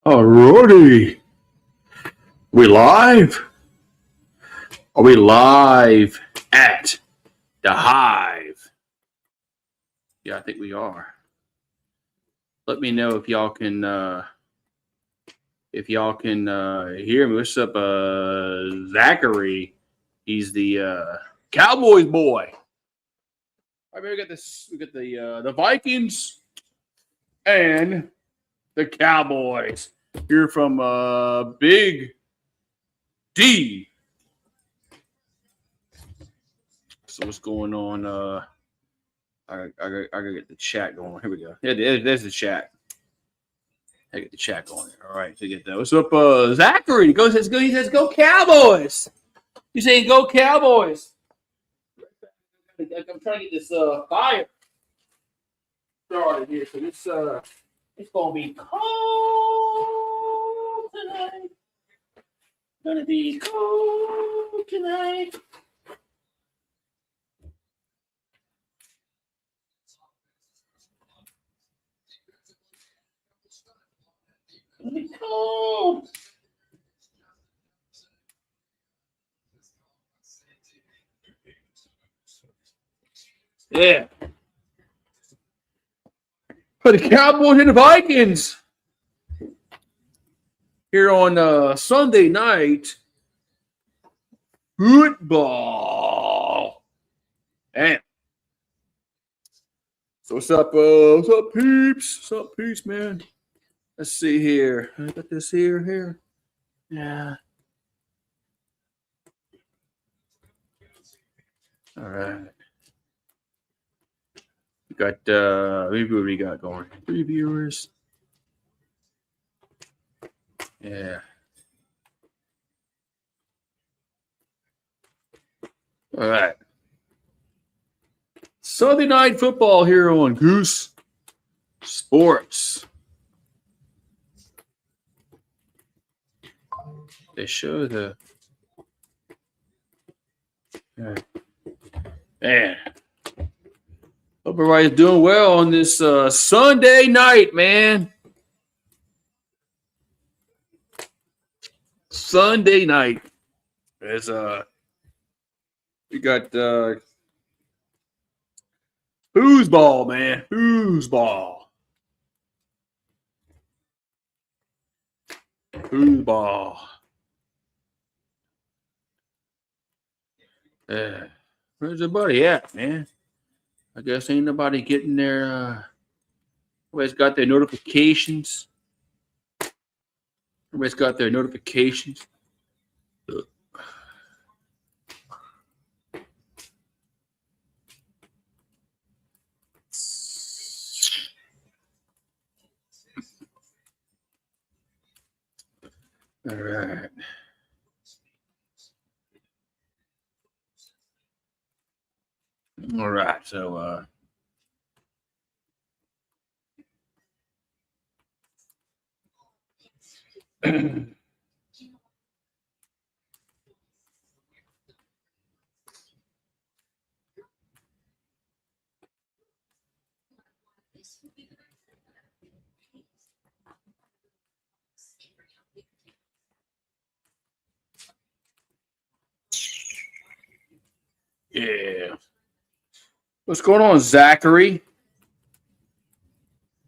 Alrighty. We live? Are we live at the Hive? Yeah, I think we are. Let me know if y'all can hear me. What's up, Zachary? He's the Cowboys boy. All right, we got this. We got the Vikings and the Cowboys. Here from Big D. So what's going on? I gotta get the chat going. Here we go. Yeah, there's the chat. I get the chat going. All right, so get that. What's up, Zachary? He says go Cowboys. He's saying go Cowboys. I'm trying to get this fire started here. So it's gonna be cold tonight. Gonna be cold tonight. Gonna be cold. Yeah. For the Cowboys and the Vikings here on Sunday night football. And so what's up, peeps? What's up, peeps, man? Let's see here. I got this here. Yeah. All right. We got what we got going? 3 viewers. Yeah. All right. Sunday night football here on Goose Sports. They show the man. Hope everybody's doing well on this Sunday night, man. Sunday night. As we got foosball, man. Foosball. Foosball. Yeah. Where's everybody at, man? I guess ain't nobody getting their everybody's got their notifications. Everybody's got their notifications. All right. All right. So yeah. What's going on, Zachary?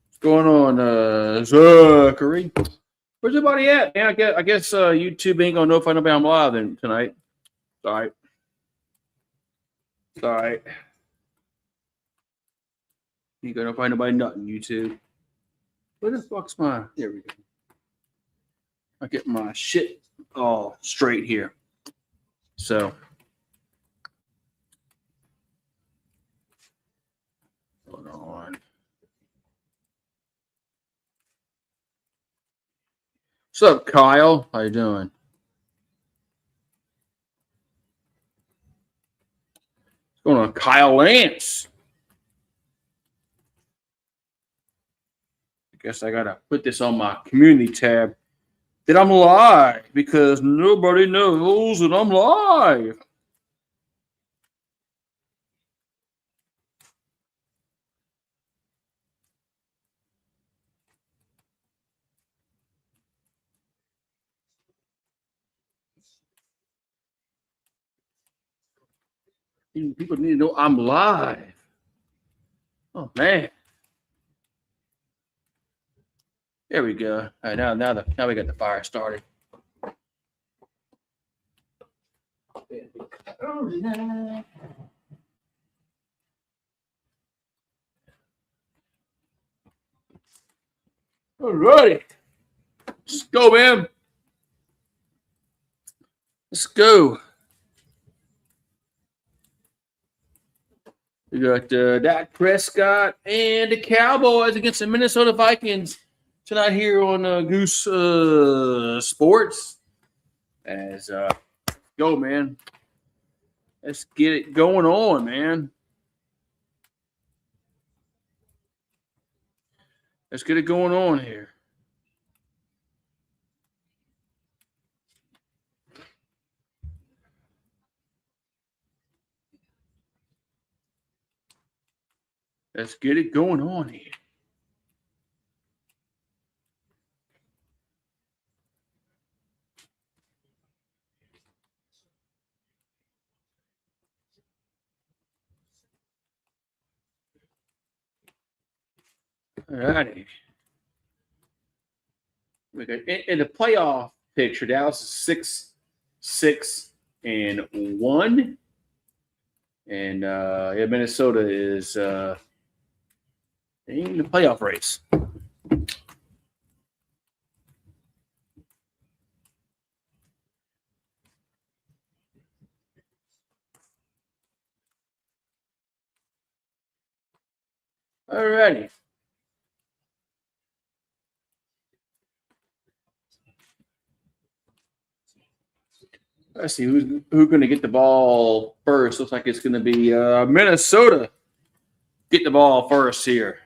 What's going on, Zachary? Where's everybody at? Man, I guess YouTube ain't gonna notify nobody I'm live then tonight. All right. All right. You gonna find nobody nothing, YouTube. Where the fuck's my? There we go. I get my shit all straight here. So. Hold on. What's up, Kyle? How you doing? What's going on, Kyle Lance? I guess I gotta put this on my community tab that I'm live because nobody knows that I'm live. People need to know I'm live. Oh man. There we go. All right, now we got the fire started. All righty. Let's go, man. Let's go. We got Dak Prescott and the Cowboys against the Minnesota Vikings tonight here on Goose Sports. As go, man. Let's get it going on, man. Let's get it going on here. Let's get it going on here. All righty. We got in the playoff picture, Dallas is 6-6-1. And Minnesota is in the playoff race. All righty. Let's see who's going to get the ball first. Looks like it's going to be Minnesota get the ball first here.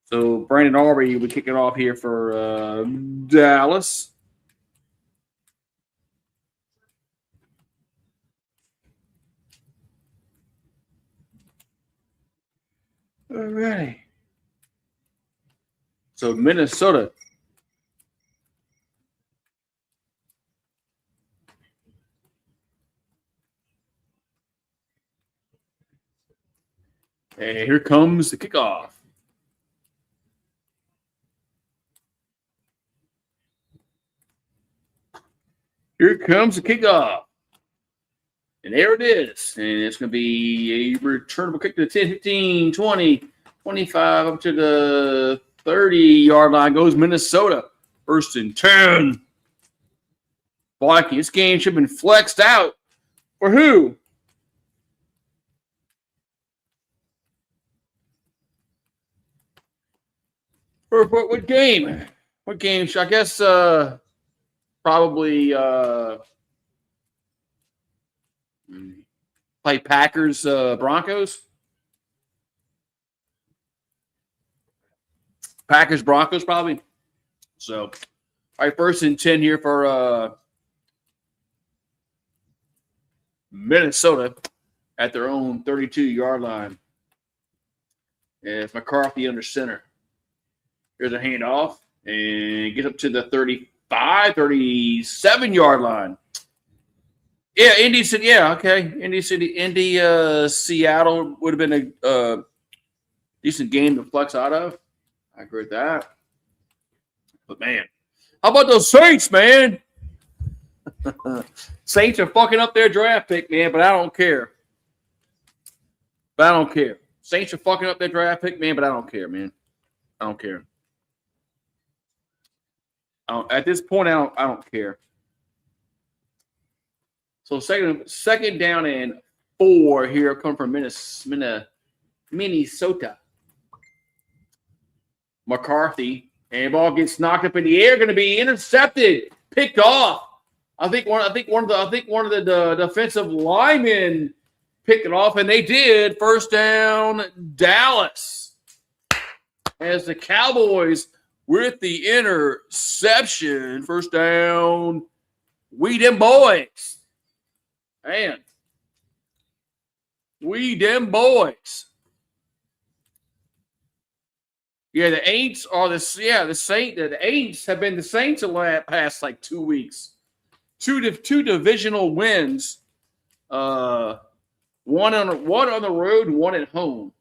So Brandon Aubrey will kick it off here for Dallas. All right. So Minnesota. And here comes the kickoff. Here comes the kickoff. And there it is. And it's going to be a returnable kick to the 10, 15, 20, 25, up to the 30-yard line goes Minnesota. First and 10. Vikings. This game should have been flexed out. For who? For what game? What game? I guess probably play Packers Broncos. Packers Broncos probably. So, all right, first and 10 here for Minnesota at their own 32-yard line. It's McCarthy under center. Here's a handoff and get up to the 35, 37-yard line. Yeah, Indy City. Yeah, okay. Indy Seattle would have been a decent game to flex out of. I agree with that. But, man, how about those Saints, man? Saints are fucking up their draft pick, man, but I don't care. Saints are fucking up their draft pick, man, but I don't care, man. I don't care. At this point, I don't care. So second down and 4 here come from Minnesota. McCarthy and ball gets knocked up in the air, going to be intercepted, picked off. I think one of the defensive linemen picked it off, and they did. First down, Dallas. As the Cowboys with the interception, first down, we them boys. Man, we them boys. Yeah, the Aints are the Aints have been the Saints the past like 2 weeks. Two divisional wins One on the road, and one at home.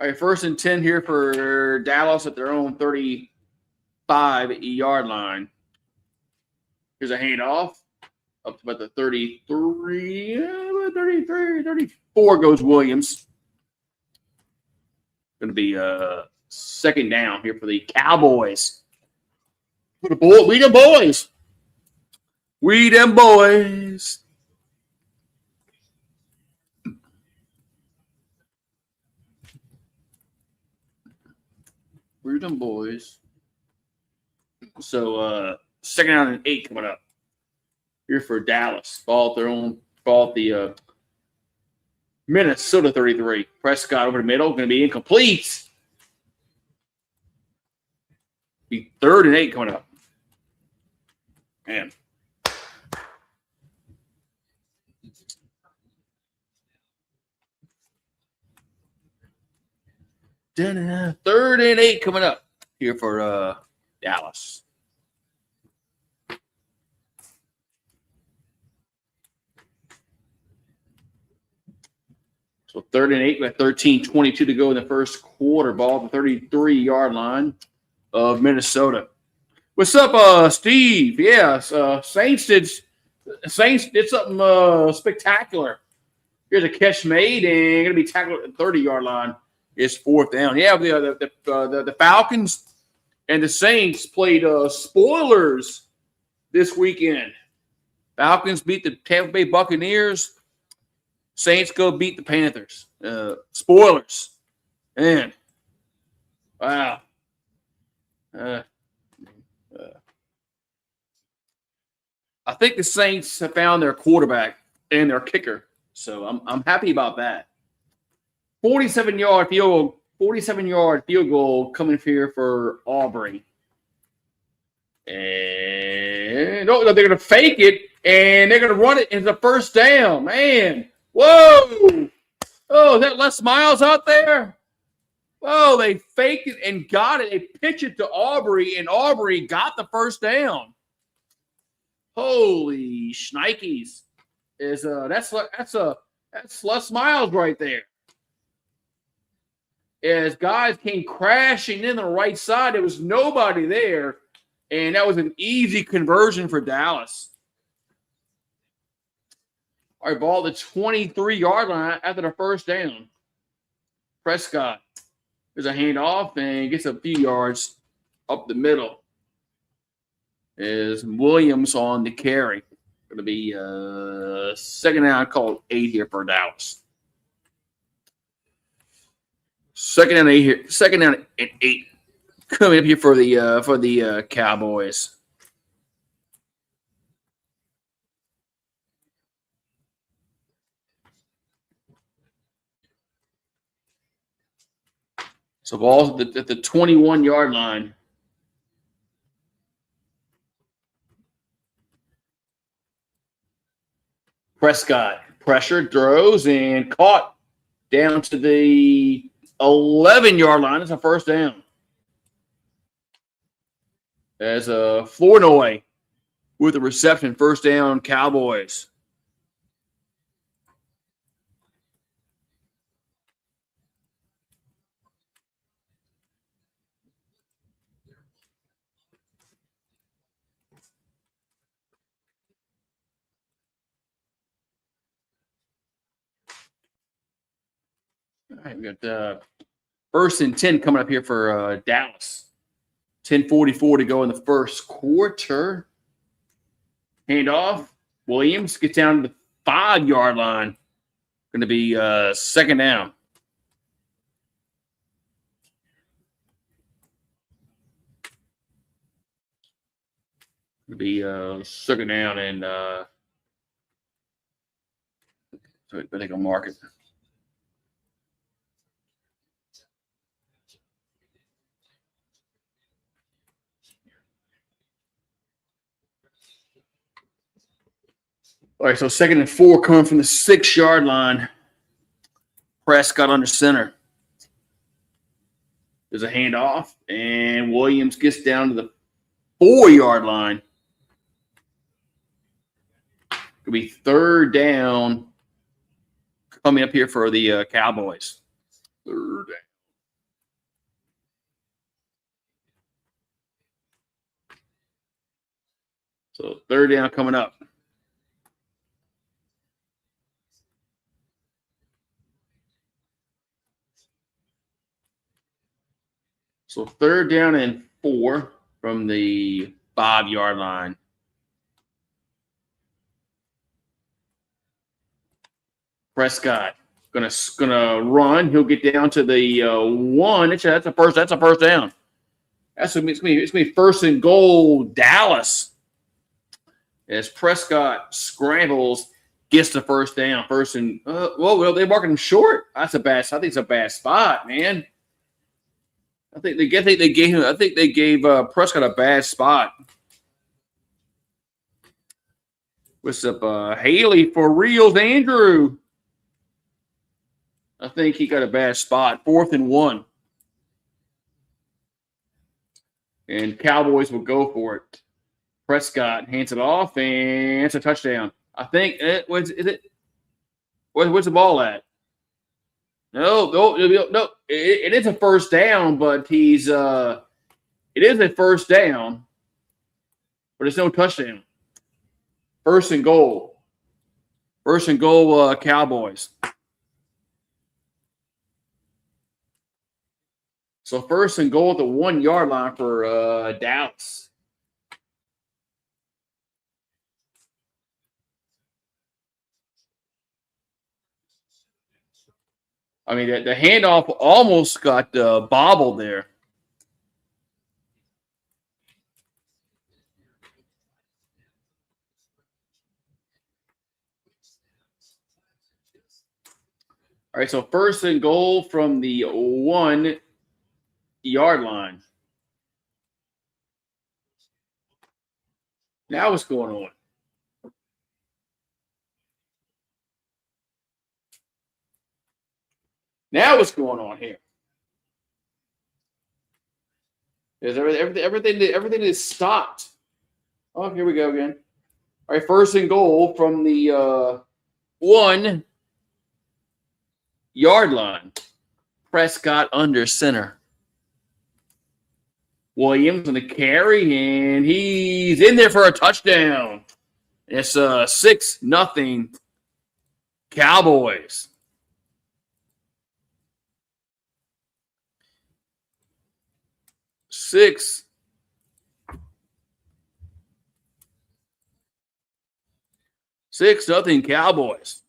All right, 1st and 10 here for Dallas at their own 35-yard line. Here's a handoff up to about the 33, 34 goes Williams. Going to be 2nd down here for the Cowboys. We them boys. We them boys. We them boys. So 2nd down and 8 coming up here for Dallas. Ball at the Minnesota 33. Prescott over the middle, going to be incomplete. Be 3rd and 8 coming up. Man. Da-da-da. 3rd and 8 coming up here for Dallas. So 3rd and 8 with 13:22 to go in the first quarter. Ball at the 33-yard line of Minnesota. What's up, Steve? Yes, Saints did something spectacular. Here's a catch made and going to be tackled at the 30-yard line. It's 4th down. Yeah, the Falcons and the Saints played spoilers this weekend. Falcons beat the Tampa Bay Buccaneers. Saints go beat the Panthers. Spoilers. Man. Wow. I think the Saints have found their quarterback and their kicker. So I'm happy about that. 47-yard field goal coming here for Aubrey. And they're going to fake it, and they're going to run it into the 1st down. Man, whoa. Oh, is that Les Miles out there? Whoa, they faked it and got it. They pitched it to Aubrey, and Aubrey got the 1st down. Holy shnikes. That's Les Miles right there. As guys came crashing in the right side, there was nobody there, and that was an easy conversion for Dallas. All right, ball at the 23-yard line after the 1st down. Prescott. There's a handoff and gets a few yards up the middle. Is Williams on the carry. Going to be 2nd down, called 8 here for Dallas. 2nd down 8 here. 2nd down and 8 coming up here for the Cowboys. So ball's at the 21-yard line. Prescott pressured, throws, and caught down to the 11-yard line. It's a 1st down. As Flournoy with the reception, 1st down, Cowboys. All right, we got 1st and 10 coming up here for Dallas. 10:44 to go in the first quarter. Handoff. Williams gets down to the 5-yard line. Going to be 2nd down. Going to be 2nd down, and so I think I'll mark it. All right, so 2nd and 4 coming from the 6-yard line. Prescott under center. There's a handoff, and Williams gets down to the 4-yard line. Could be third down coming up here for the Cowboys. Third down. So third down coming up. So third down and 4 from the 5-yard line. Prescott gonna run. He'll get down to the 1. That's a first. That's a first down. It's gonna be first and goal. Dallas. As Prescott scrambles, gets the first down. First and well, they're marking him short. I think it's a bad spot, man. I think they gave Prescott a bad spot. What's up, Haley for reals, Andrew? I think he got a bad spot. 4th and 1. And Cowboys will go for it. Prescott hands it off, and it's a touchdown. I think where's the ball at? No. It is a first down, but it is a first down, but it's no touchdown. First and goal. Cowboys. So first and goal at the 1-yard line for Dallas. I mean, the handoff almost got bobbled there. All right, so first and goal from the 1-yard line. Now what's going on? Now what's going on here? Is everything is stopped? Oh, here we go again. All right, first and goal from the 1-yard line. Prescott under center. Williams on the carry, and he's in there for a touchdown. It's 6-0 Cowboys. Six nothing Cowboys.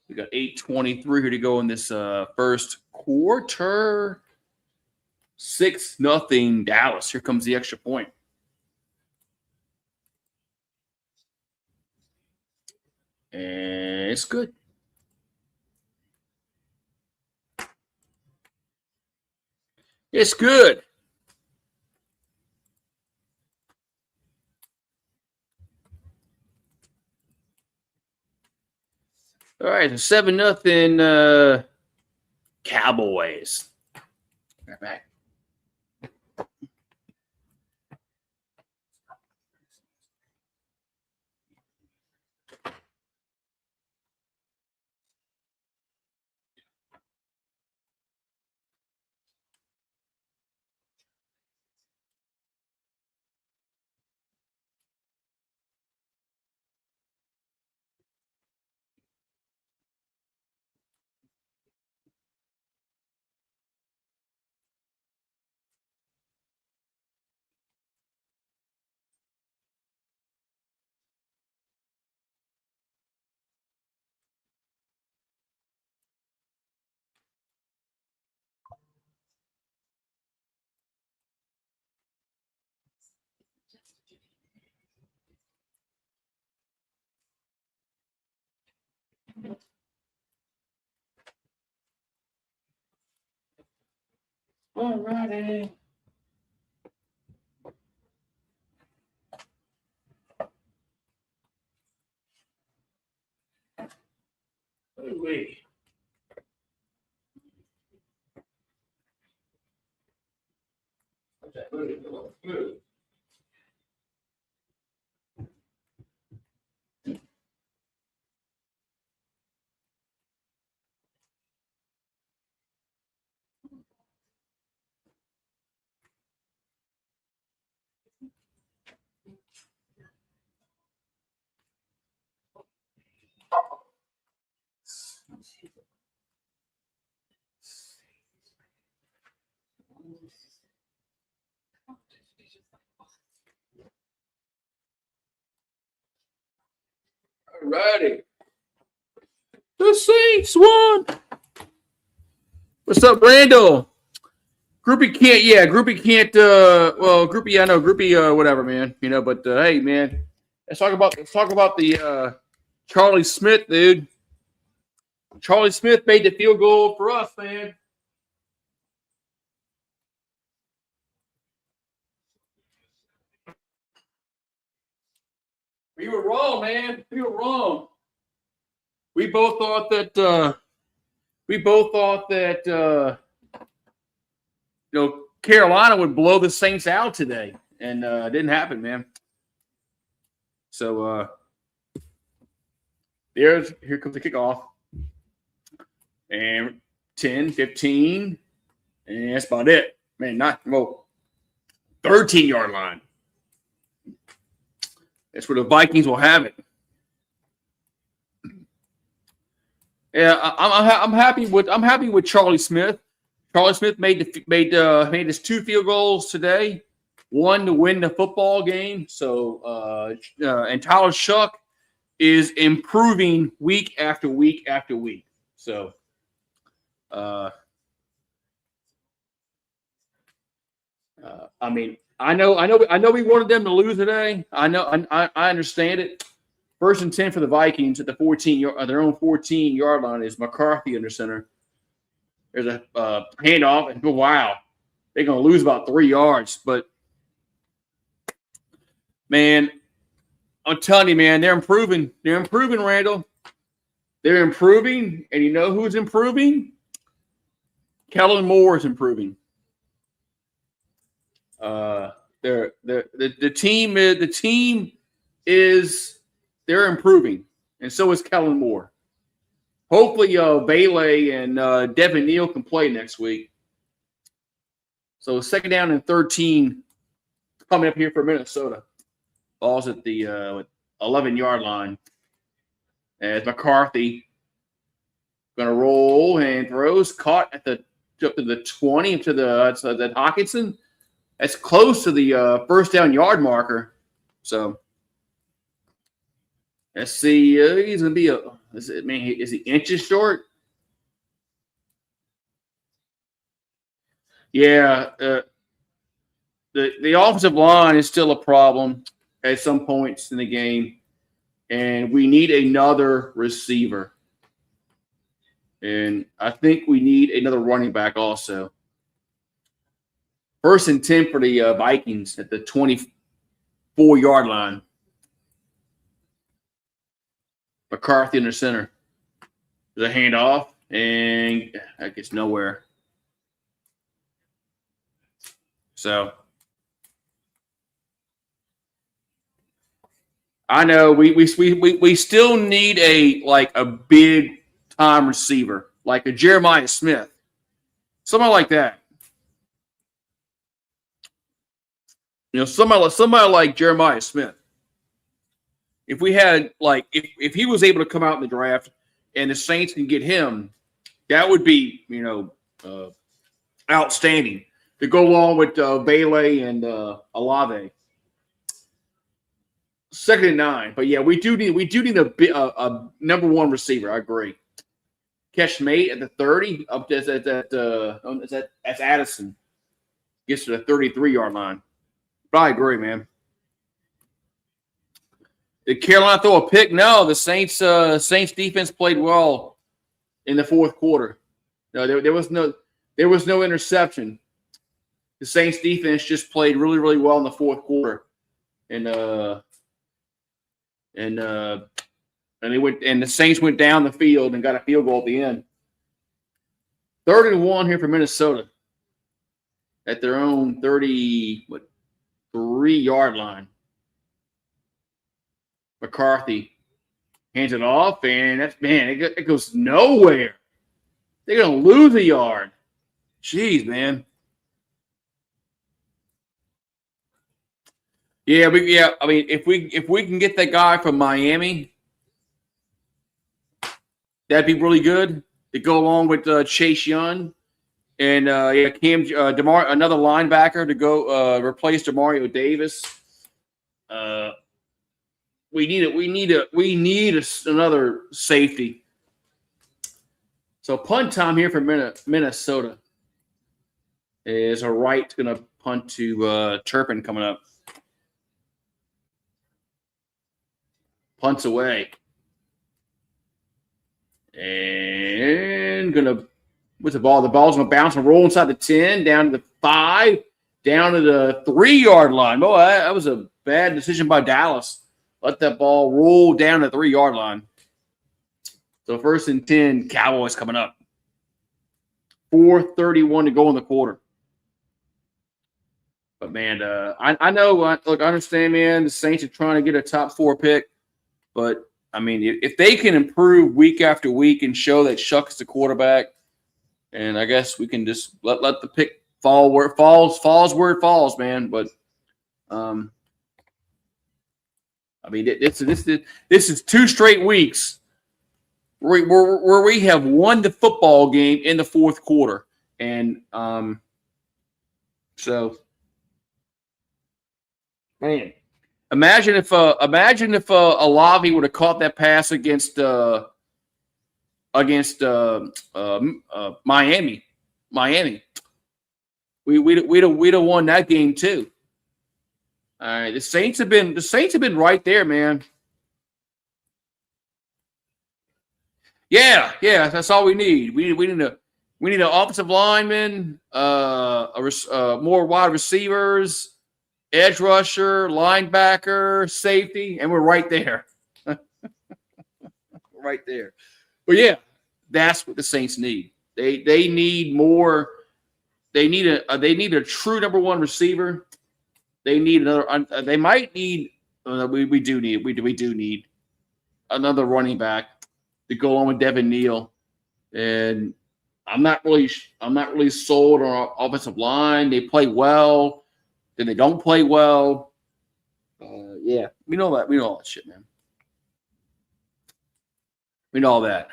We got 8:23 here to go in this first quarter. 6-0 Dallas. Here comes the extra point. And it's good. It's good. All right, so 7-0 Cowboys. Right back. All righty. Wait. Move. Alrighty. The Saints won. What's up, Randall? Groupie can't, Groupie, I know, Groupie, whatever, man. But hey, man, let's talk about the Charlie Smith, dude. Charlie Smith made the field goal for us, man. We were wrong, man. We were wrong. We both thought that Carolina would blow the Saints out today, and it didn't happen, man. So here comes the kickoff. And 10, 15, and that's about it. Man, 13-yard line. That's where the Vikings will have it. Yeah, I'm happy with Charlie Smith. Charlie Smith made his 2 field goals today, 1 to win the football game. So and Tyler Shuck is improving week after week after week. So I mean, I know we wanted them to lose today. I understand it. 1st and 10 for the Vikings at the their own 14-yard line is McCarthy under center. There's a handoff, and wow, they're going to lose about 3 yards. But man, I'm telling you, man, they're improving. They're improving, Randall. They're improving, and you know who's improving? Kellen Moore is improving. The team is they're improving, and so is Kellen Moore. Hopefully, Bailey and Devin Neal can play next week. So 2nd down and 13 coming up here for Minnesota. Ball's at the 11-yard line. As McCarthy going to roll and throws, caught up to the 20 to the Hawkinson. That's close to the 1st down yard marker. So let's see. He's going to be is he inches short? Yeah. The offensive line is still a problem at some points in the game, and we need another receiver. And I think we need another running back also. 1st and 10 for the Vikings at the 24-yard line. McCarthy in the center. There's a handoff, and that gets nowhere. So I know we still need a big time receiver, like a Jeremiah Smith, somebody like that. Somebody like Jeremiah Smith. If we had if he was able to come out in the draft and the Saints can get him, that would be outstanding to go along with Bailey and Olave. 2nd and 9, but yeah, we do need a number 1 receiver. I agree. Catch mate at the 30 up to that's Addison gets to the 33-yard line. But I agree, man. Did Carolina throw a pick? No, the Saints defense played well in the 4th quarter. No, there was no interception. The Saints defense just played really, really well in the 4th quarter, and and the Saints went down the field and got a field goal at the end. 3rd-and-1 here for Minnesota at their own 3-yard line. McCarthy hands it off, and it goes nowhere. They're gonna lose a yard. Jeez, man. Yeah, I mean, if we can get that guy from Miami, that'd be really good to go along with Chase Young and Cam another linebacker to go replace Demario Davis. We need another safety. So punt time here for Minnesota is a right going to punt to Turpin coming up. Punts away. And with the ball, the ball's going to bounce and roll inside the 10, down to the 5, down to the 3-yard line. Boy, that was a bad decision by Dallas. Let that ball roll down the 3-yard line. So 1st and 10, Cowboys coming up. 4:31 to go in the quarter. But, man, I know. Look, I understand, man, the Saints are trying to get a top 4 pick. But, I mean, if they can improve week after week and show that Shuck is the quarterback, and I guess we can just let the pick fall where it falls where it falls, man. But, I mean, this is 2 straight weeks where we have won the football game in the 4th quarter, and so, man, imagine if Olave would have caught that pass against Miami. We'd have won that game too. All right, the Saints have been right there, man. Yeah, that's all we need. We need an offensive lineman, more wide receivers, edge rusher, linebacker, safety, and we're right there. Right there. But yeah, that's what the Saints need. They need more. They need a true number 1 receiver. They need another. They might need. We do need another running back to go on with Devin Neal, and I'm not really sold on our offensive line. They play well, then they don't play well. Yeah, we know that. We know all that shit, man. We know all that.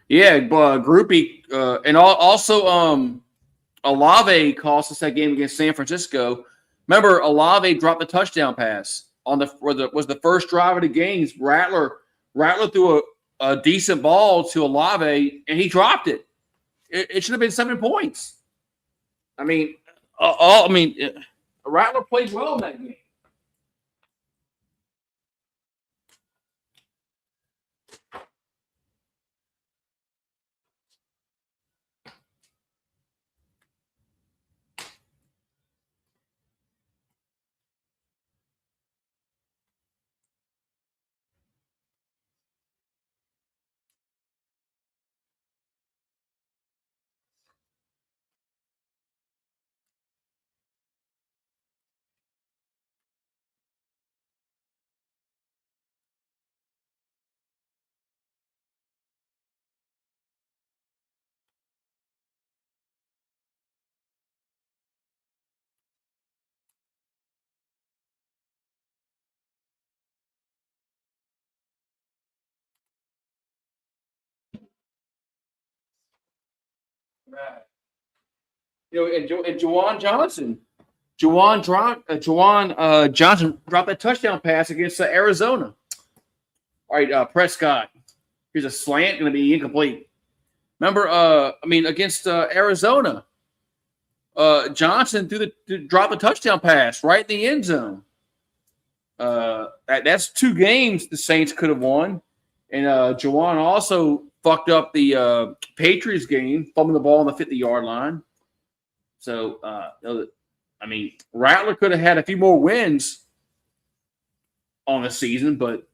Yeah, Groupie, and also Olave cost us that game against San Francisco. Remember, Olave dropped the touchdown pass on was the first drive of the game. Rattler threw a decent ball to Olave, and he dropped it. It should have been 7 points. I mean, Rattler played well in that game. Right. And Juwan Johnson. Juwan Johnson dropped that touchdown pass against Arizona. All right, Prescott. Here's a slant, going to be incomplete. Remember, against Arizona, Johnson dropped a touchdown pass right in the end zone. That's 2 games the Saints could have won. And Juwan also fucked up the Patriots game, fumbling the ball on the 50-yard line. So, Rattler could have had a few more wins. on the season, but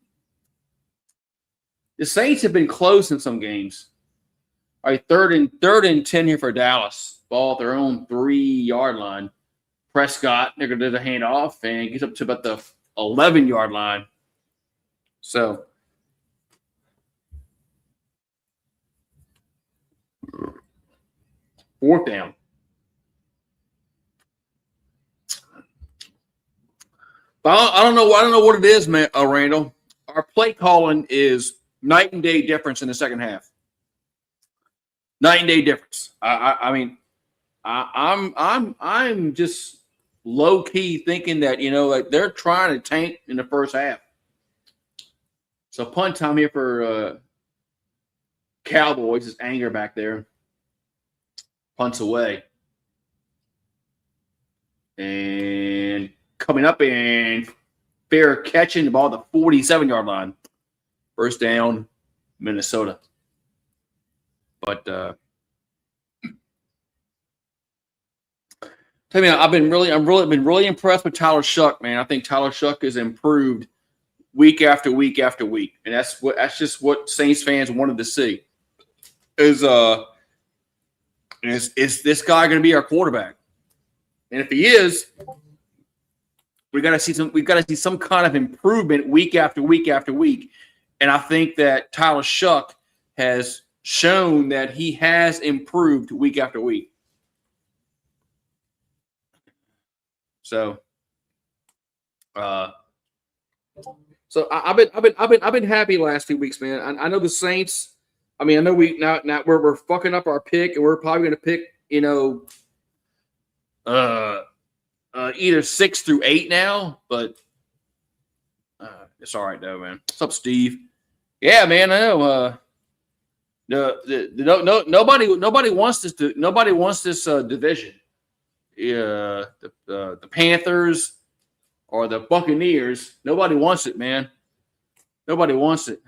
the Saints have been close in some games. All right, third and 10 here for Dallas. Ball at their own 3-yard line. Prescott, they're going to do the handoff and gets up to about the 11-yard line. So, fourth down. But I don't know what it is, man, Randall. Our play calling is night and day difference in the second half. Night and day difference. I mean, I'm just low key thinking that like they're trying to tank in the first half. So punt time here for Cowboys. Is anger back there. Punts away, and coming up and fair catching the ball at the 47-yard line. First down, Minnesota. But tell me, I've been really impressed with Tyler Shuck, man. I think Tyler Shuck has improved week after week after week, and that's just what Saints fans wanted to see. Is this guy going to be our quarterback? And if he is, we got to see some kind of improvement week after week after week. And I think that Tyler Shuck has shown that he has improved week after week. So, I've been happy last 2 weeks, man. I know the Saints. I mean, I know we're fucking up our pick, and we're probably going to pick, either 6 through 8 now. But it's all right though, man. What's up, Steve? Yeah, man. I know. Nobody wants this. Nobody wants this division. The Panthers or the Buccaneers. Nobody wants it, man. Nobody wants it.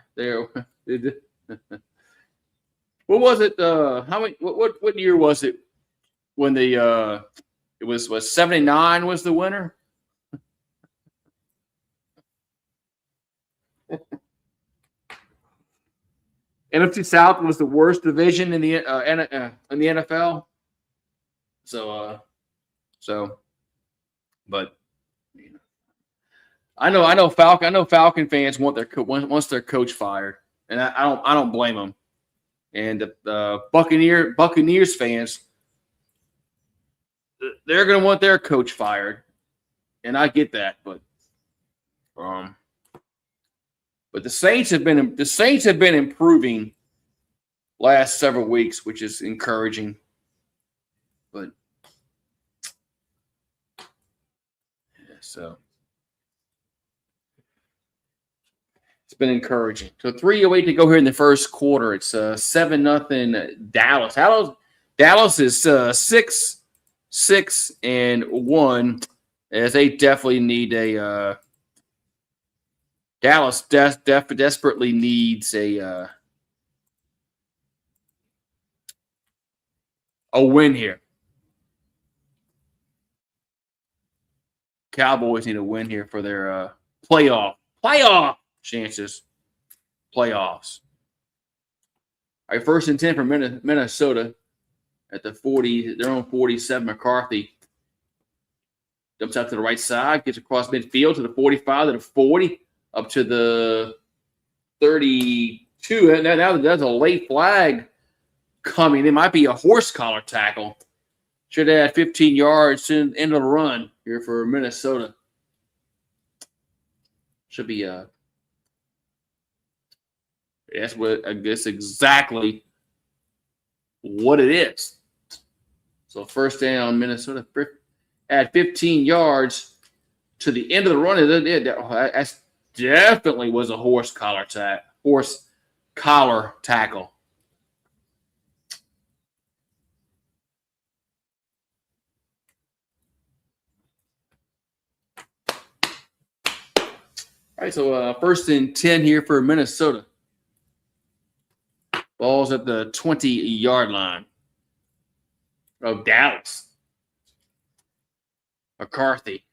What was it? How many? What year was it when it was 79 was the winner? NFC South was the worst division in the NFL. But I know Falcon fans want wants their coach fired, and I don't blame them. And the Buccaneers fans, they're going to want their coach fired, and I get that. But the Saints have been improving last several weeks, which is encouraging. But yeah, so it's been encouraging. So 3:08 to go here in the first quarter. It's 7-0 Dallas. Dallas is 6-1, as they definitely need a. Dallas desperately needs a win here. Cowboys need a win here for their playoff chances. Playoffs. All right, 1st and 10 for Minnesota at the 40, their own 47. McCarthy jumps out to the right side, gets across midfield to the 45, to the 40. Up to the 32. And now there's a late flag coming. It might be a horse collar tackle. Should add 15 yards into the run here for Minnesota. Should be that's what I guess exactly what it is. So first down, Minnesota. Add 15 yards to the end of the run. That's definitely was a horse collar tackle. All right, so 1st and 10 here for Minnesota. Ball's at the 20-yard line of Dallas. McCarthy.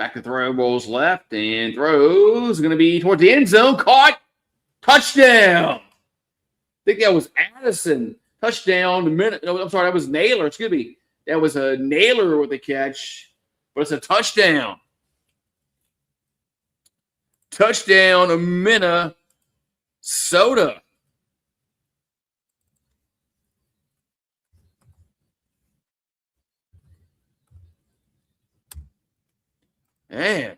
Back to throw, rolls left, and throws. Going to be towards the end zone. Caught. Touchdown. I think that was Addison. Touchdown. No, I'm sorry, that was Naylor. Excuse me. That was a Naylor with the catch, but it's a touchdown. Touchdown, Minnesota. Man.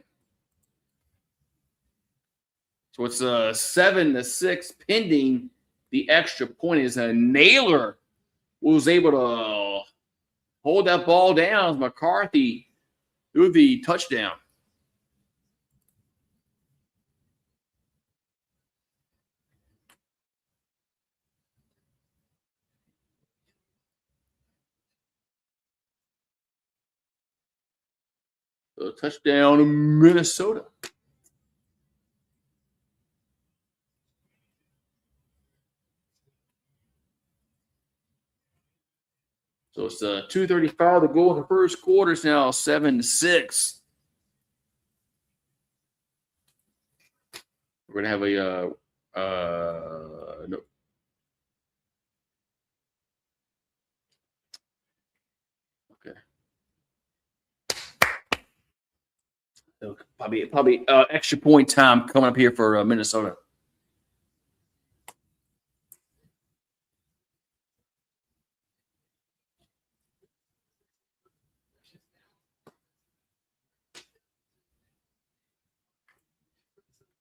So it's 7-6 pending the extra point. Is a Naylor was able to hold that ball down as McCarthy threw the touchdown. So touchdown, Minnesota. So it's 2:35 to go in the first quarter. It's now 7-6. We're gonna have a no. Okay. So probably extra point time coming up here for Minnesota.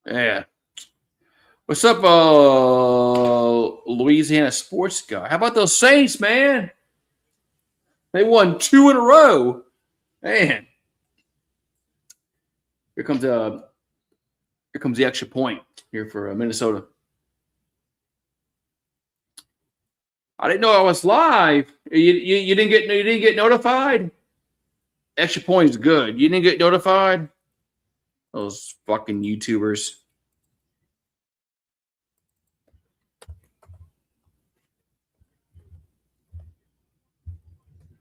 Yeah. What's up, Louisiana sports guy? How about those Saints, man? They won 2 in a row. Man. Here comes the extra point here for Minnesota. I didn't know I was live. You didn't get notified? Extra point is good. You didn't get notified? Those fucking YouTubers.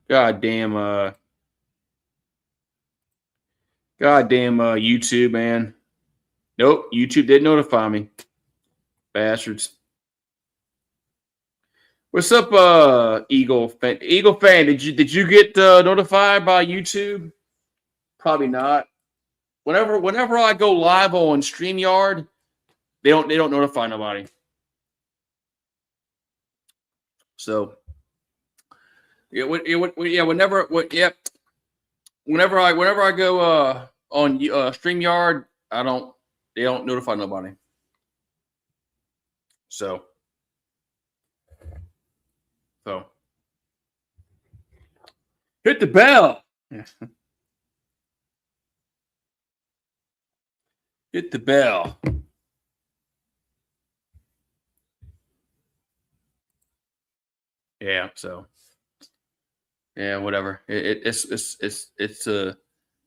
Goddamn YouTube, man. Nope, YouTube didn't notify me. Bastards. What's up, Eagle fan? Eagle fan, did you get notified by YouTube? Probably not. Whenever I go live on StreamYard, they don't notify nobody. So whenever I go on StreamYard, they don't notify nobody. So hit the bell. Hit the bell. Yeah, so yeah, whatever. It's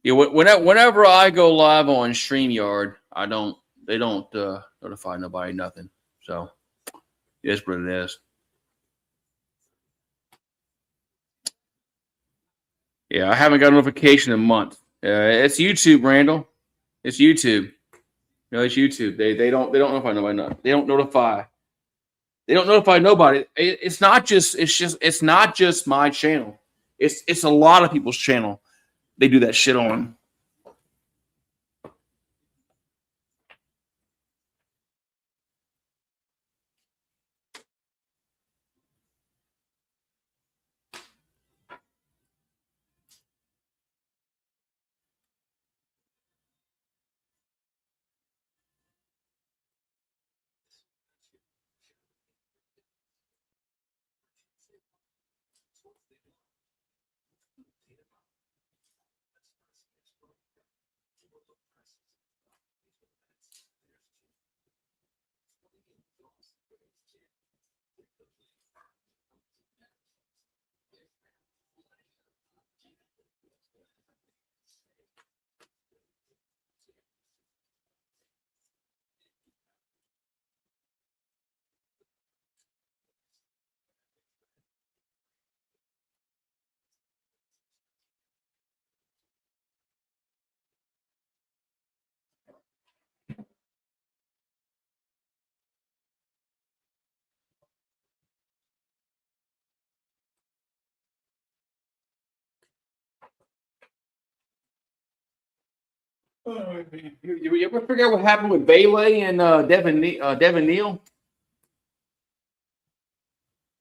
whenever I go live on StreamYard, they don't notify nobody nothing. So it is what it is. Yeah, I haven't got a notification in a month. It's YouTube, Randall. It's YouTube. No, it's YouTube. They don't notify nobody. No. They don't notify nobody. It's not just my channel. It's a lot of people's channel. They do that shit on. You ever figure out what happened with Bailey and Devin Neal?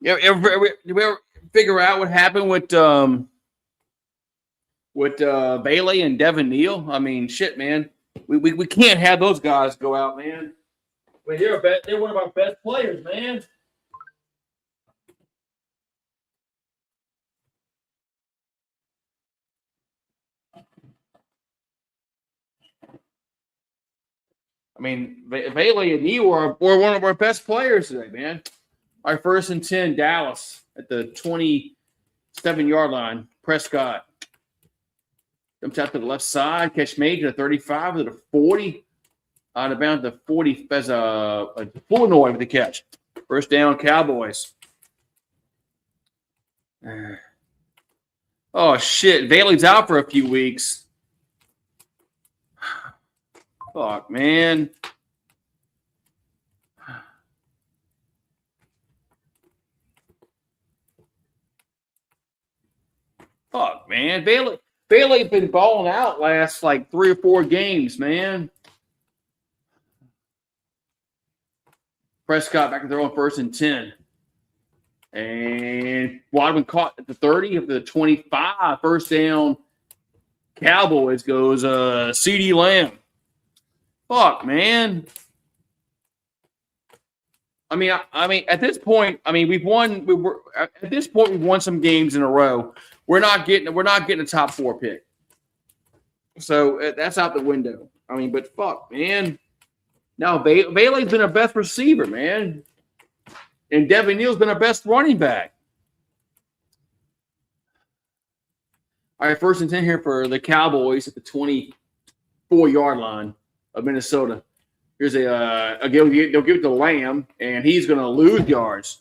You ever figure out what happened with Bailey and Devin Neal? I mean, shit, man. We can't have those guys go out, man. I mean, they're one of our best players, man. I mean, Bailey and Neal were one of our best players today, man. Our 1st and 10, Dallas at the 27-yard line. Prescott jumps out to the left side, catch made to the 35 to the 40. Out of bounds the 40 as a Flournoy with the catch. First down, Cowboys. Oh, shit. Bailey's out for a few weeks. Fuck, man. Fuck, man. Bailey's been balling out last like 3 or 4 games, man. Prescott back to their own 1st and 10. And Wadman caught at the 30 of the 25. First down, Cowboys goes CD Lamb. Fuck, man. I mean, at this point, I mean, we've won some games in a row. We're not getting a top 4 pick. So that's out the window. I mean, but fuck, man. Now Bailey's been our best receiver, man. And Devin Neal's been our best running back. All right, 1st and 10 here for the Cowboys at the 24-yard line of Minnesota. Here's they'll give it to Lamb, and he's going to lose yards.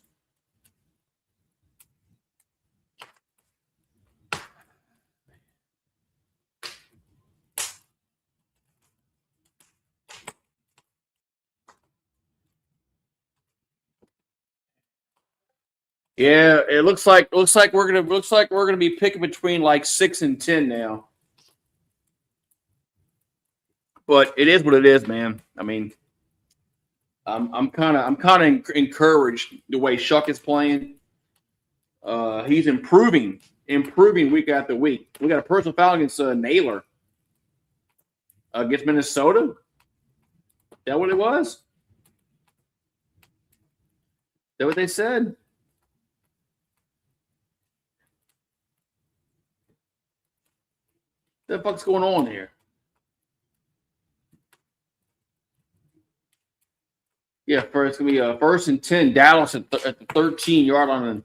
Yeah, it looks like we're gonna be picking between like 6 and 10 now. But it is what it is, man. I mean, I'm kind of encouraged the way Shuck is playing. He's improving week after week. We got a personal foul against Naylor against Minnesota. Is that what it was? Is that what they said? What the fuck's going on here? Yeah, it's going to be 1st and 10, Dallas at the 13-yard line and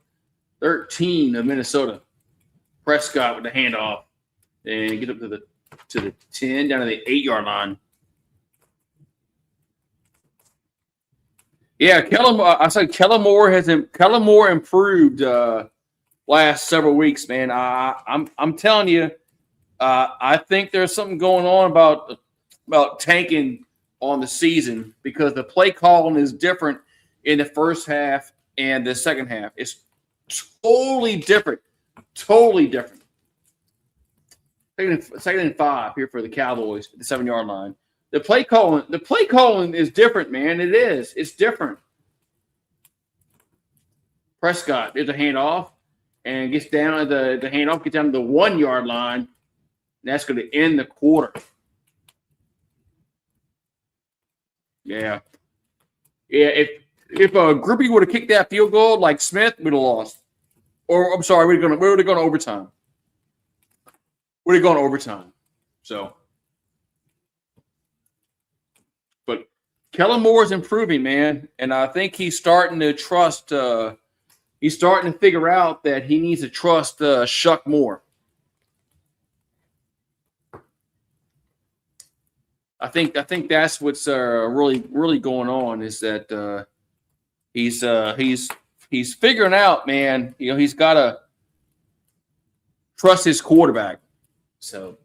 13 of Minnesota. Prescott with the handoff. And get up to the 10, down to the 8-yard line. Yeah, Kellen Moore improved last several weeks, man. I'm telling you, I think there's something going on about tanking on the season because the play calling is different in the first half and the second half. It's totally different. Totally different. Second and 5 here for the Cowboys at the 7-yard line. The play calling is different, man. It is. It's different. Prescott, there's a handoff and gets down the handoff gets down to the 1-yard line. And that's going to end the quarter. Yeah. Yeah, if Groupie would have kicked that field goal like Smith, we'd have lost. Or I'm sorry, we would have gone overtime. We'd have gone overtime. So, but Kellen Moore is improving, man, and I think he's starting to trust. He's starting to figure out that he needs to trust Shuck more. I think that's what's really going on is that he's figuring out, man. You know, he's got to trust his quarterback. So,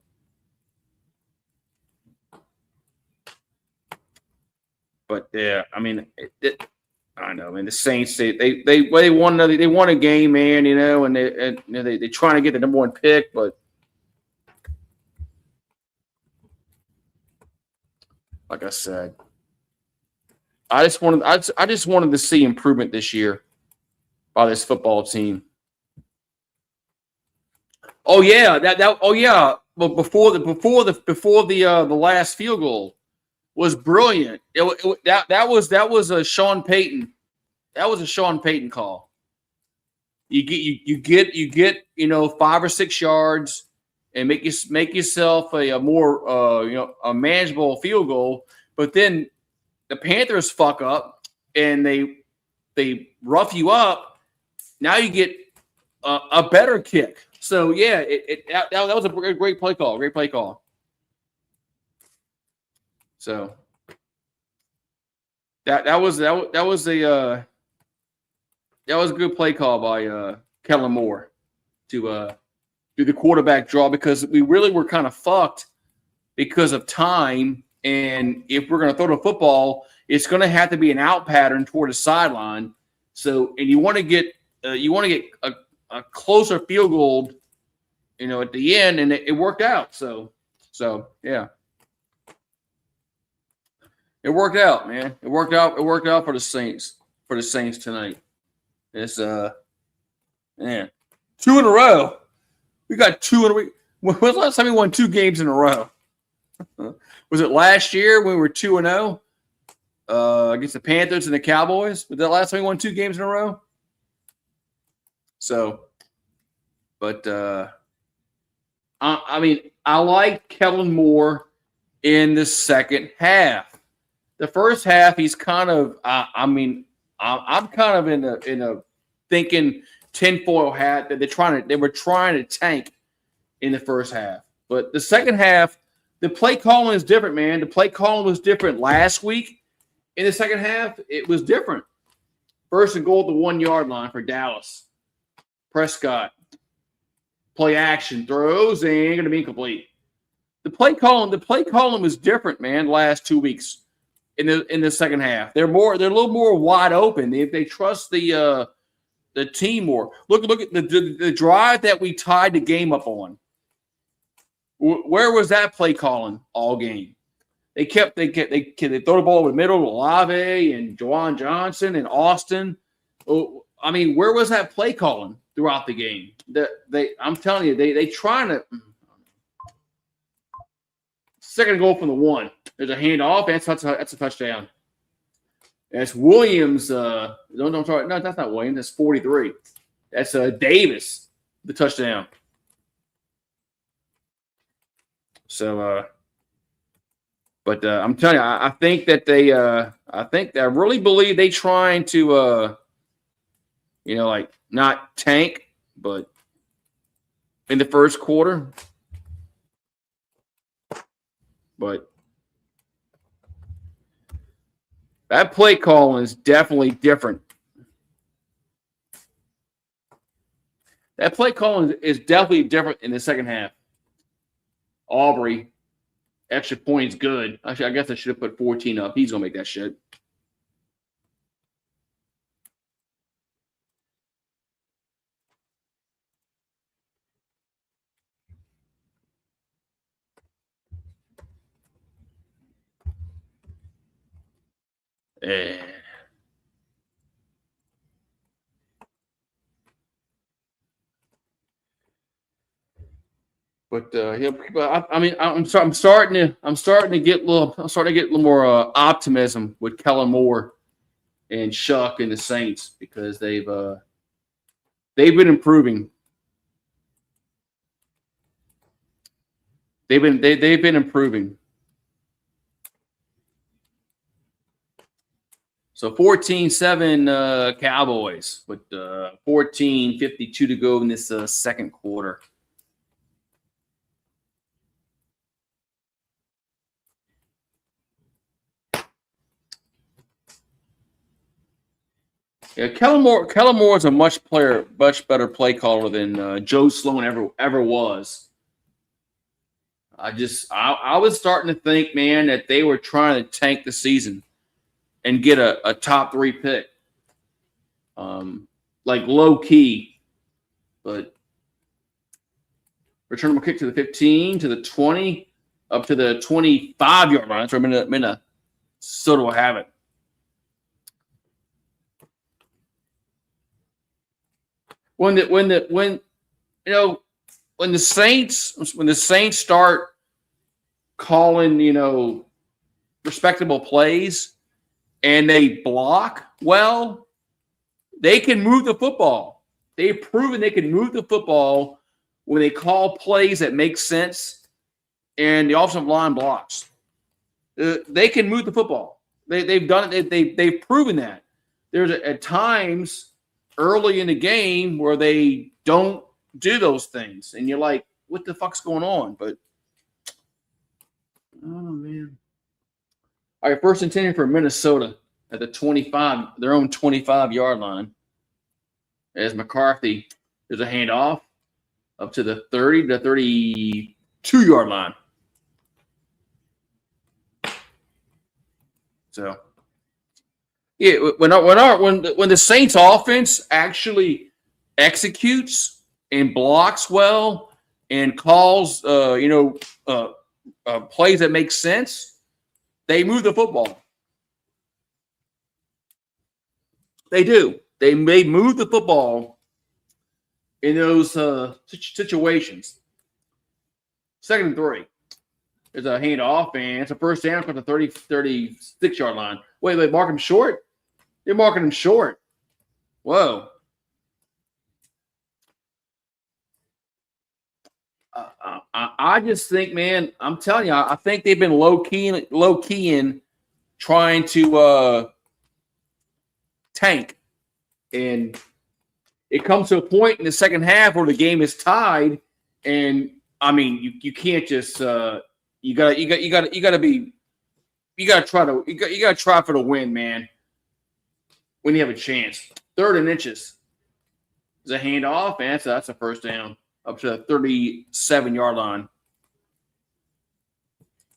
but yeah, I mean, I know, man. The Saints they won a game, man. You know, and they trying to get the number 1 pick, but. like I said, I just wanted to see improvement this year by this football team. Oh yeah, oh yeah. But before the last field goal was brilliant. That was a Sean Payton. That was a Sean Payton call. You get 5 or 6 yards and make yourself a more a manageable field goal. But then the Panthers fuck up and they rough you up. Now you get a better kick. So yeah, that was a great play call. Great play call. So that was a good play call by Kellen Moore to do the quarterback draw, because we really were kind of fucked because of time. And if we're going to throw the football, it's going to have to be an out pattern toward the sideline. So, and you want to get a closer field goal, at the end, and it worked out. So yeah, it worked out, man. It worked out for the Saints tonight. It's 2 in a row. We got 2 in a week. When was the last time we won 2 games in a row? Was it last year when we were 2-0 against the Panthers and the Cowboys? Was that last time we won 2 games in a row? So, but I like Kellen Moore in the second half. The first half, he's kind of. I'm kind of in a thinking tinfoil hat that they were trying to tank in the first half. But the second half, the play calling is different, man. The play calling was different last week. In the second half, it was different. First and goal at the 1-yard line for Dallas. Prescott. Play action. Throws and going to be incomplete. The play calling was different, man, the last 2 weeks in the second half. They're a little more wide open. They trust the team more. Look at the drive that we tied the game up on. Where was that play calling all game? They throw the ball over the middle to Olave and Juwan Johnson and Austin. Where was that play calling throughout the game? I'm telling you, they trying to. Second goal from the 1. There's a handoff. That's a touchdown. That's Williams. No, that's not Williams. That's 43. That's Davis, the touchdown. So, but I'm telling you, I think that I really believe they trying to, not tank, but in the first quarter. But that play calling is definitely different. That play calling is definitely different in the second half. Aubrey, extra points, good. Actually, I guess I should have put 14 up. He's going to make that shit. But I'm starting to get a little more optimism with Kellen Moore and Shuck and the Saints, because they've been improving. They've been improving. So 14-7 Cowboys, with 14:52 to go in this second quarter. Yeah, Kellen Moore is a much better play caller than Joe Sloan ever was. I was starting to think, man, that they were trying to tank the season and get a top 3 pick, like low key. But return kick to the 15, to the 20. up to the 25-yard line. That's where Minnesota will have it. When the Saints start calling, respectable plays and they block well, they can move the football. They've proven they can move the football when they call plays that make sense and the offensive line blocks. They can move the football. They've done it. They've proven that. There's at times early in the game where they don't do those things, and you're like, "What the fuck's going on?" But oh man! All right, first and 10 for Minnesota at the 25, their own 25-yard line. As McCarthy, there's a handoff up to the 30 to 32-yard line. So, yeah, when the Saints offense actually executes and blocks well and calls plays that make sense, they move the football. They do. They may move the football in those situations. 2nd and 3. There's a handoff, and it's a first down from the 36-yard line. Wait, mark him short? They're marking him short. Whoa. I just think, man, I'm telling you, I think they've been low-keying trying to tank. And it comes to a point in the second half where the game is tied, and I mean, you can't just you gotta try for the win, man. When you have a chance, 3rd and inches. There's a handoff, and that's a first down up to the 37-yard line.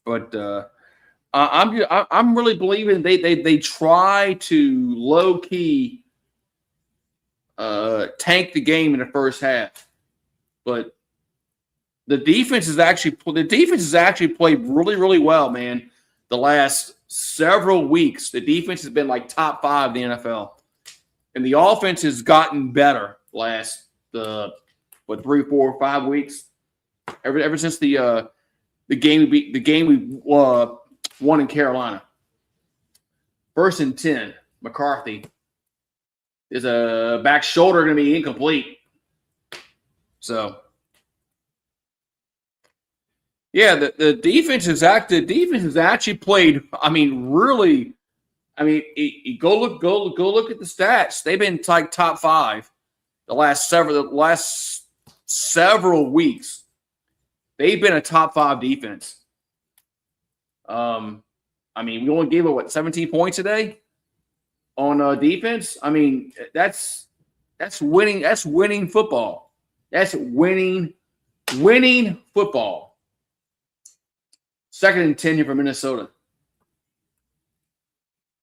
But I'm really believing they try to low key tank the game in the first half, but the defense has actually played really, really well, man. The last several weeks, the defense has been like top 5 in the NFL, and the offense has gotten better last 3, 4, 5 weeks. Ever since the game we won in Carolina. 1st and 10, McCarthy. Is a back shoulder going to be incomplete. So, yeah, the defense has actually played. I mean, really. I mean, go look at the stats. They've been like top 5 the last several weeks. They've been a top 5 defense. I mean, we only gave it 17 points today on defense. I mean, that's winning. That's winning football. That's winning football. 2nd and 10 here for Minnesota.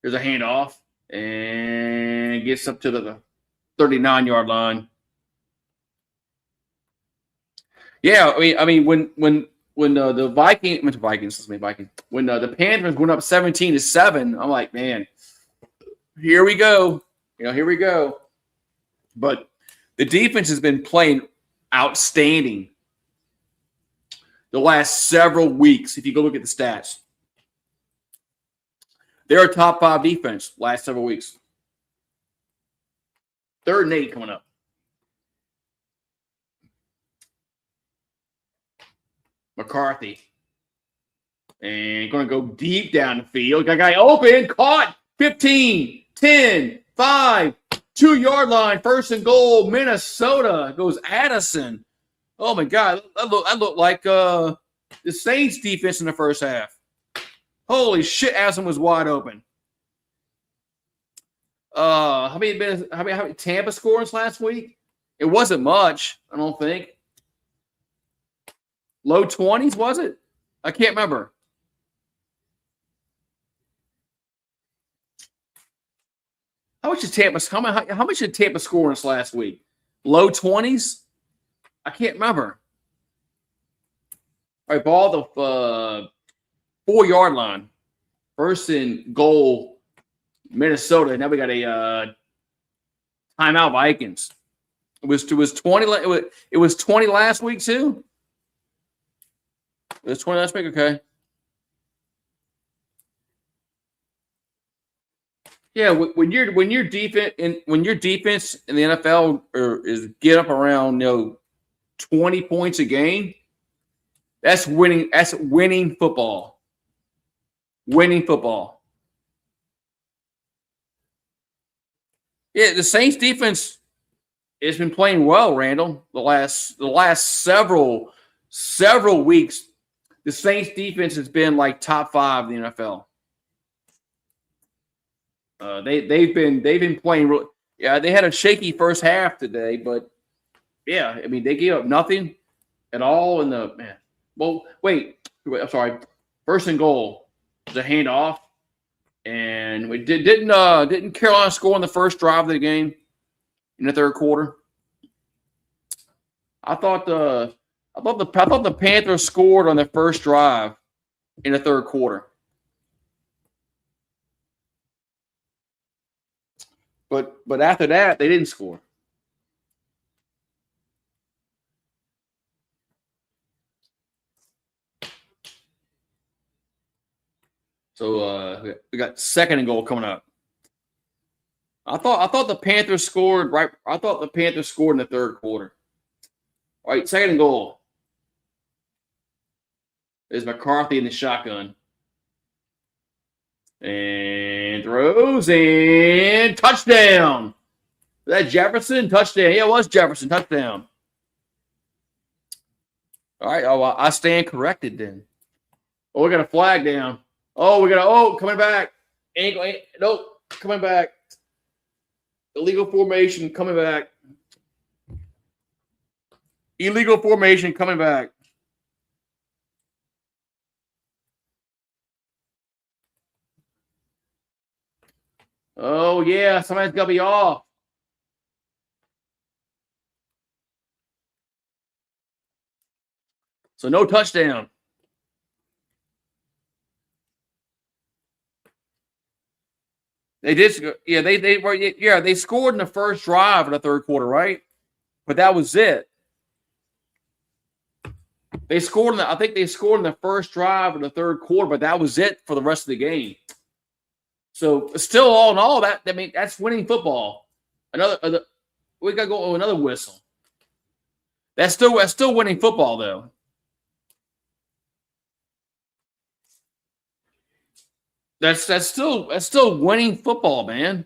There's a handoff and it gets up to the 39-yard line. Yeah, I mean when the Vikings, when the Panthers went up 17-7, I'm like, man, here we go. Here we go. But the defense has been playing outstanding the last several weeks. If you go look at the stats, they're a top 5 defense last several weeks. 3rd and 8 coming up. McCarthy. And going to go deep down the field. Got a guy open, caught, 15, 10, 5, 2-yard line, 1st and goal, Minnesota. Goes Addison. Oh, my God. That looked like the Saints defense in the first half. Holy shit, Addison was wide open. How many Tampa scores last week? It wasn't much, I don't think. Low 20s, was it? I can't remember. How much did Tampa score in this last week? Low 20s? I can't remember. All right, ball the 4-yard line. First and goal, Minnesota. Now we got a timeout, Vikings. It was 20. It was 20 last week too. It was 20 last week. Okay. Yeah, when your defense in the NFL is get up around 20 points a game, that's winning. That's winning football. Winning football. Yeah, the Saints defense has been playing well, Randall. The last several weeks, the Saints defense has been like top 5 in the NFL. They've been playing. Yeah, they had a shaky first half today, but yeah, I mean they gave up nothing at all in the man. Well, wait, I'm sorry. First and goal was a handoff, and we didn't Carolina score in the first drive of the game in the third quarter. I thought the Panthers scored on the first drive in the third quarter. But after that, they didn't score. So we got second and goal coming up. I thought the Panthers scored right. I thought the Panthers scored in the third quarter. All right, second and goal. There's McCarthy in the shotgun. And throws in touchdown. Was that Jefferson? Touchdown. Yeah, it was Jefferson. Touchdown. All right. Oh, I stand corrected then. Oh, we got a flag down. Oh, coming back. Nope, coming back. Illegal formation coming back. Illegal formation coming back. Oh, yeah, somebody's got to be off. So no touchdown. They did. Yeah, they scored in the first drive of the third quarter, right? But that was it. I think they scored in the first drive of the third quarter, but that was it for the rest of the game. So still, all in all, that's winning football. We got to go another whistle. That's still winning football, though. That's still winning football, man.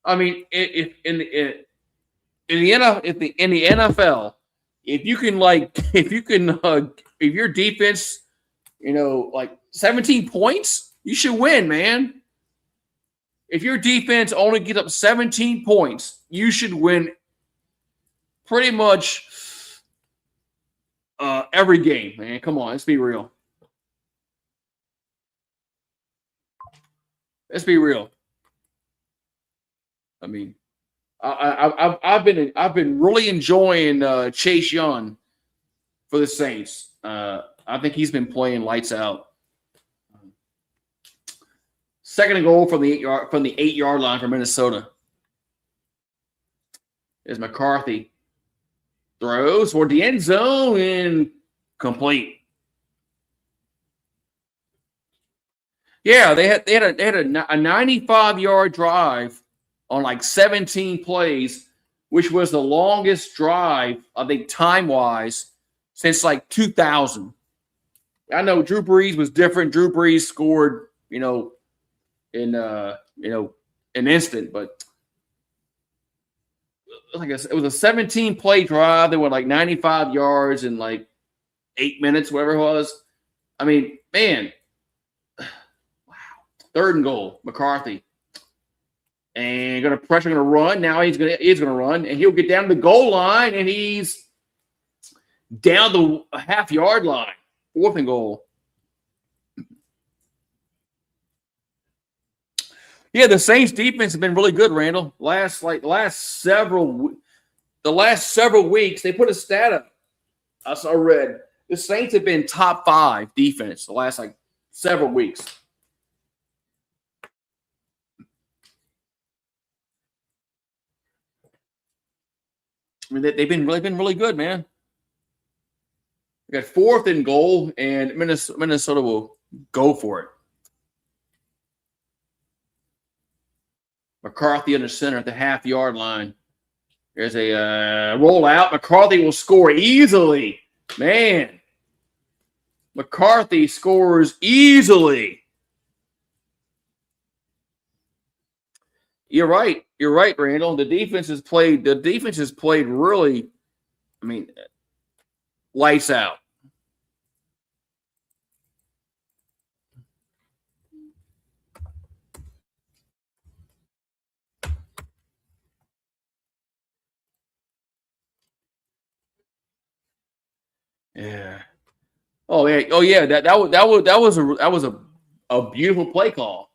I mean, if in the NFL, if your defense, like 17 points, you should win, man. If your defense only gets up 17 points, you should win pretty much every game, man. Come on, let's be real. Let's be real. I mean, I've been really enjoying Chase Young for the Saints. I think he's been playing lights out. Second and goal from the 8-yard line for Minnesota. Is McCarthy throws toward the end zone and complete. Yeah, they had a 95-yard drive on like 17 plays, which was the longest drive, I think, time-wise, since like 2000. I know Drew Brees was different. Drew Brees scored, in an instant, but like it was a 17-play drive. They went like 95 yards in like 8 minutes, whatever it was. I mean, man. Third and goal, McCarthy. And going to run. Now he's going to run, and he'll get down to the goal line, and he's down the half-yard line. Fourth and goal. Yeah, the Saints defense has been really good, Randall. The last several weeks, they put a stat up. I read The Saints have been top 5 defense the last like several weeks. I mean, they've been really good, man. We got 4th and goal, and Minnesota will go for it. McCarthy under center at the half-yard line. There's a rollout. McCarthy will score easily. Man, McCarthy scores easily. You're right. You're right, Randall. The defense has played really, I mean, lights out. Yeah. Oh yeah. Oh yeah. That was a beautiful play call.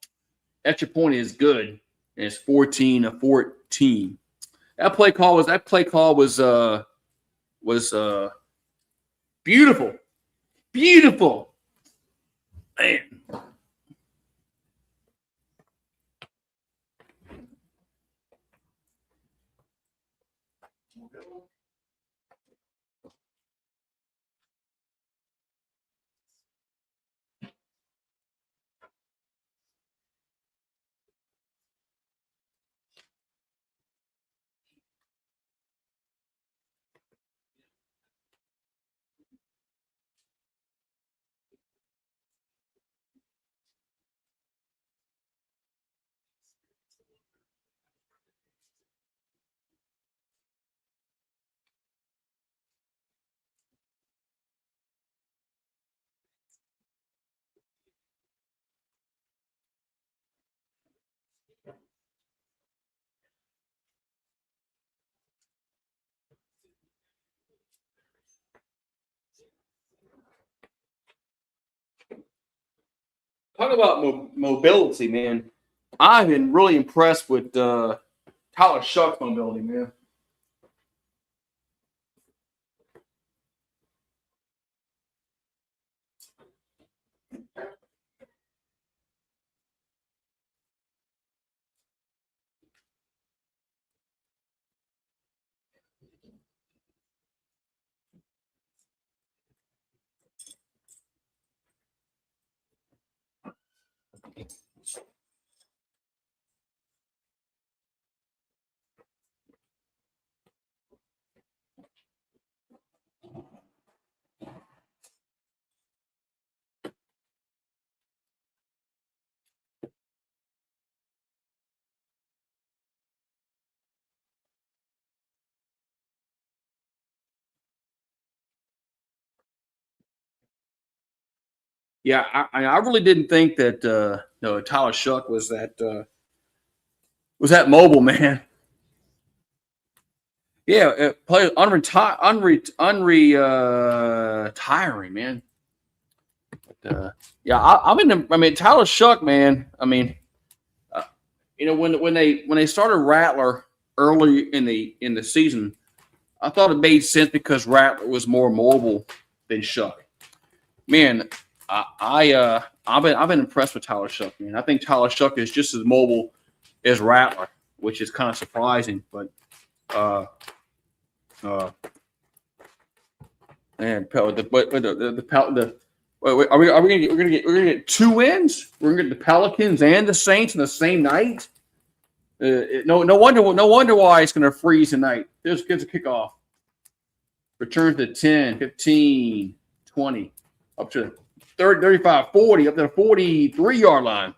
Extra point is good. And it's 14-14. That play call was beautiful. Beautiful. Man. Talk about mobility, man. I've been really impressed with Tyler Shuck's mobility, man. Yeah, I really didn't think that no Tyler Shuck was that mobile, man. Yeah, play unretiring, man. But, yeah, I mean Tyler Shuck, man. I mean, when they started Rattler early in the season, I thought it made sense because Rattler was more mobile than Shuck. Man, I've been impressed with Tyler Shuck, man. I think Tyler Shuck is just as mobile as Rattler, which is kind of surprising. But man, are we gonna get 2 wins? We're gonna get the Pelicans and the Saints in the same night. No wonder why it's gonna freeze tonight. Just gets a kickoff. Return to 10, 15, 20, up to 30, 35, 40, up to the 43-yard line.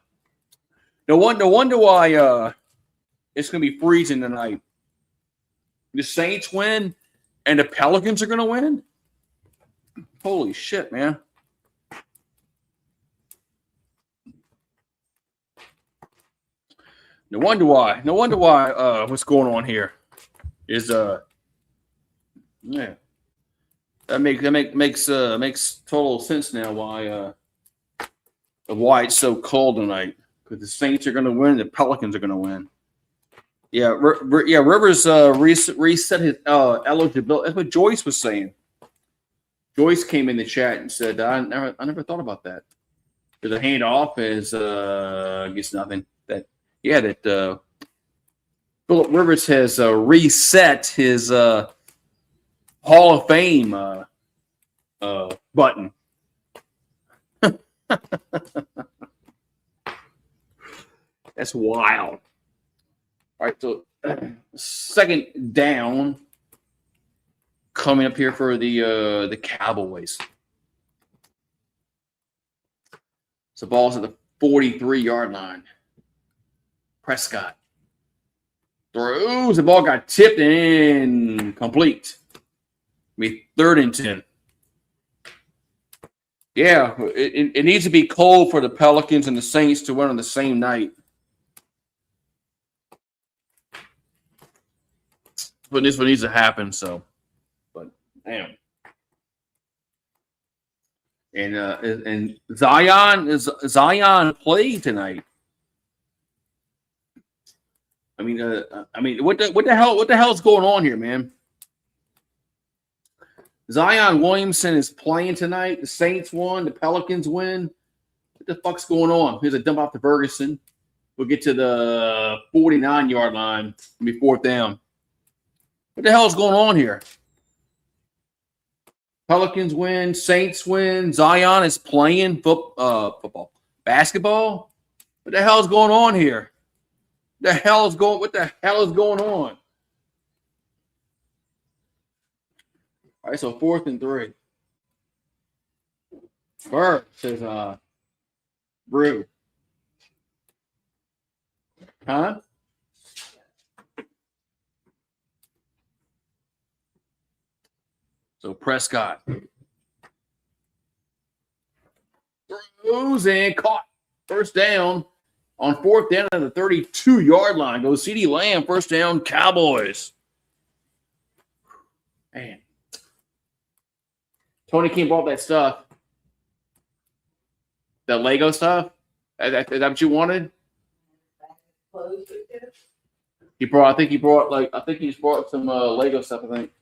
No wonder why it's going to be freezing tonight. The Saints win, and the Pelicans are going to win? Holy shit, man. No wonder why. What's going on here is yeah. That makes total sense now why it's so cold tonight. Because the Saints are going to win, the Pelicans are going to win. Yeah, Rivers reset his eligibility. That's what Joyce was saying. Joyce came in the chat and said, I never thought about that. The handoff is I guess nothing. That Philip Rivers has reset his Hall of Fame button. That's wild. All right, so second down coming up here for the Cowboys. So ball's at the 43-yard line. Prescott throws. The ball got tipped and complete. Be 3rd and 10. Yeah, it needs to be cold for the Pelicans and the Saints to win on the same night. But this one needs to happen, so. But, damn. And Zion played tonight. I mean, what the hell's going on here, man? Zion Williamson is playing tonight. The Saints won. The Pelicans win. What the fuck's going on? Here's a dump off to Ferguson. We'll get to the 49-yard line. It'll be 4th down. What the hell's going on here? Pelicans win. Saints win. Zion is playing football. Basketball? What the hell is going on here? What the hell is going on? All right, so 4th and 3. Bird says, Brew. Huh? So Prescott throws and caught. 1st down on 4th down at the 32-yard line. Goes CeeDee Lamb. 1st down, Cowboys. Man. Tony King bought that stuff. The Lego stuff? Is that what you wanted? He brought some Lego stuff, I think.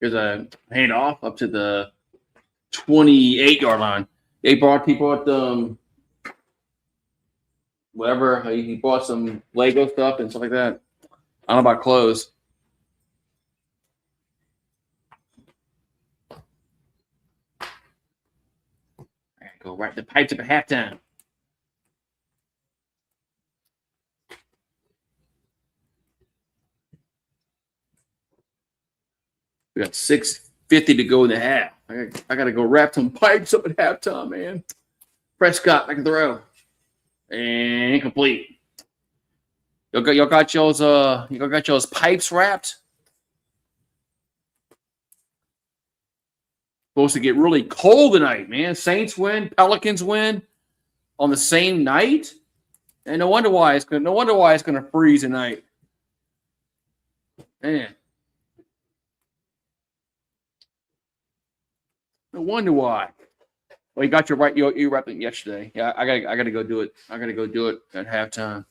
Here's a handoff up to the 28-yard line. He brought whatever. He bought some Lego stuff and stuff like that. I don't know about clothes. Go right the pipes up at halftime. We got 6:50 to go in the half. I got to go wrap some pipes up at halftime, man. Prescott, I can throw. And incomplete. Y'all got y'all's pipes wrapped? Supposed to get really cold tonight, man. Saints win, Pelicans win on the same night. And no wonder why it's gonna freeze tonight. Man. No wonder why. Well, you got your right. You wrapped it yesterday. Yeah, I gotta go do it. I gotta go do it at halftime.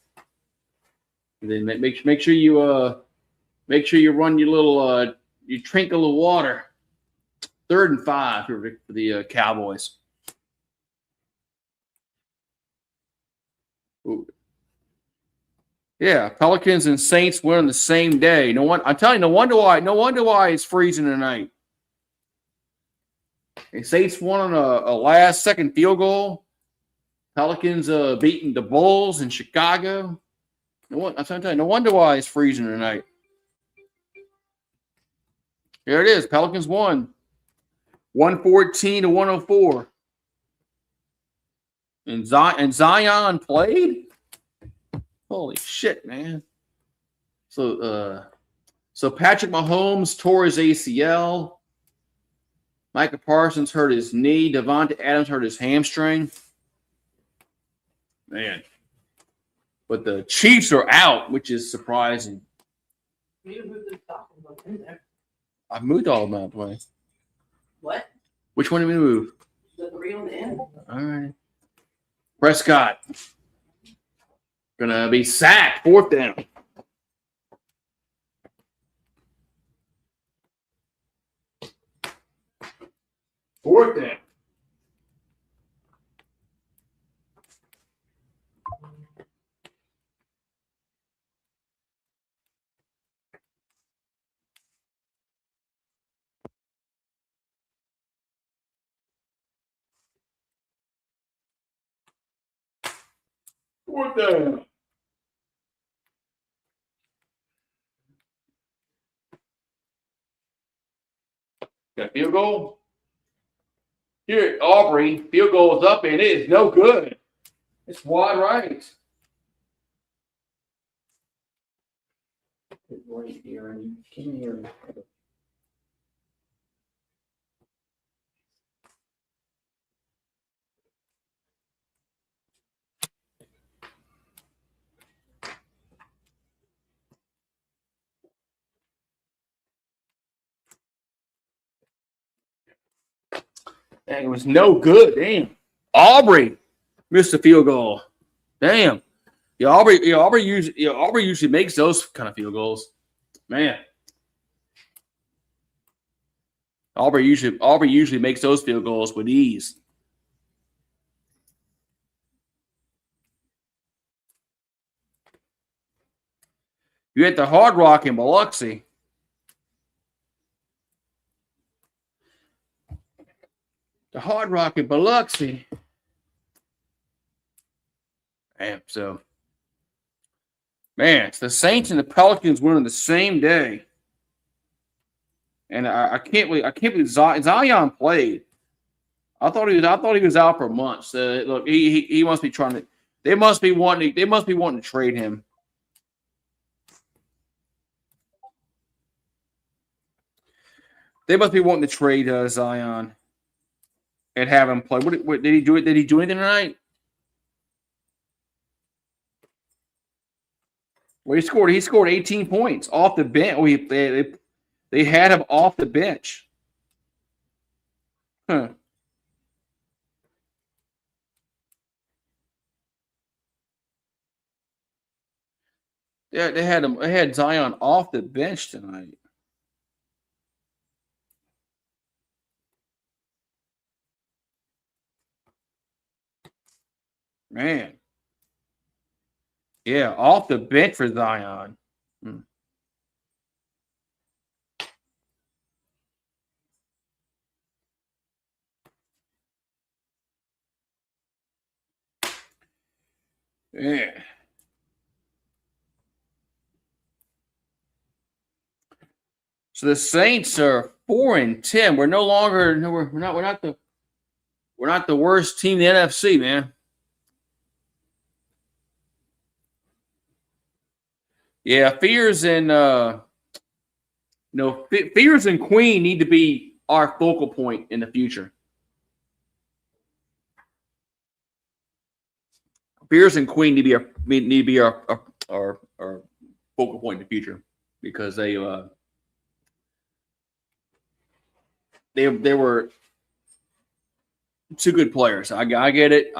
And then make sure you run your little you trinkle of water. 3rd and 5 for the Cowboys. Ooh. Yeah, Pelicans and Saints win on the same day. I'm telling you, no wonder why it's freezing tonight. And Saints won on a last-second field goal. Pelicans beating the Bulls in Chicago. I'm trying to tell you, no wonder why it's freezing tonight. Here it is. Pelicans won. 114-104. And Zion played? Holy shit, man. So Patrick Mahomes tore his ACL. Micah Parsons hurt his knee. Devontae Adams hurt his hamstring. Man. But the Chiefs are out, which is surprising. I moved all of them out of the way. What? Which one did we move? All right. Prescott. Gonna be sacked. 4th down. Fourth down. Fourth down. Got a field goal. Here at Aubrey, field goal is up and it is no good. It's wide right. Right here, and you can't hear me. Dang, it was no good. Damn. Aubrey missed a field goal. Damn. Yeah, Aubrey usually makes those kind of field goals. Man. Aubrey usually makes those field goals with ease. You had the Hard Rock in Biloxi. The Hard Rock in Biloxi. Damn, so man, it's the Saints and the Pelicans winning the same day. And I can't believe Zion played. I thought he was out for months. Look, he must be trying to. They must be wanting to trade him. They must be wanting to trade Zion and have him play. What did he do? Did he do anything tonight? Well, he scored 18 points off the bench. Oh, they had him off the bench. Huh. Yeah, they had Zion off the bench tonight. Man. Yeah, off the bench for Zion. Yeah. So the Saints are 4-10. We're no longer we're not the worst team in the NFC, man. Yeah, Fears and Fears and Queen need to be our focal point in the future. Fears and Queen need to be our focal point in the future because they were two good players. I get it.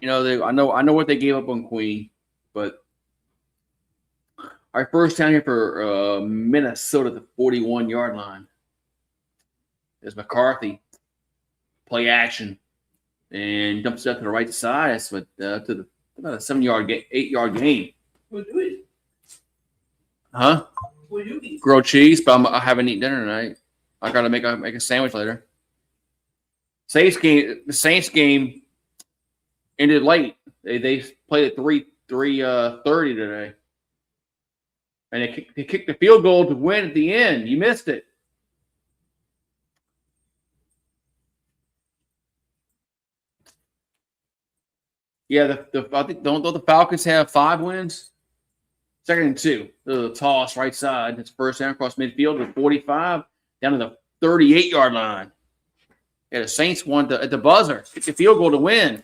You know, I know what they gave up on Queen, but our first down here for Minnesota, the 41-yard line, is McCarthy. Play action and dumps it up to the right side. That's what to about a 8-yard gain. What do you eat? Huh? What do you eat? Grilled cheese, but I haven't eaten dinner tonight. I gotta make a sandwich later. The Saints game ended late. They played at 3:30 today. And they kicked the field goal to win at the end. You missed it. Yeah, I think don't the Falcons have 5 wins? 2nd and 2. The toss right side. It's first down across midfield to 45 down to the 38-yard line. Yeah, the Saints won at the buzzer. Kicked the field goal to win.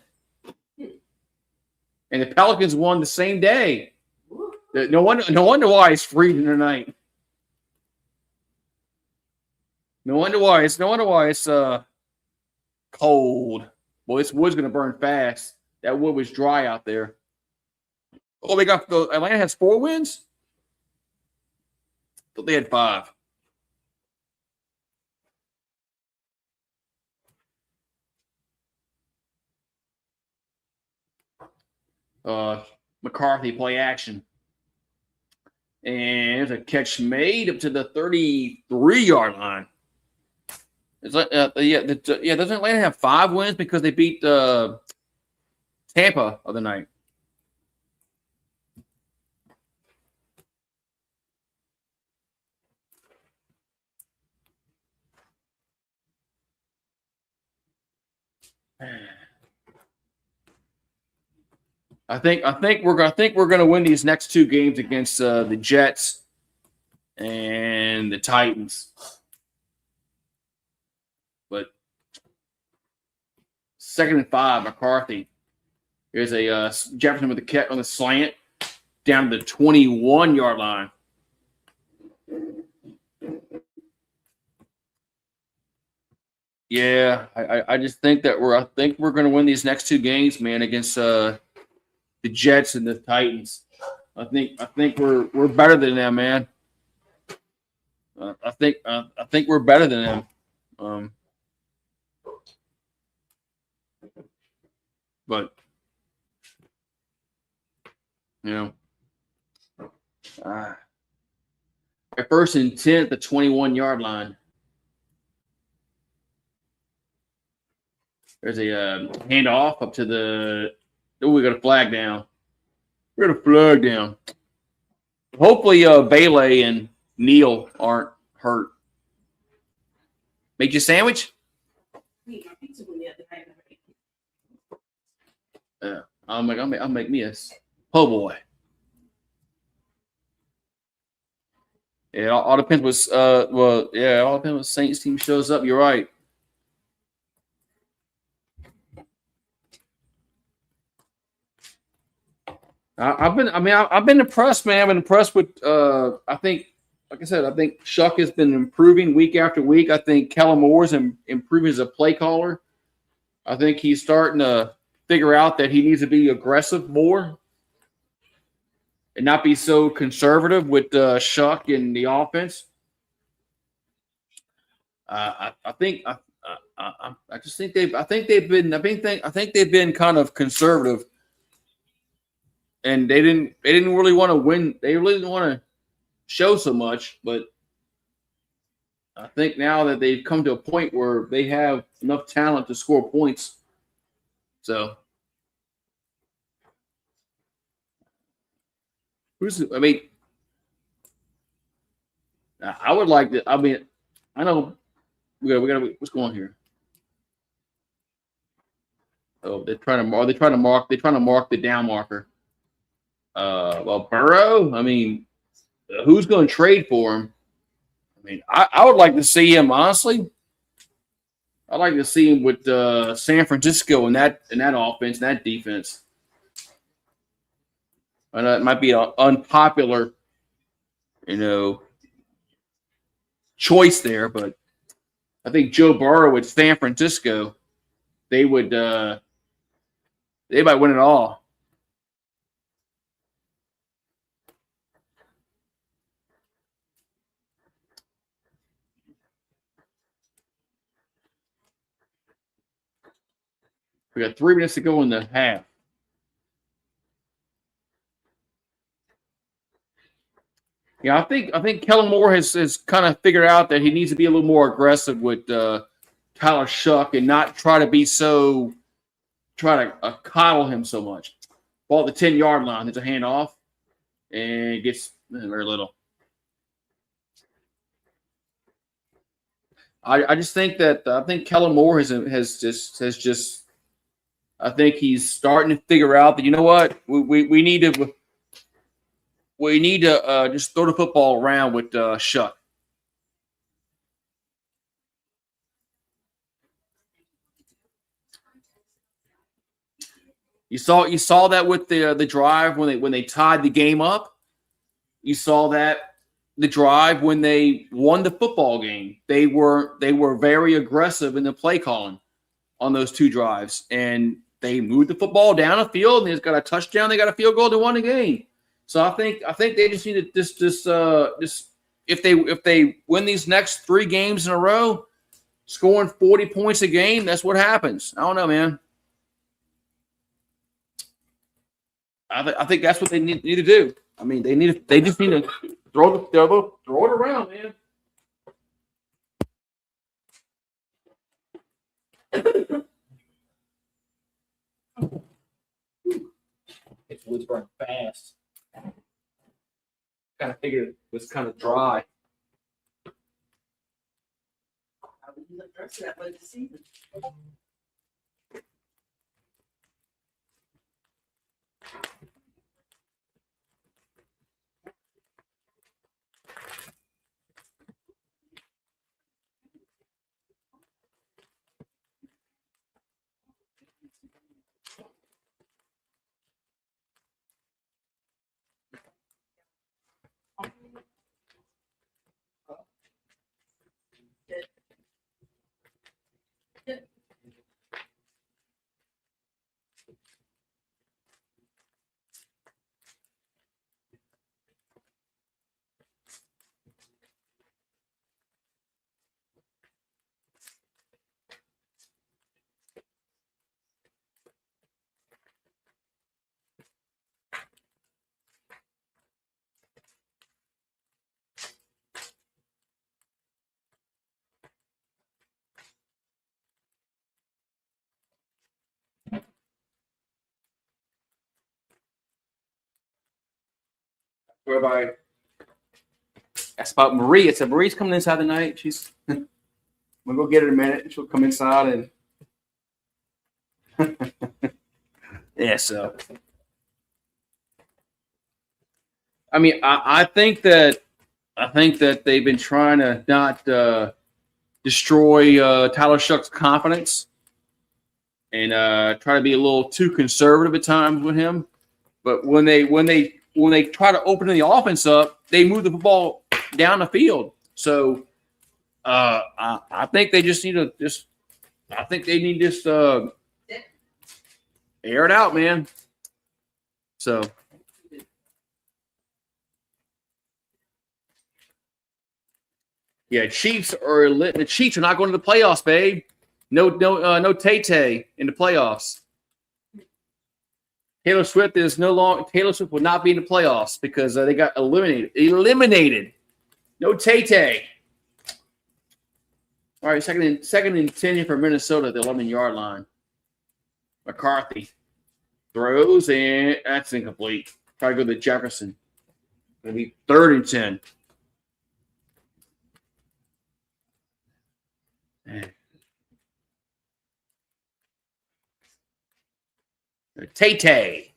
And the Pelicans won the same day. No wonder why it's freezing tonight. No wonder why it's cold. Well, this wood's going to burn fast. That wood was dry out there. Oh, they got Atlanta has 4 wins. I thought they had 5. McCarthy play action. And there's a catch made up to the 33-yard line. It's like, doesn't Atlanta have 5 wins because they beat Tampa the other night? I think we're gonna win these next 2 games against the Jets and the Titans. But 2nd and 5, McCarthy. Here's a Jefferson with the catch on the slant down to the 21-yard line. Yeah, I just think that we're going to win these next 2 games, man, against the Jets and the Titans. I think we're better than them, man. I think we're better than them. But you know, first and 10 at the 21-yard line. There's a handoff up to the. Oh, we got a flag down. We got a flag down. Hopefully, Bailey and Neal aren't hurt. Make you a sandwich? Yeah, I'll make me a. Oh boy. Yeah, all depends what. All depends what Saints team shows up. You're right. I've been impressed, man. I've been impressed with. I think, like I said, I think Shuck has been improving week after week. I think Kellen Moore's improving as a play caller. I think he's starting to figure out that he needs to be aggressive more and not be so conservative with Shuck and the offense. I think they've been kind of conservative. And they didn't really want to win. They really didn't want to show so much. But I think now that they've come to a point where they have enough talent to score points. So, I would like to. I mean, I know we got. What's going on here? Oh, they're trying to mark the down marker. Well, Burrow, I mean, who's going to trade for him? I mean, I would like to see him, honestly. I'd like to see him with San Francisco in that offense, that defense. I know it might be an unpopular, choice there, but I think Joe Burrow with San Francisco, they might win it all. We got 3 minutes to go in the half. Yeah, I think Kellen Moore has kind of figured out that he needs to be a little more aggressive with Tyler Shuck and not try to coddle him so much. Ball at the 10-yard line. There's a handoff, and it gets very little. I just think that I think Kellen Moore has just. I think he's starting to figure out that, you know what, we need to just throw the football around with Shuck. You saw that with the drive when they tied the game up. You saw that the drive when they won the football game. They were very aggressive in the play calling on those 2 drives, and they moved the football down the field, and they got a touchdown. They got a field goal to win the game. So I think they just need to just if they win these next 3 games in a row, scoring 40 points a game, that's what happens. I don't know, man. I think that's what they need to do. I mean, they just need to throw it around, man. It's wood's burning fast. Kind of figured it was kind of dry. I wouldn't look dressed that way this evening. Whereby asked about Marie. It said Marie's coming inside tonight. She's we'll go get her in a minute. She'll come inside and yeah. So I mean, I think that they've been trying to not destroy Tyler Shuck's confidence and try to be a little too conservative at times with him. But when they try to open the offense up, they move the football down the field. So I think they just need to air it out, man. So yeah, the Chiefs are not going to the playoffs, babe. No Tay-Tay in the playoffs. Taylor Swift will not be in the playoffs because they got eliminated. No Tay-Tay. All right, second and 10 here for Minnesota at the 11-yard line. McCarthy throws, and that's incomplete. Try to go to Jefferson. Going to be 3rd and 10. Man. Tay-Tay.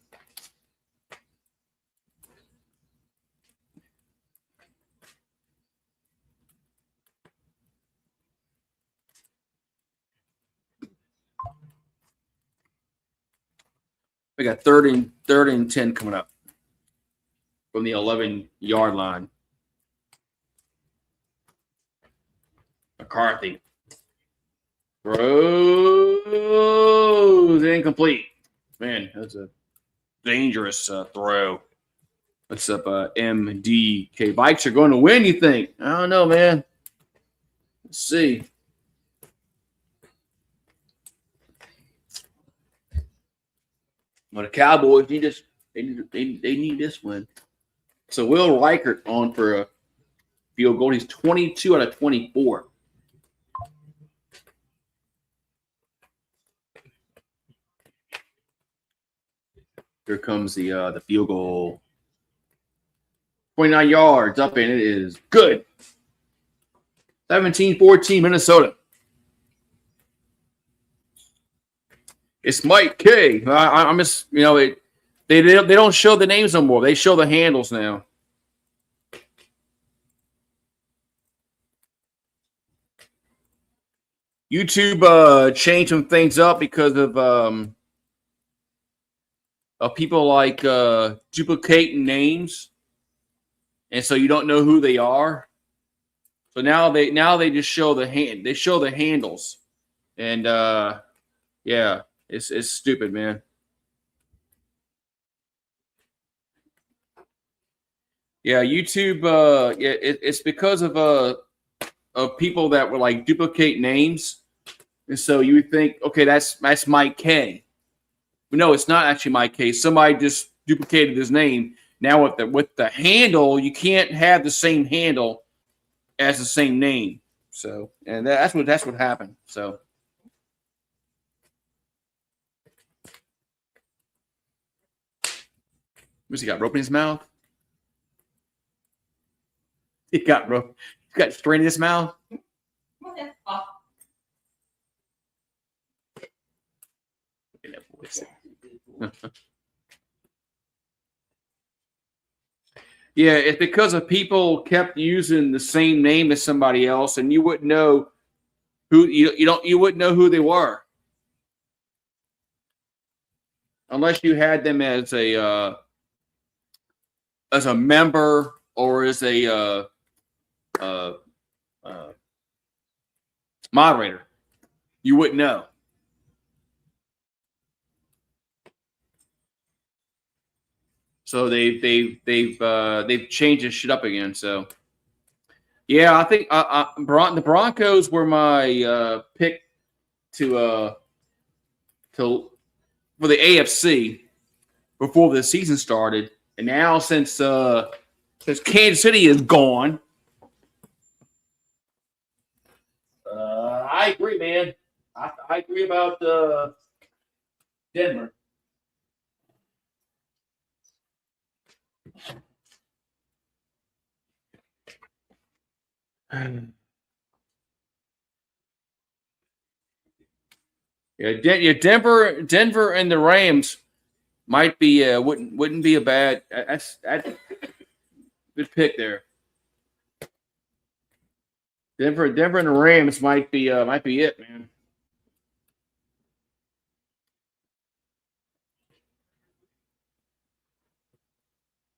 We got 3rd and 10 coming up from the 11-yard line. McCarthy throws incomplete. Man, that's a dangerous throw. What's up, MDK? Vikes are going to win, you think? I don't know, man. Let's see. Well, the Cowboys need this. They need this win. So Will Reichert on for a field goal. He's 22 out of 24. Here comes the field goal. 29 yards up, and it is good. 17-14 Minnesota. It's Mike K. I'm just, they don't show the names no more. They show the handles now. YouTube changed some things up because of people like duplicating names, and so you don't know who they are. So now they just show the handles, and Yeah, it's stupid, man. Yeah, YouTube. It's because of people that were like duplicate names, and so you would think, okay, that's Mike K. But no, it's not actually Mike K. Somebody just duplicated his name. Now with the handle, you can't have the same handle as the same name. So, and that's what happened. So. What's he got? Rope in his mouth? He got rope. He got string in his mouth. Yeah, it's because of people kept using the same name as somebody else, and you wouldn't know who you wouldn't know who they were unless you had them as a member or as a moderator. You wouldn't know. So they've changed this shit up again. So yeah, I think the Broncos were my pick to for the AFC before the season started, and now since Kansas City is gone, I agree, man. I agree about Denver. Yeah, Denver, and the Rams might be wouldn't be a bad. That's good pick there. Denver and the Rams might be it, man.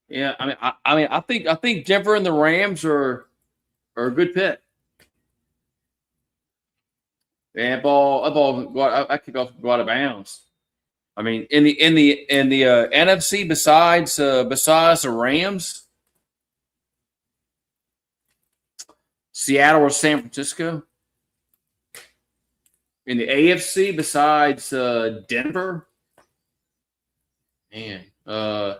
Yeah, I think Denver and the Rams are a good pick. And I kick off go out of bounds. I mean, in the NFC besides the Rams, Seattle or San Francisco. In the AFC besides Denver, man. I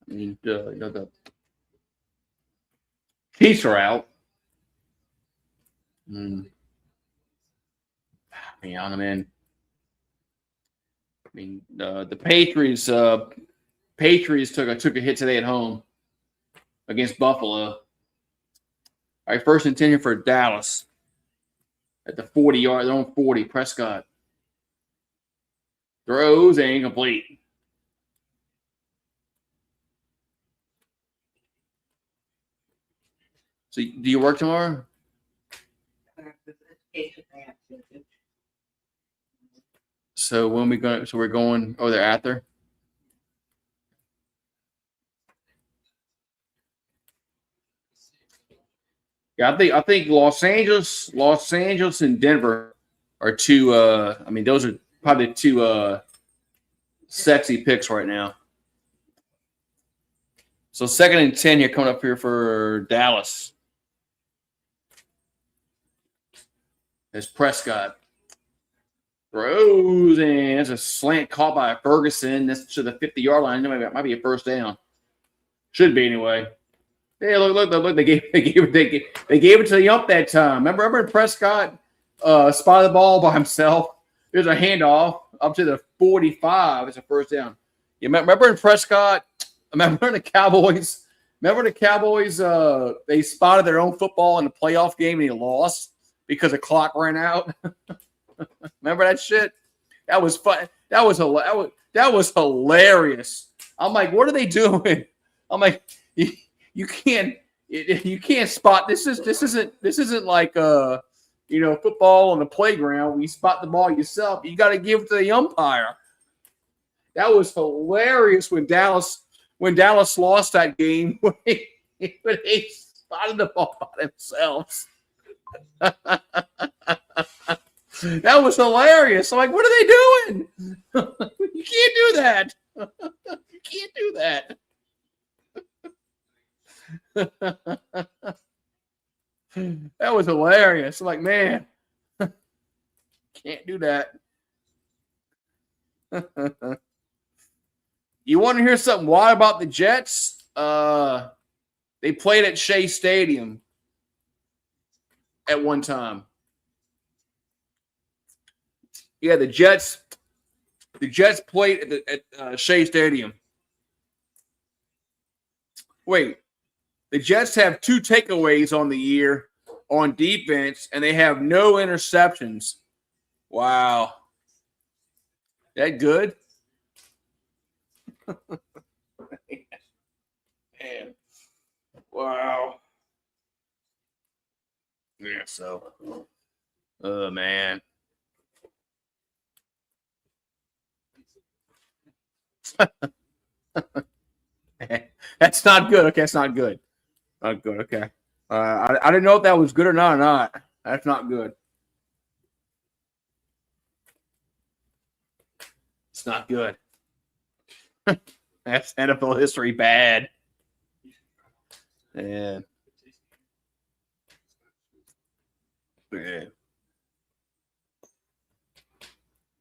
mean, the Chiefs are out. I mean, the Patriots took a hit today at home against Buffalo. All right, first and 10 here for Dallas at the 40-yard, their own 40. Prescott throws and incomplete. So, do you work tomorrow? So when we going? So we're going. Oh, they're after. Yeah, I think Los Angeles, and Denver are two. I mean, those are probably two sexy picks right now. So second and 10 here coming up here for Dallas. There's Prescott. Throws, and it's a slant caught by Ferguson. That's to the 50-yard line. It might be a first down. Should be anyway. Hey, look! They gave it to the ump that time. Remember Prescott spotted the ball by himself. There's a handoff up to the 45. It's a first down. You remember in Prescott? Remember the Cowboys? They spotted their own football in the playoff game and he lost because the clock ran out. Remember that shit? That was fun. That was hilarious. I'm like, what are they doing? I'm like, you can't spot. This isn't like football on the playground where you spot the ball yourself. You got to give it to the umpire. That was hilarious when Dallas lost that game. spotted the ball by themselves. That was hilarious. I'm like, what are they doing? You can't do that. You can't do that. That was hilarious. I'm like, man, can't do that. You want to hear something wild about the Jets? They played at Shea Stadium at one time. Yeah, the Jets played at Shea Stadium. Wait, the Jets have 2 takeaways on the year on defense, and they have no interceptions. Wow. That good? Man. Wow. Yeah, so. Oh, man. That's not good. Okay, that's not good. Not good. Okay. I didn't know if that was good or not. That's not good. It's not good. That's NFL history bad. Yeah. Yeah.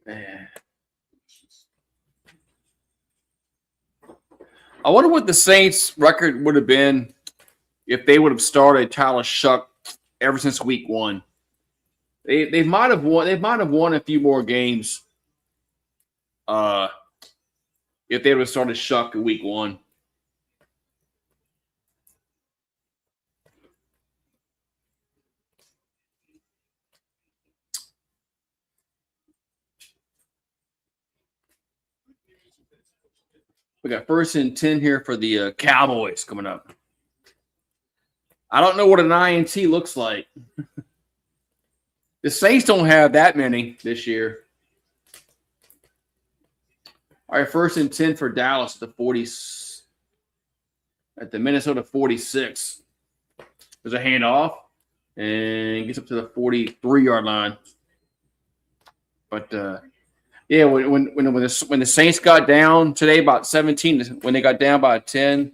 Man. I wonder what the Saints' record would have been if they would have started Tyler Shuck ever since week 1. They might have won. They might have won a few more games. If they would have started Shuck in week 1. We got 1st and 10 here for the Cowboys coming up. I don't know what an INT looks like. The Saints don't have that many this year. All right, 1st and 10 for Dallas at the Minnesota 46. There's a handoff and gets up to the 43-yard line. But yeah, when the Saints got down today about 17, when they got down by 10,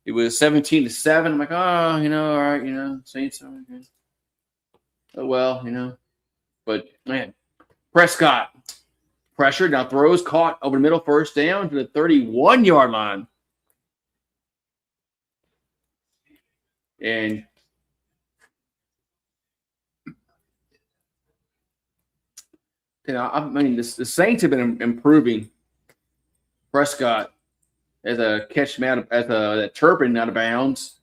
it was 17-7. I'm like, oh, all right, Saints. Okay. Oh well, But man, Prescott pressured, now throws caught over the middle, 1st down to the 31-yard line, and the Saints have been improving. Prescott as a catch him out as a Turpin out of bounds.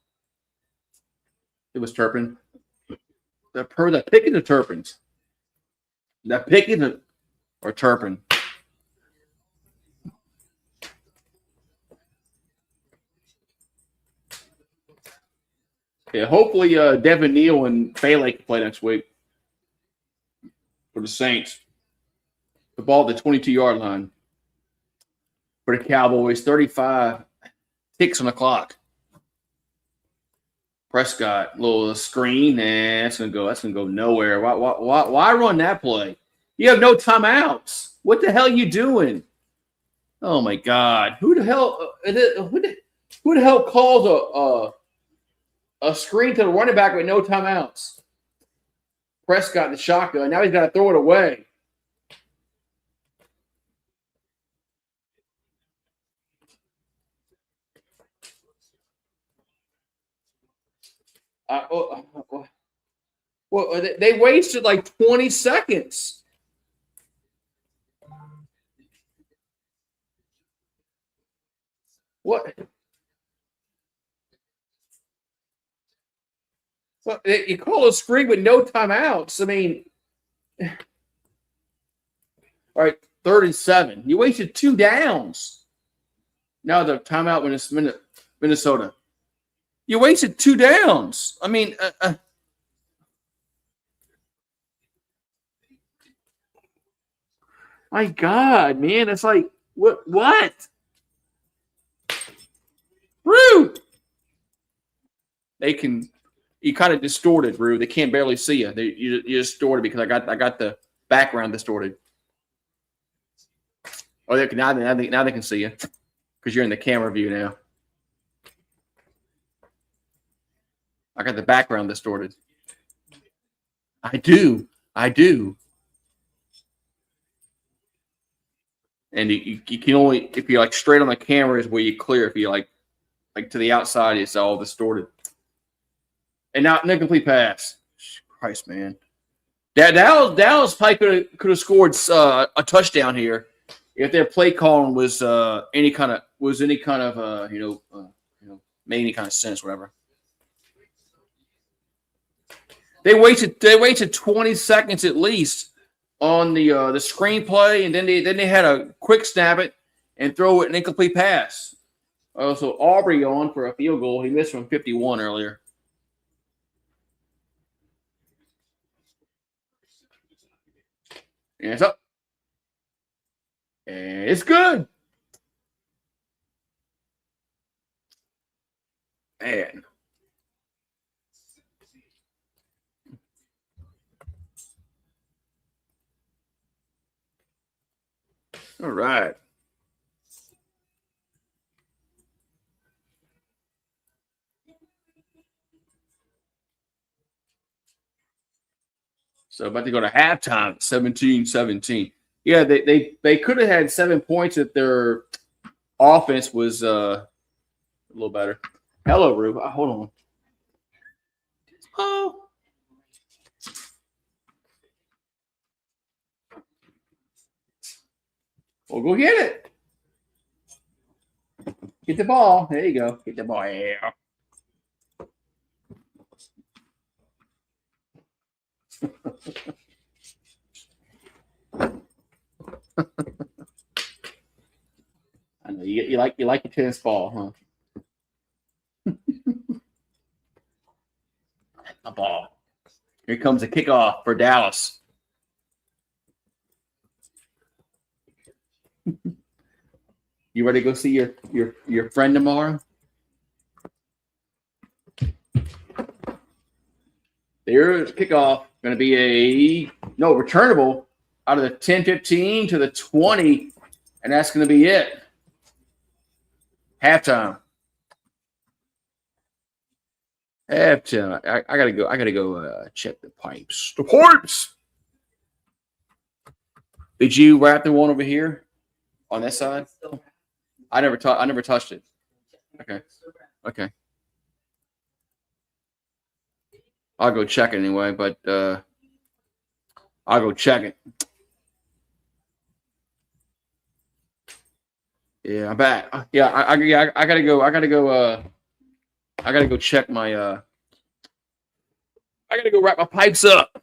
It was Turpin. The pick of the Turpins. The pick of the or Turpin. Yeah, hopefully Devin Neal and Bailey can play next week for the Saints. The ball at the 22-yard line for the Cowboys. 35 ticks on the clock. Prescott, little screen, and that's gonna go nowhere. Why run that play? You have no timeouts. What the hell are you doing? Oh my God! Who the hell calls a screen to the running back with no timeouts? Prescott the shotgun. Now he's got to throw it away. Well, they wasted like 20 seconds. What? Well, you call a screen with no timeouts. I mean, all right, 3rd and 7. You wasted 2 downs. Now the timeout when it's Minnesota. You wasted 2 downs. I mean, my God, man, it's like what? Rude. they can. You kind of distorted, Rue. They can't barely see you. You distorted because I got the background distorted. Oh, now they can see you because you're in the camera view now. I got the background distorted. I do. And you can only, if you're like straight on the camera is where you clear. If you like to the outside, it's all distorted. And now an incomplete pass. Christ, man. Dallas probably could have scored a touchdown here if their play calling was any kind of made any kind of sense, whatever. They wasted 20 seconds at least on the screenplay, and then they had a quick snap it and throw it an incomplete pass. So Aubrey on for a field goal. He missed from 51 earlier. And it's up. And it's good. Man. All right. So about to go to halftime, 17-17. Yeah, they could have had 7 points if their offense was a little better. Hello, Rube. Hold on. Oh. Well, go get it. Get the ball. There you go. Get the ball. Yeah. I know you like your tennis ball, huh? A ball. Here comes a kickoff for Dallas. You ready to go see your friend tomorrow? There's kickoff. Going to be returnable out of the 10-15 to the 20, and that's going to be it. Halftime. Halftime. I gotta go. I gotta go check the pipes. The pipes. Did you wrap the one over here on that side? I never touched it. Okay. I'll go check it anyway, but I'll go check it. Yeah, I'm back. Yeah, I gotta go. I gotta go check my. I gotta go wrap my pipes up.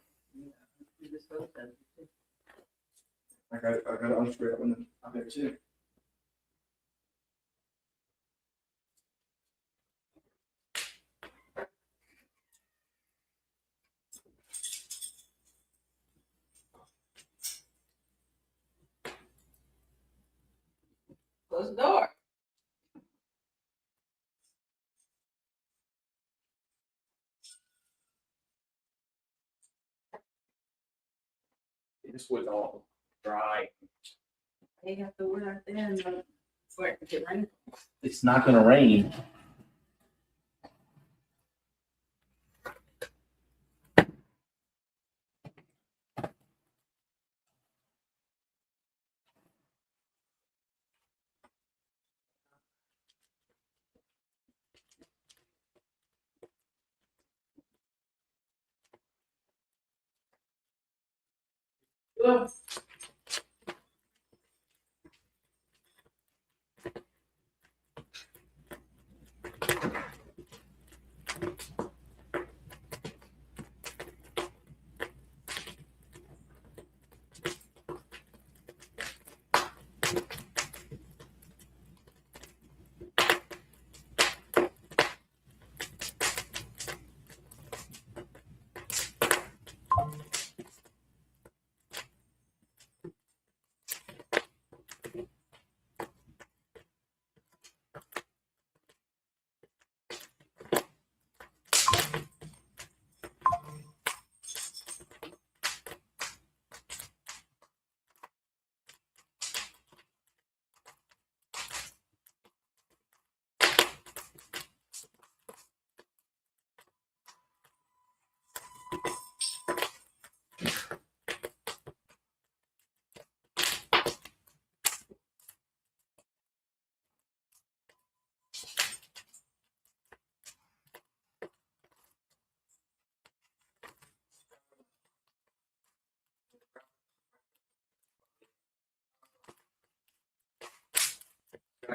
I gotta unscrew it up there too. Close the door. This was all dry. They have to work then for it to get rain. It's not going to rain.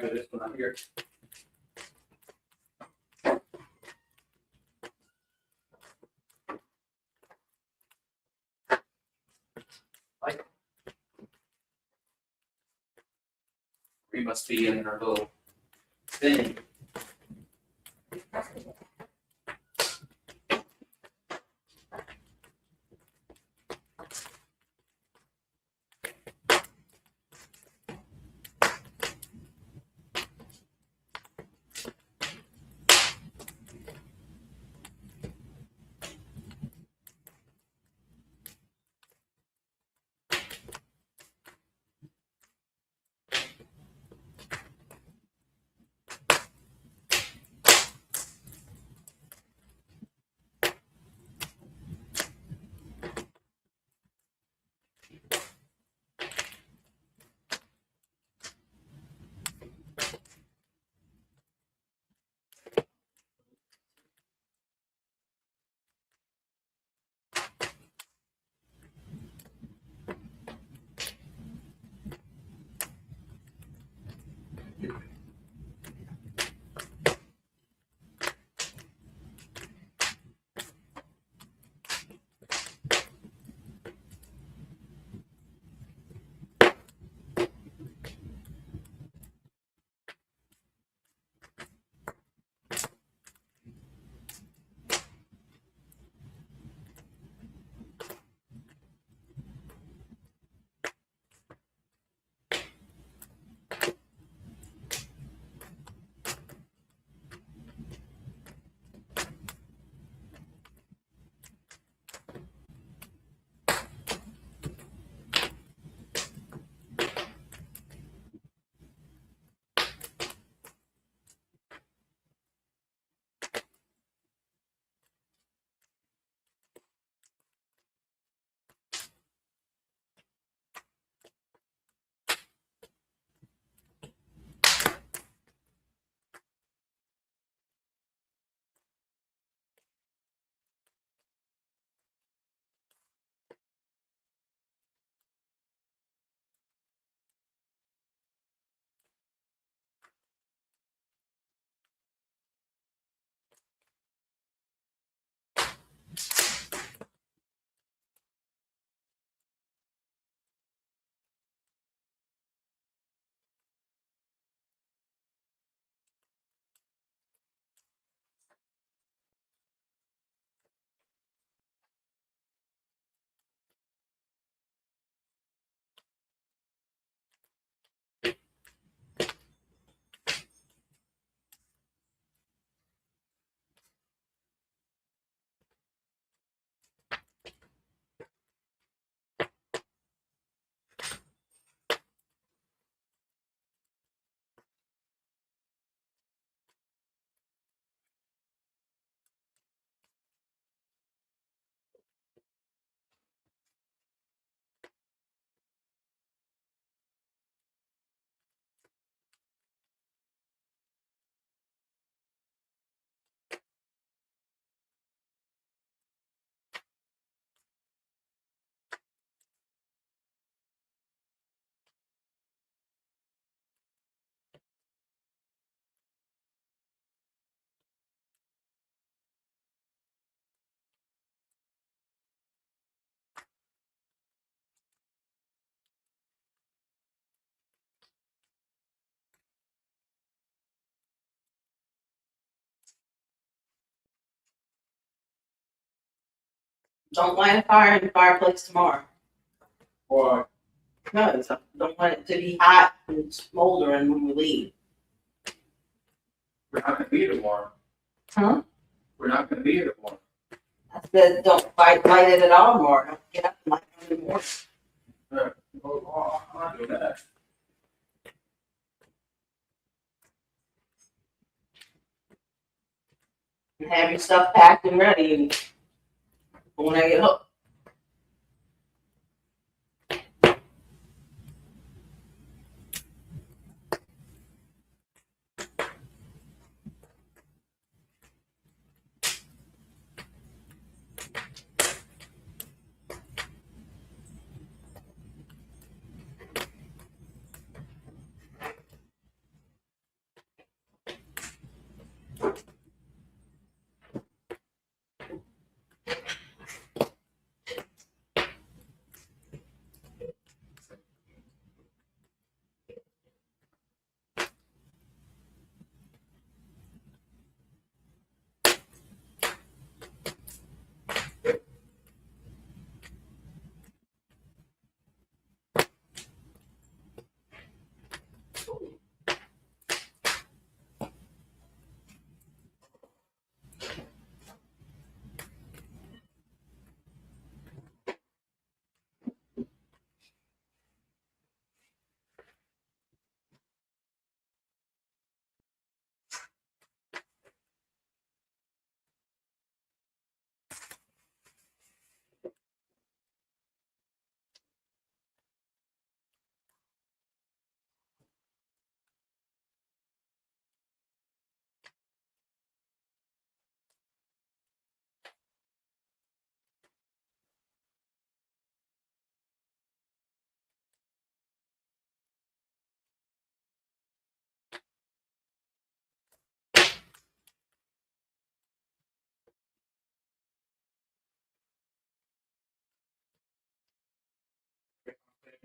got this one out here. We must be in our little thing. Don't light a fire in the fireplace tomorrow. Why? No, don't want it to be hot and smoldering when we leave. We're not gonna be here tomorrow. Huh? We're not gonna be here tomorrow. I said, don't light it at all tomorrow. Don't get up and light it in the morning. Well, I'm not doing that. And have your stuff packed and ready and when I get up.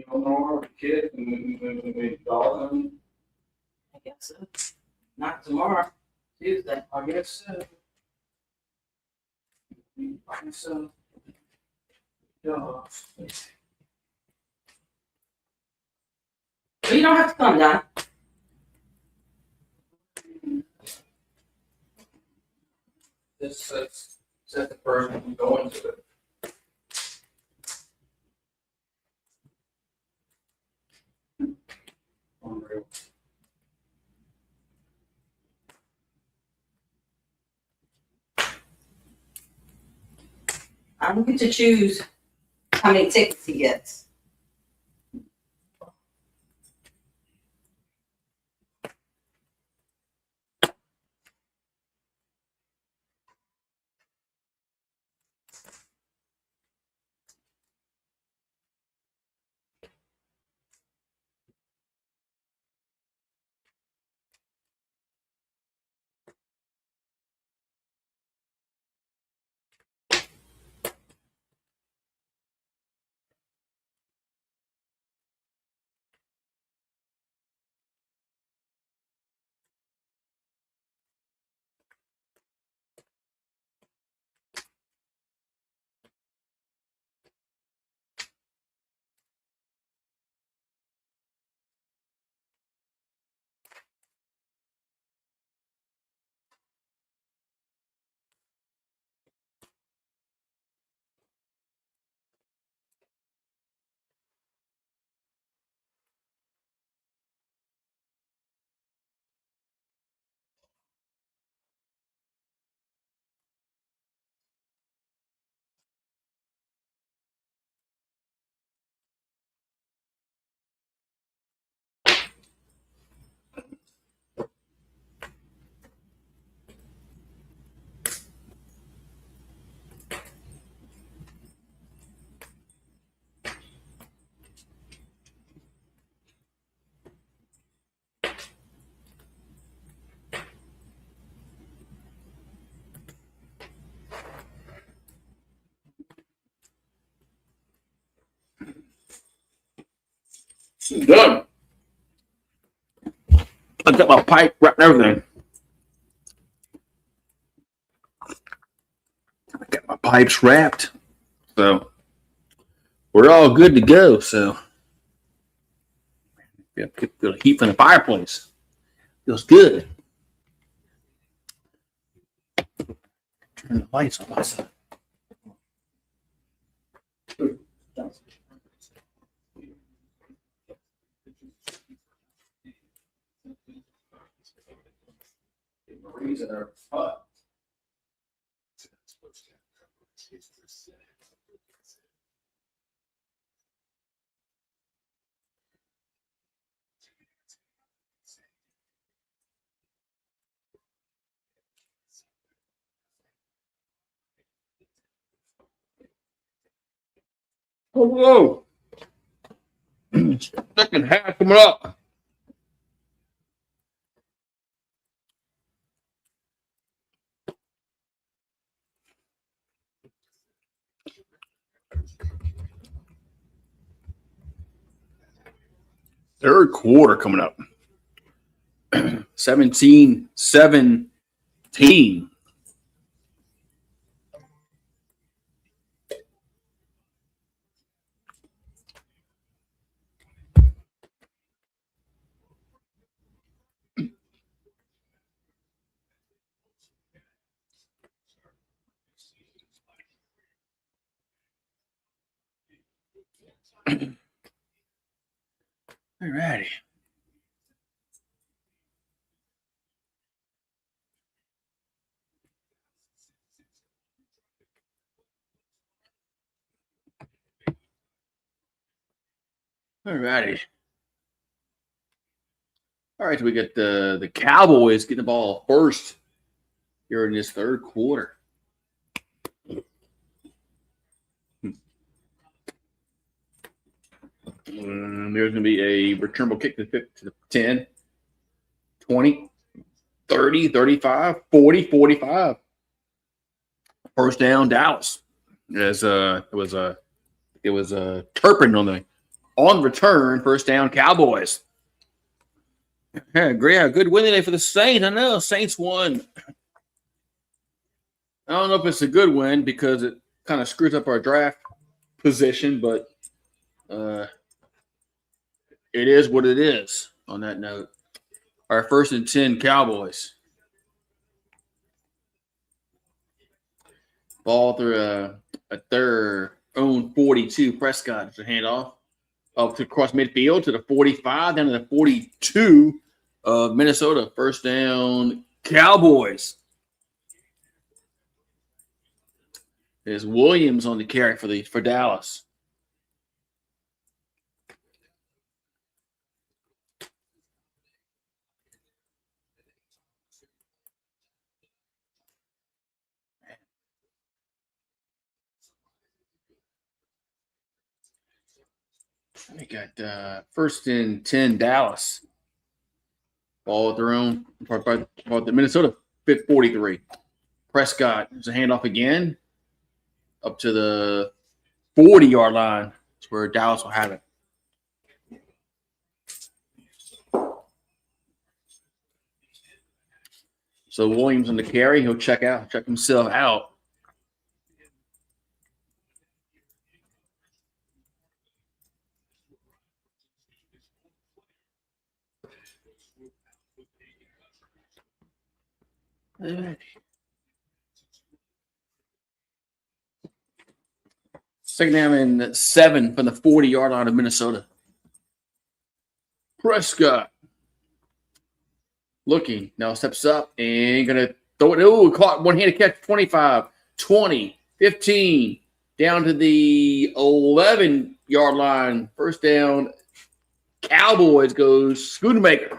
No more kids and dogs. I guess so. Not tomorrow, Tuesday. I guess so. I guess so. Dogs. But you don't have to come down. This says the person going to it. Unreal. I don't get to choose how many tickets he gets. Done. I got my pipe wrapped and everything. I got my pipes wrapped. So we're all good to go. So yeah, get the heat from the fireplace. Feels good. Turn the lights on. Reason are hot. Oh, whoa. Second half coming up. Third quarter coming up. 17-17. All righty. All righty. All right, so we got the Cowboys getting the ball first here in this third quarter. There's going to be a returnable kick to the 10, 20, 30, 35, 40, 45. First down, Dallas. It was Turpin on the On return, first down, Cowboys. Yeah, great. Good win today for the Saints. I know Saints won. I don't know if it's a good win because it kind of screws up our draft position, but it is what it is on that note. Our 1st and 10 Cowboys. Ball through their own 42. Prescott to hand off up to cross midfield to the 45, down to the 42 of Minnesota. First down, Cowboys. There's Williams on the carry for Dallas. We got 1st and 10 Dallas. Ball at their own, about the Minnesota 43. Prescott, there's a handoff again. Up to the 40-yard line. That's where Dallas will have it. So Williams on the carry. He'll check himself out. Second down and 7 from the 40-yard line of Minnesota. Prescott looking. Now steps up and going to throw it. Oh, caught one-handed catch. 25, 20, 15. Down to the 11-yard line. First down. Cowboys goes Schoonmaker.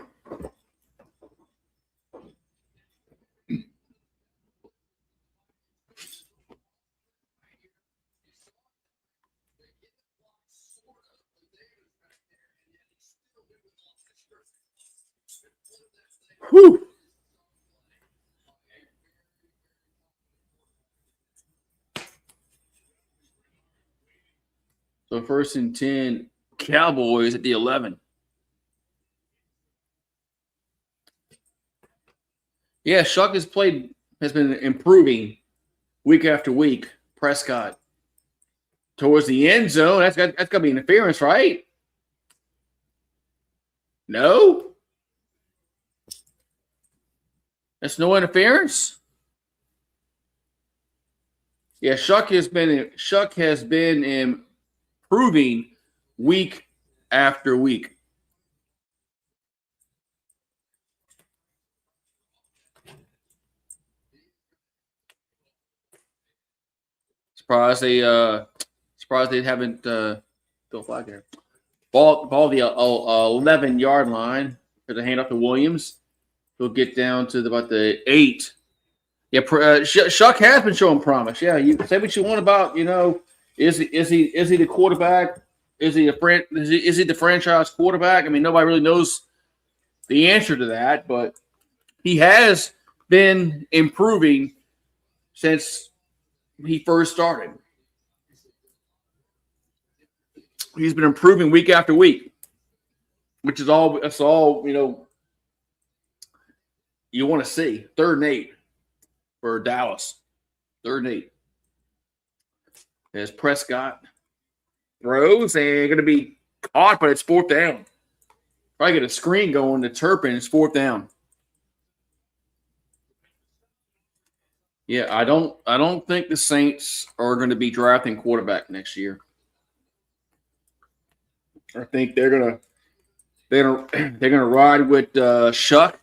Whew. So 1st and 10, Cowboys at the 11. Yeah, Shuck has been improving week after week. Prescott towards the end zone. That's got to be interference, right? No? That's no interference? Yeah, Shuck has been improving week after week. Surprised they haven't throw a flag there. Ball the 11-yard line for the handoff to Williams. He'll get down to about the 8. Yeah, Shuck has been showing promise. Yeah, you say what you want about, is he the quarterback? Is he the franchise quarterback? I mean, nobody really knows the answer to that, but he has been improving since he first started. He's been improving week after week, which is that's all you want to see. 3rd and 8 for Dallas. 3rd and 8. There's Prescott. Throws and going to be caught, but it's 4th down. Probably get a screen going to Turpin. It's 4th down. Yeah, I don't think the Saints are going to be drafting quarterback next year. I think they're gonna ride with Shuck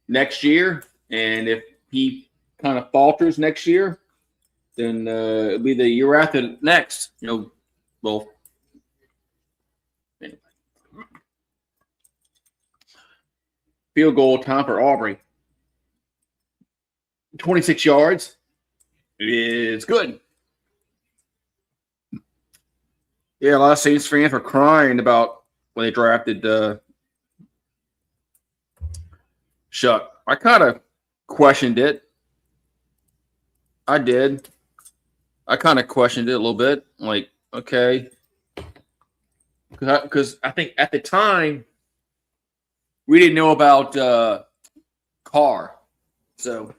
next year, and if he kind of falters next year, then it'll be the year after next. Well, anyway. Field goal time for Aubrey. 26 yards. It's good. Yeah, a lot of Saints fans were crying about when they drafted Shuck. I kind of questioned it. I did. I kind of questioned it a little bit. Like, okay, because I think at the time we didn't know about Carr, so.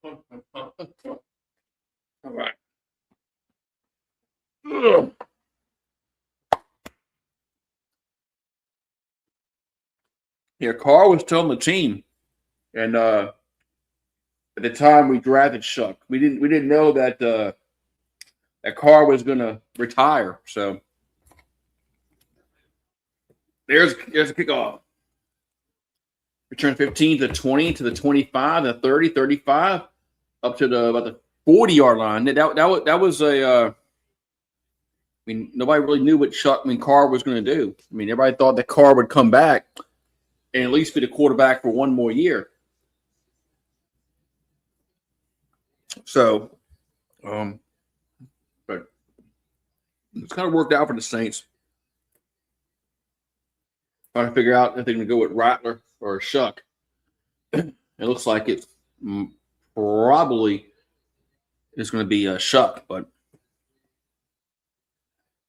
All right. Ugh. Yeah, Carr was telling the team, and at the time we drafted Shuck, we didn't know that Carr was going to retire. So there's a kickoff. Return 15 to 20 to the 25, the 30, 35, up to about the 40-yard line. That was a. I mean, nobody really knew what Carr was going to do. I mean, everybody thought that Carr would come back and at least be the quarterback for one more year. So, but it's kind of worked out for the Saints. Trying to figure out if they're going to go with Rattler or Shuck. It looks like it's probably is going to be a Shuck, but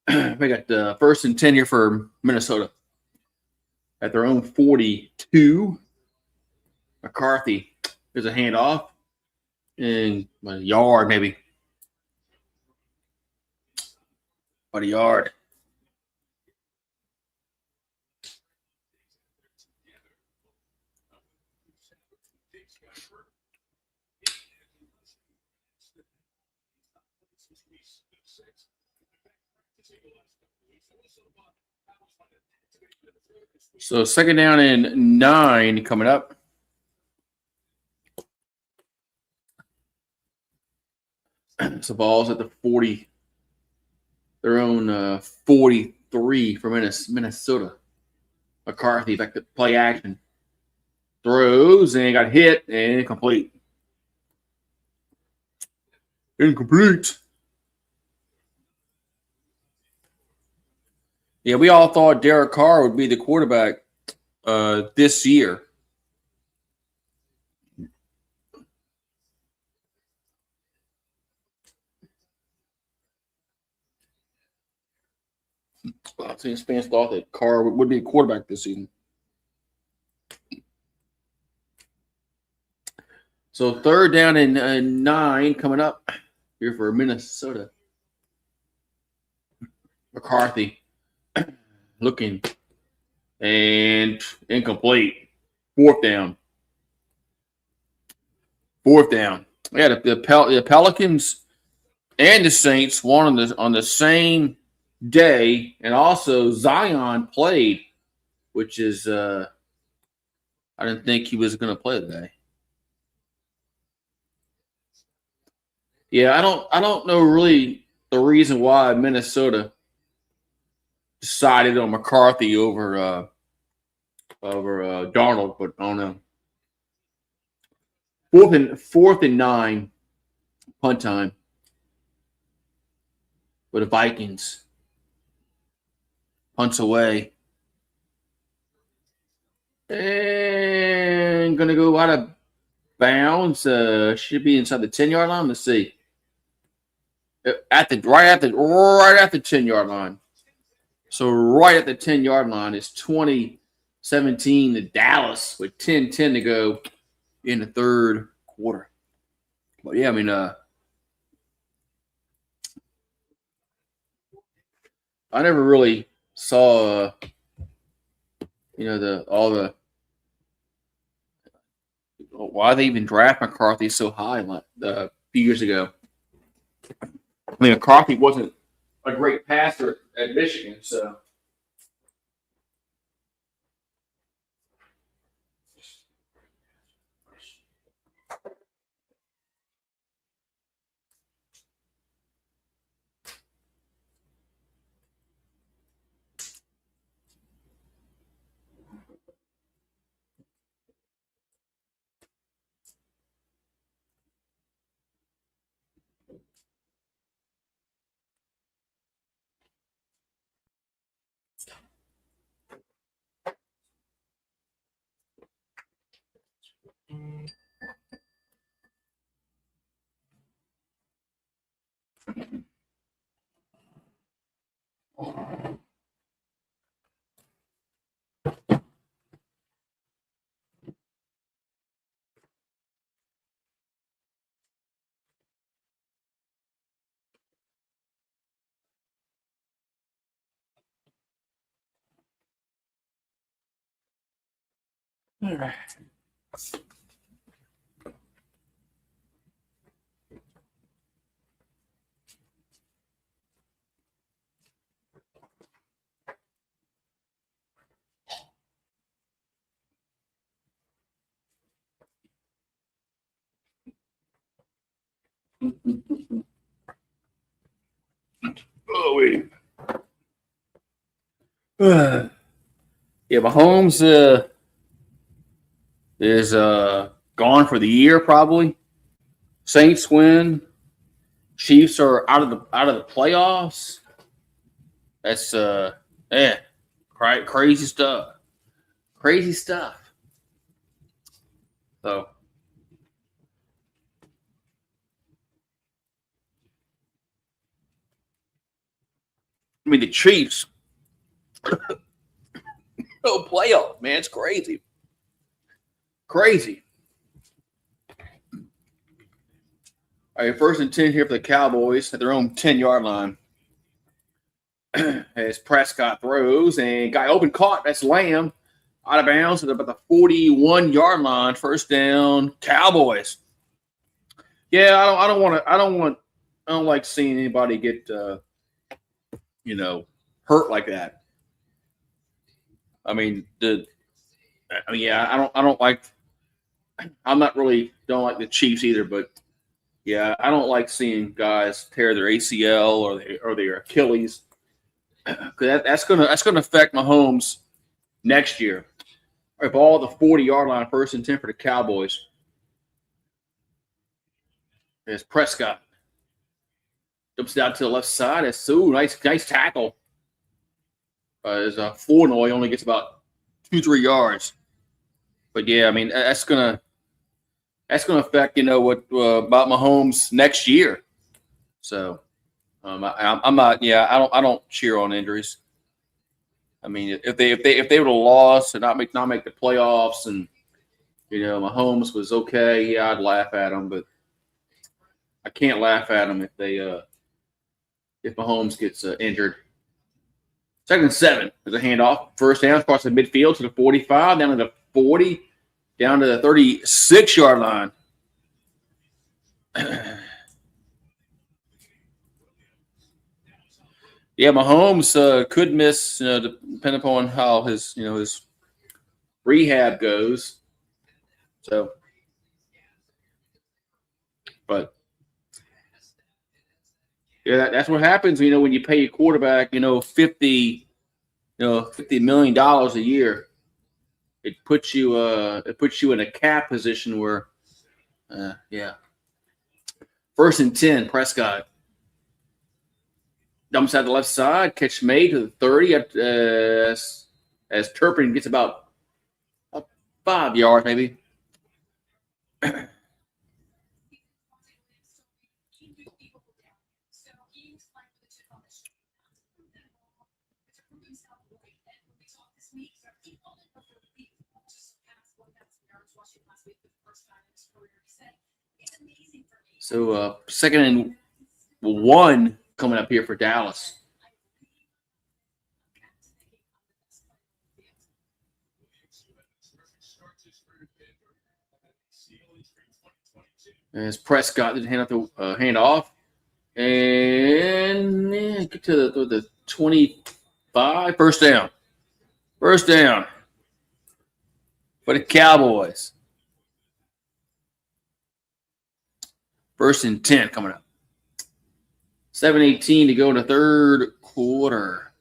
we got the 1st and 10 here for Minnesota at their own 42. McCarthy, there's a handoff in a yard, maybe. About a yard. So 2nd down and 9 coming up. So ball's at the 40, their own 43 for Minnesota. McCarthy back to play action. Throws and got hit and incomplete. Incomplete. Yeah, we all thought Derek Carr would be the quarterback this year. A lot of Saints fans thought that Carr would be a quarterback this season. So 3rd down and 9 coming up here for Minnesota. McCarthy looking and incomplete. 4th down. 4th down. Yeah, the Pelicans and the Saints won on the same day, and also Zion played, which is I didn't think he was going to play today. Yeah, I don't know really the reason why Minnesota decided on McCarthy over Darnold, but I don't know. Fourth and 9, punt time for the Vikings. Punts away. And going to go out of bounds. Should be inside the 10-yard line. Let's see. Right at the 10-yard line. So right at the 10-yard line is 2017 to Dallas with 10-10 to go in the third quarter. But yeah, I mean, I never really saw, why they even draft McCarthy so high a few years ago. I mean, McCarthy wasn't a great passer at Michigan, so. All right. Oh, wait. Yeah, Mahomes is gone for the year probably. Saints win. Chiefs are out of the playoffs. That's crazy stuff. Crazy stuff. So I mean the Chiefs. No playoff, man. It's crazy. Crazy. All right, 1st and 10 here for the Cowboys at their own 10-yard line. As Prescott throws and guy open caught. That's Lamb out of bounds at about the 41-yard line. First down, Cowboys. Yeah, I don't like seeing anybody get hurt like that. I mean, I don't like. I'm not really don't like the Chiefs either, but yeah, I don't like seeing guys tear their ACL or their Achilles. Because that's gonna affect Mahomes next year. If all the 40-yard line, 1st and 10 for the Cowboys. There's Prescott. Jumps down to the left side. That's so nice tackle. As Flournoy only gets about 2-3 yards. But yeah, I mean that's gonna affect what about Mahomes next year. So I'm not. Yeah, I don't cheer on injuries. I mean, if they would have lost and not make the playoffs, and Mahomes was okay, yeah, I'd laugh at him. But I can't laugh at him if Mahomes gets injured. 2nd and 7. There's a handoff. First down across the midfield to the 45, down to the 40, down to the 36-yard line. Yeah, Mahomes could miss, depending upon how his rehab goes. So, but yeah, that's what happens. When you pay a quarterback, 50 million dollars a year, it puts you in a cap position where, yeah. 1st and 10, Prescott dumps out the left side, catch made to the 30 as Turpin gets about 5 yards maybe. So 2nd and 1 coming up here for Dallas. As Prescott did hand off, and get to the 25. First down for the Cowboys. 1st and 10 coming up. 7:18 to go in the third quarter.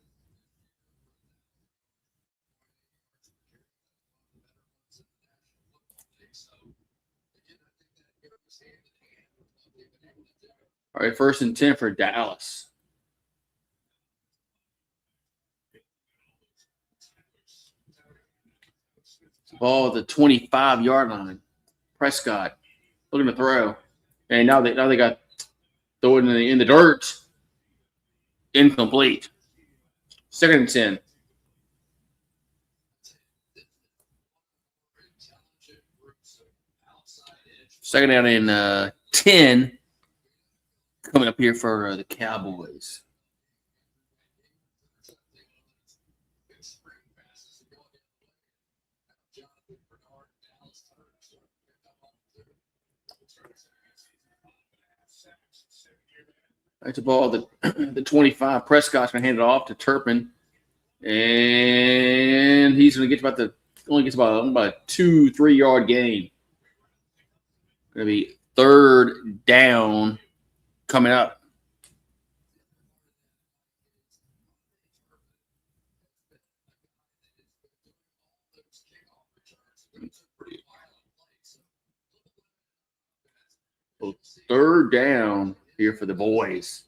All right, 1st and 10 for Dallas. Ball at the 25-yard line. Prescott looking to throw, and now they got throw it in the dirt. Incomplete. 2nd and 10. Second down and 10 coming up here for the Cowboys. That's the ball the 25. Prescott's going to hand it off to Turpin, and he's going to get only gets about a 2-3 yard gain. Going to be 3rd down coming up. So 3rd down here for the boys.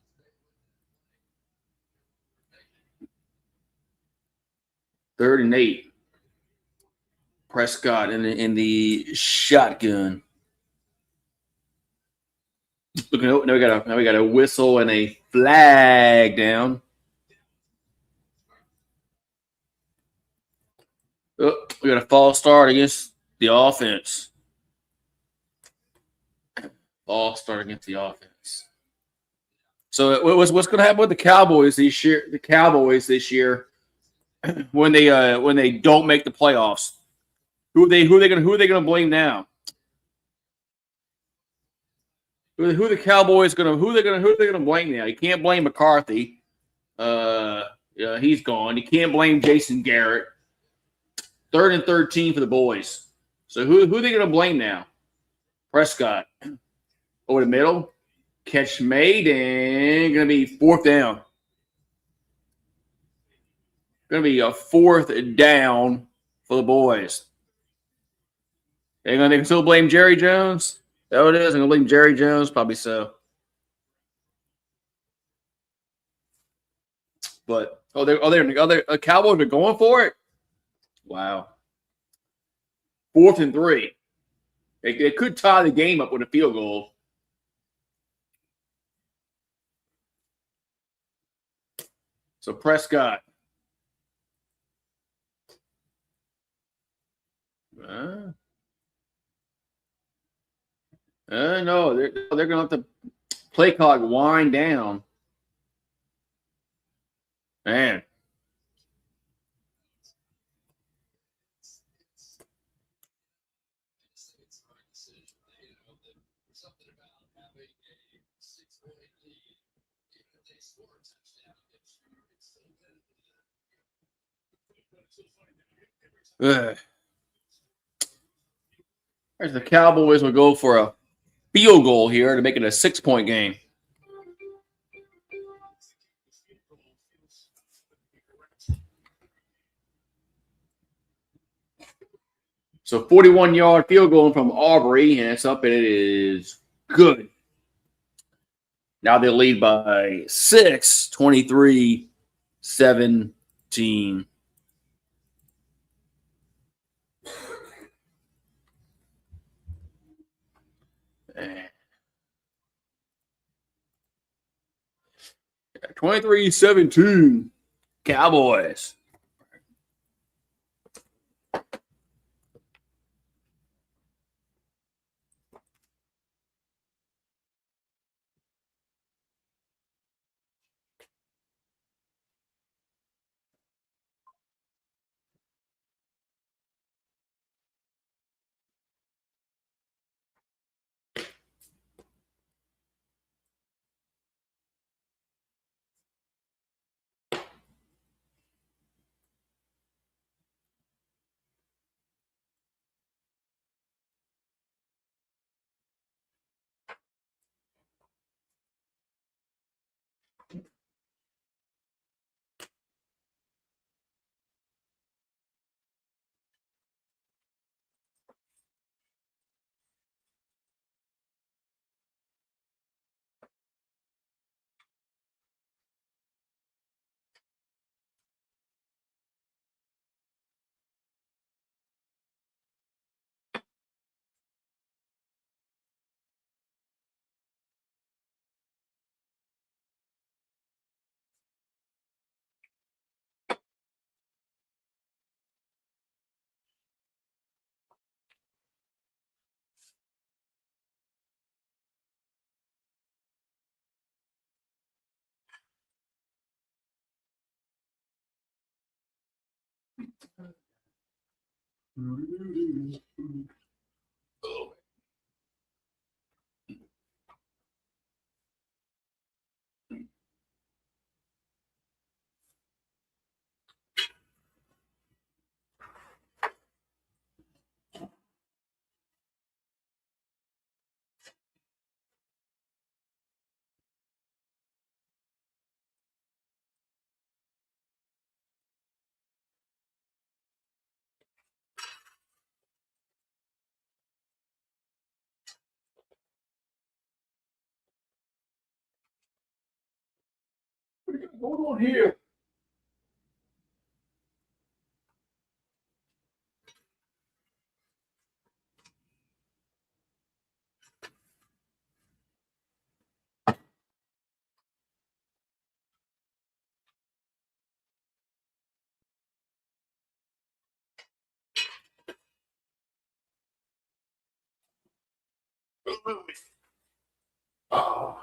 3rd and 8. Prescott in the shotgun. Now we got a whistle and a flag down. Oh, we got a false start against the offense. False start against the offense. So what's going to happen with the Cowboys this year? The Cowboys this year, when they don't make the playoffs, who are they going to blame now? Who the Cowboys going to who they going to blame now? You can't blame McCarthy. He's gone. You can't blame Jason Garrett. 3rd and 13 for the boys. So who are they going to blame now? Prescott over the middle, catch made, and going to be 4th down. Going to be a 4th down for the boys. They can still blame Jerry Jones. Oh, it is. I'm going to blame Jerry Jones. Probably so. But the Cowboys are going for it. Wow. 4th and 3. They could tie the game up with a field goal. So Prescott. No, they're going to have to play clock wind down. Man. Ugh. As the Cowboys will go for a field goal here to make it a 6-point game. So 41-yard field goal from Aubrey, and it's up, and it is good. Now they lead by 6, 23-17. Yeah, 23-17. Cowboys. What's going on here? Oh.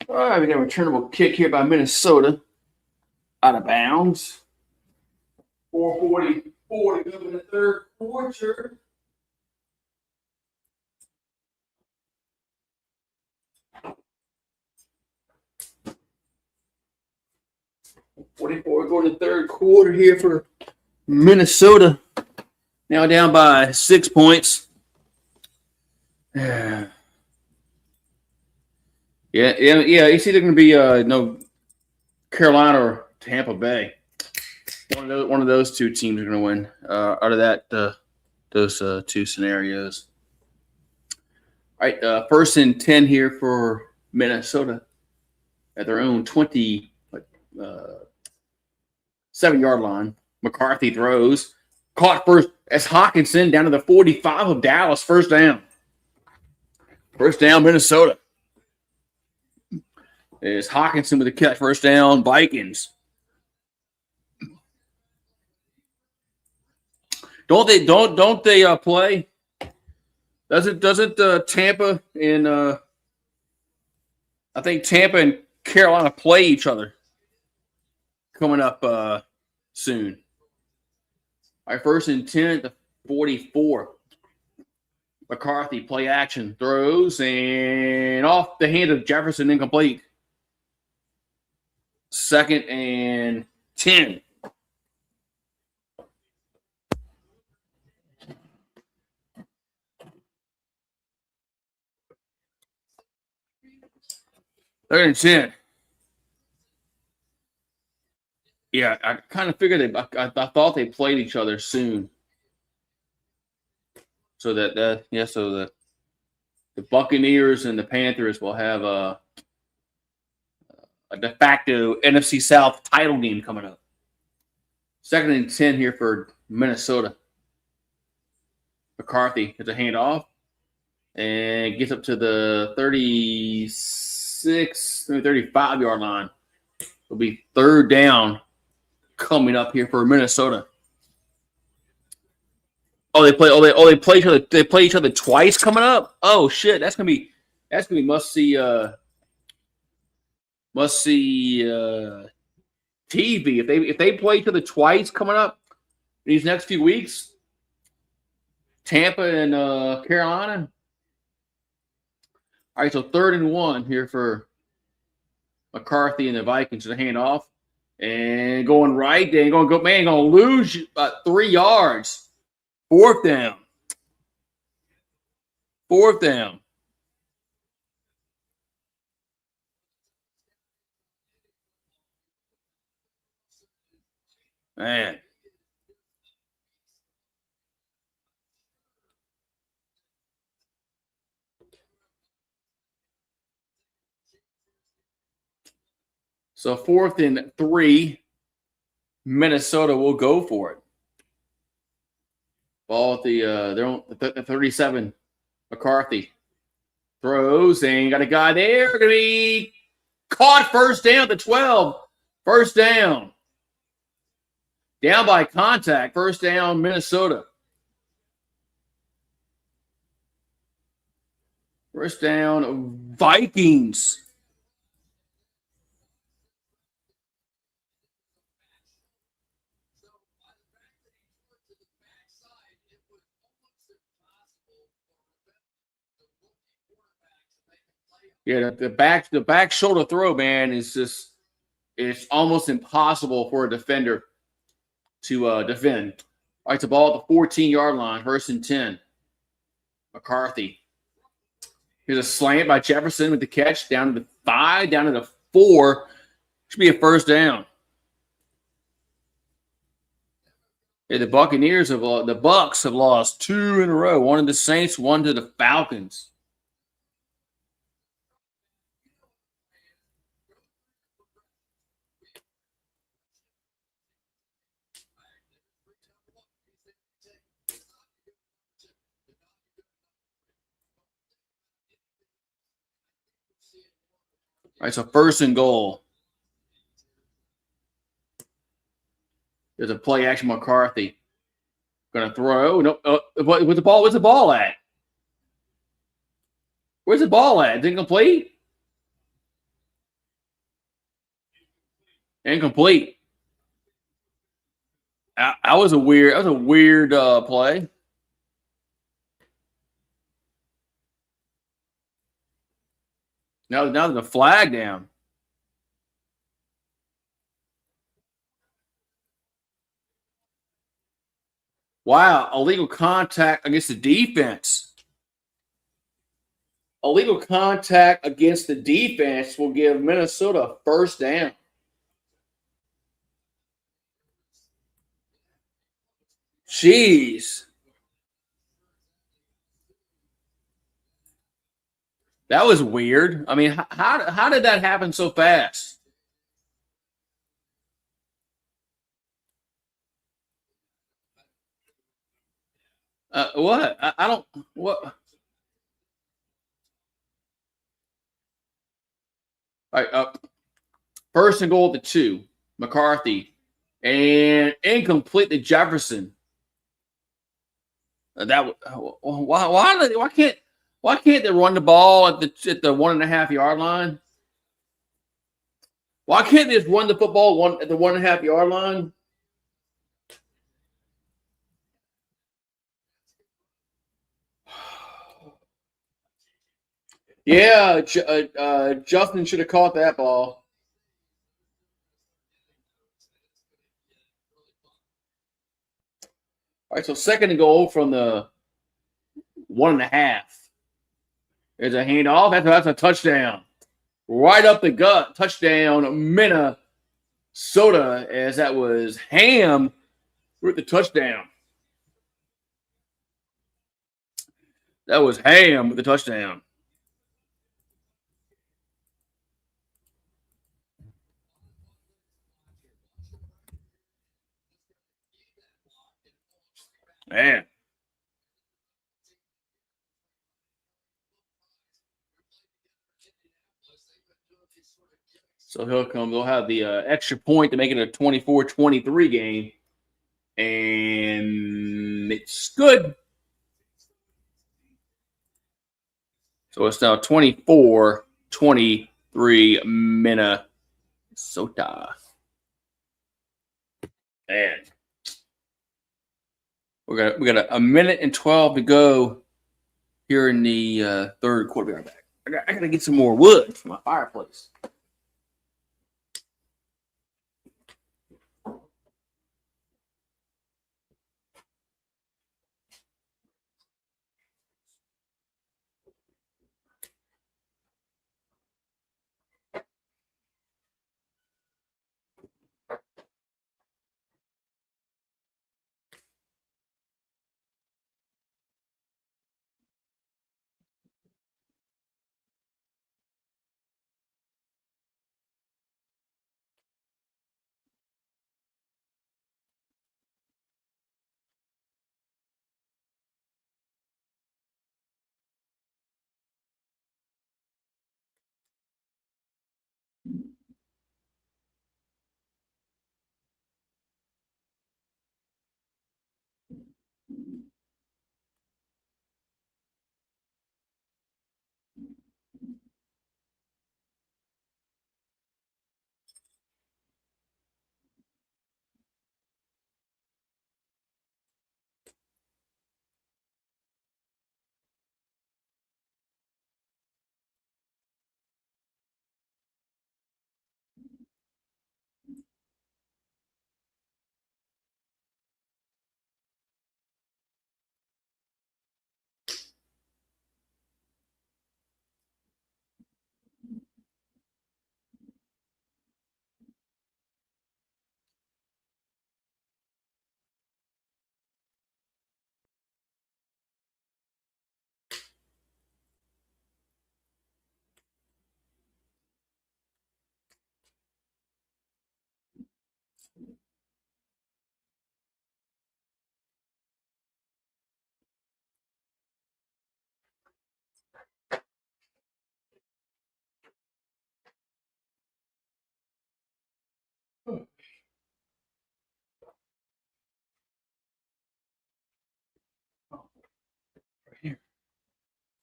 All right, we got a returnable kick here by Minnesota. Out of bounds. 4:44 to go in the third quarter. Going to the third quarter here for Minnesota. Now down by 6 points. Yeah. It's either going to be no Carolina or Tampa Bay. One of those two teams are going to win. Out of those two scenarios. All right, 1st and 10 here for Minnesota at their own 7-yard line. McCarthy throws. Caught first as Hawkinson down to the 45 of Dallas. First down. First down, Minnesota. Is Hawkinson with a catch. First down, Vikings. Don't they play? Doesn't Tampa and I think Tampa and Carolina play each other coming up soon. All right, 1st and 10 at the 44. McCarthy play action throws and off the hand of Jefferson, incomplete. 2nd and 10. Third and 10. Yeah, I kind of figured I thought they played each other soon. So so the Buccaneers and the Panthers will have a de facto NFC South title game coming up. Second and 10 here for Minnesota. McCarthy gets a handoff and gets up to the 36, 35-yard line. It'll be third down coming up here for Minnesota. Oh, they play each other. They play each other twice coming up. Oh shit, that's gonna be must see TV if they play each other twice coming up these next few weeks. Tampa and Carolina. All right, so 3rd and 1 here for McCarthy and the Vikings to hand off and going right. They're going to go. Man, going to lose 3 yards. 4th down. 4th down. Man. So 4th and 3, Minnesota will go for it. Ball at they're on the 37. McCarthy throws and got a guy there. Going to be caught. First down at the 12. First down. Down by contact. First down, Minnesota. First down, Vikings. Yeah, the back shoulder throw, man, it's almost impossible for a defender to defend. All right, it's a ball at the 14-yard line, 1st and 10. McCarthy. Here's a slant by Jefferson with the catch down to the 5, down to the 4. Should be a first down. Hey, the Buccaneers the Bucks have lost 2 in a row. One to the Saints, one to the Falcons. All right, so 1st and goal. There's a play action McCarthy. Gonna throw. No, where's the ball? Where's the ball at? Where's the ball at? It's incomplete. Incomplete. That was a weird play. Now there's a flag down. Wow, illegal contact against the defense. Illegal contact against the defense will give Minnesota a first down. Jeez. That was weird. I mean, how did that happen so fast? What? I don't. What? All right. 1st and goal at the 2. McCarthy and incomplete to Jefferson. Why can't they run the ball at the 1.5 yard line? Why can't they just run the football at the 1.5 yard line? Yeah, Justin should have caught that ball. All right, so 2nd and goal from the 1.5. There's a handoff. That's a touchdown. right up the gut. Touchdown, Minnesota, as that was Ham with the touchdown. That was Ham with the touchdown. Man. So they'll have the extra point to make it a 24-23 game. And it's good. So it's now 24-23 Minnesota. Man. We got a minute and 12 to go here in the third quarter. Be right back. I gotta get some more wood for my fireplace.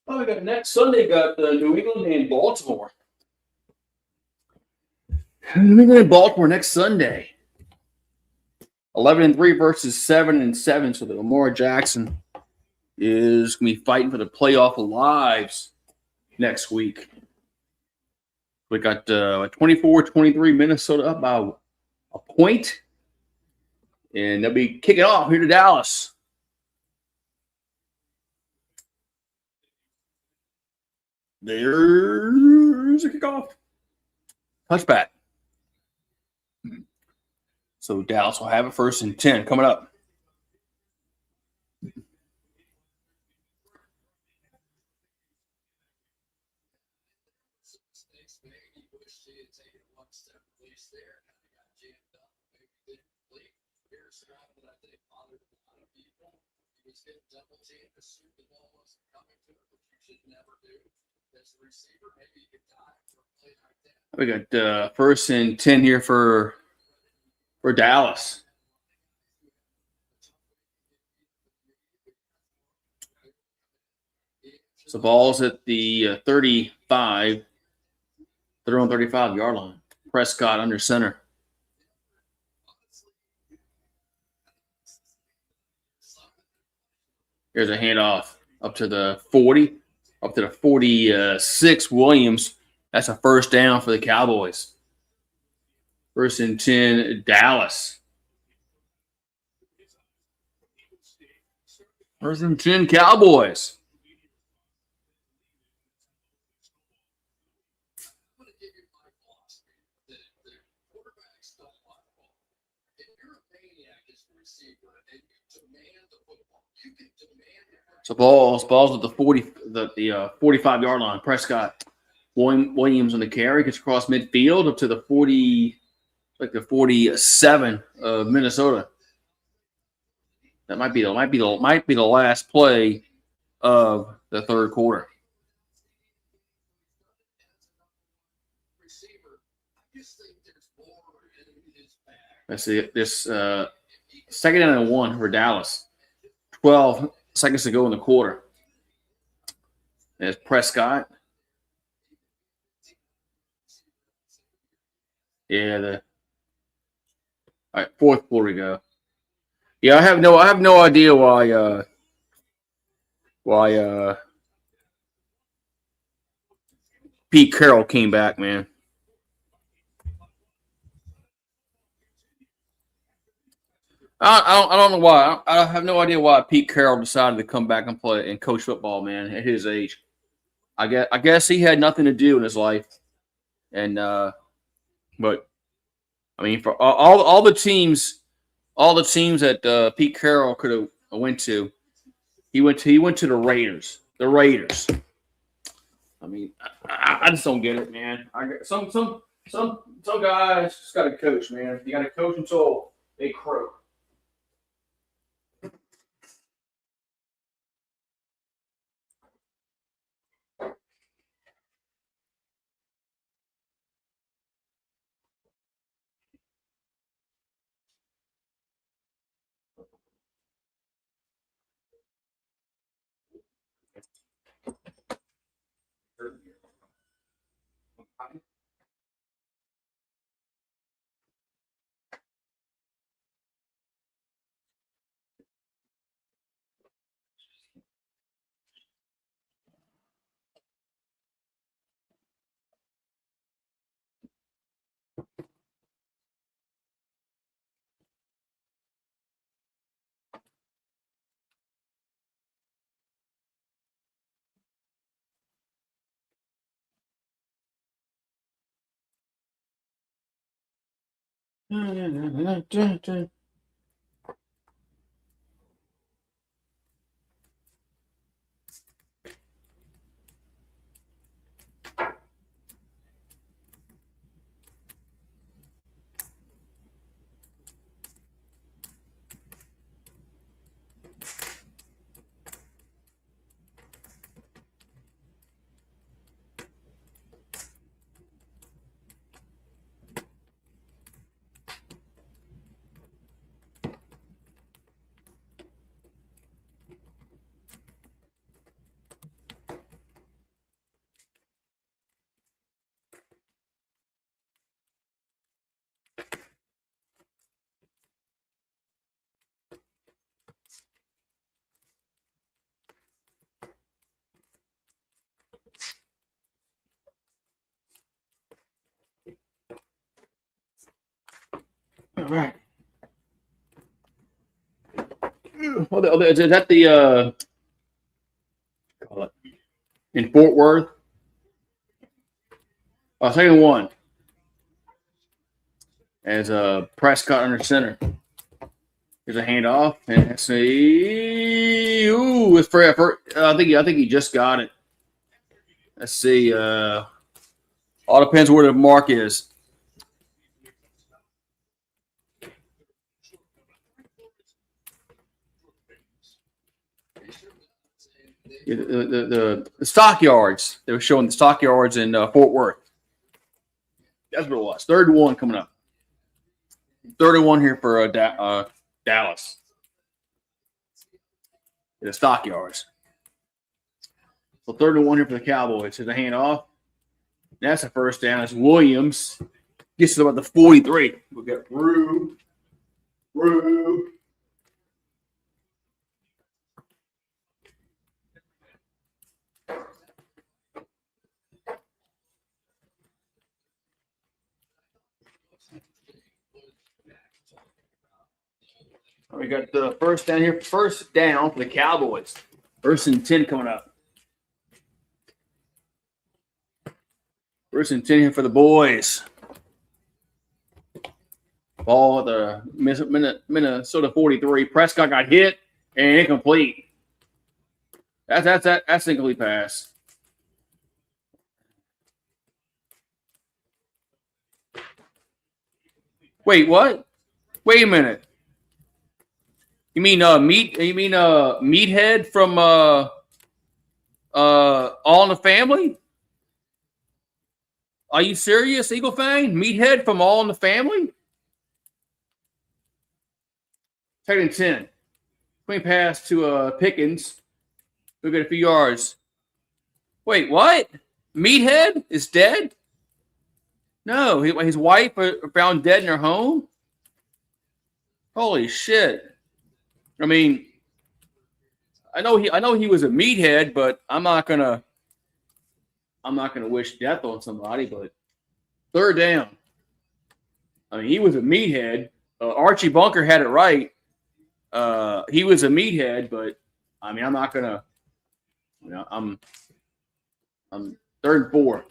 Oh, we got next Sunday. Got New England and Baltimore. New England and Baltimore next Sunday. 11-3 versus 7-7. So the Lamar Jackson is going to be fighting for the playoff lives next week. We got 24-23 Minnesota up by a point. And they'll be kicking off here to Dallas. There's a kickoff. Touchback. So Dallas will have it 1st and 10 coming up. We got 1st and 10 here for Dallas. So ball's at the 35. They're on 35-yard line. Prescott under center. Here's a handoff up to the 40, up to the 46. Williams. That's a 1st down for the Cowboys. 1st and 10, Dallas. 1st and 10, Cowboys. So balls at the 45-yard line. Prescott, Williams on the carry, gets across midfield up to the 47 of Minnesota. That might be the last play of the third quarter. Let's see this second down and 1 for Dallas. 12 seconds to go in the quarter. There's Prescott. Yeah, all right, fourth quarter we go. Yeah, I have no idea why Pete Carroll came back, man. I don't know why. I have no idea why Pete Carroll decided to come back and play and coach football, man, at his age. I guess he had nothing to do in his life, and but I mean, for all the teams that Pete Carroll could have went to, he went to the Raiders. The Raiders. I mean, I just don't get it, man. Some guys just got to coach, man. You got to coach until they croak. All right. Well, is that the call it in Fort Worth? Second one as Prescott under center. Here's a handoff, and let's see. Ooh, it's for effort. I think he just got it. Let's see. All depends where the mark is. The stockyards. They were showing the stockyards in Fort Worth. That's what it was. 3rd and 1 coming up. 3rd and 1 here for Dallas. The stockyards. So 3rd and 1 here for the Cowboys. Here's a handoff. That's a first down. It's Williams. Gets to about the 43. We got Rue. We got the first down here. First down for the Cowboys. 1st and 10 coming up. 1st and 10 here for the boys. Ball at the Minnesota 43. Prescott got hit and incomplete. That's incomplete pass. Wait, what? Wait a minute. You mean Meathead from All in the Family? Are you serious, Eagle Fang? Meathead from All in the Family? Second and 10. Clean pass to Pickens. We'll get a few yards. Wait, what? Meathead is dead? No, his wife found dead in her home? Holy shit. I mean, I know he was a meathead, but I'm not gonna wish death on somebody. But third down. I mean, he was a meathead. Archie Bunker had it right. He was a meathead, but I mean, I'm not gonna. I'm third and 4.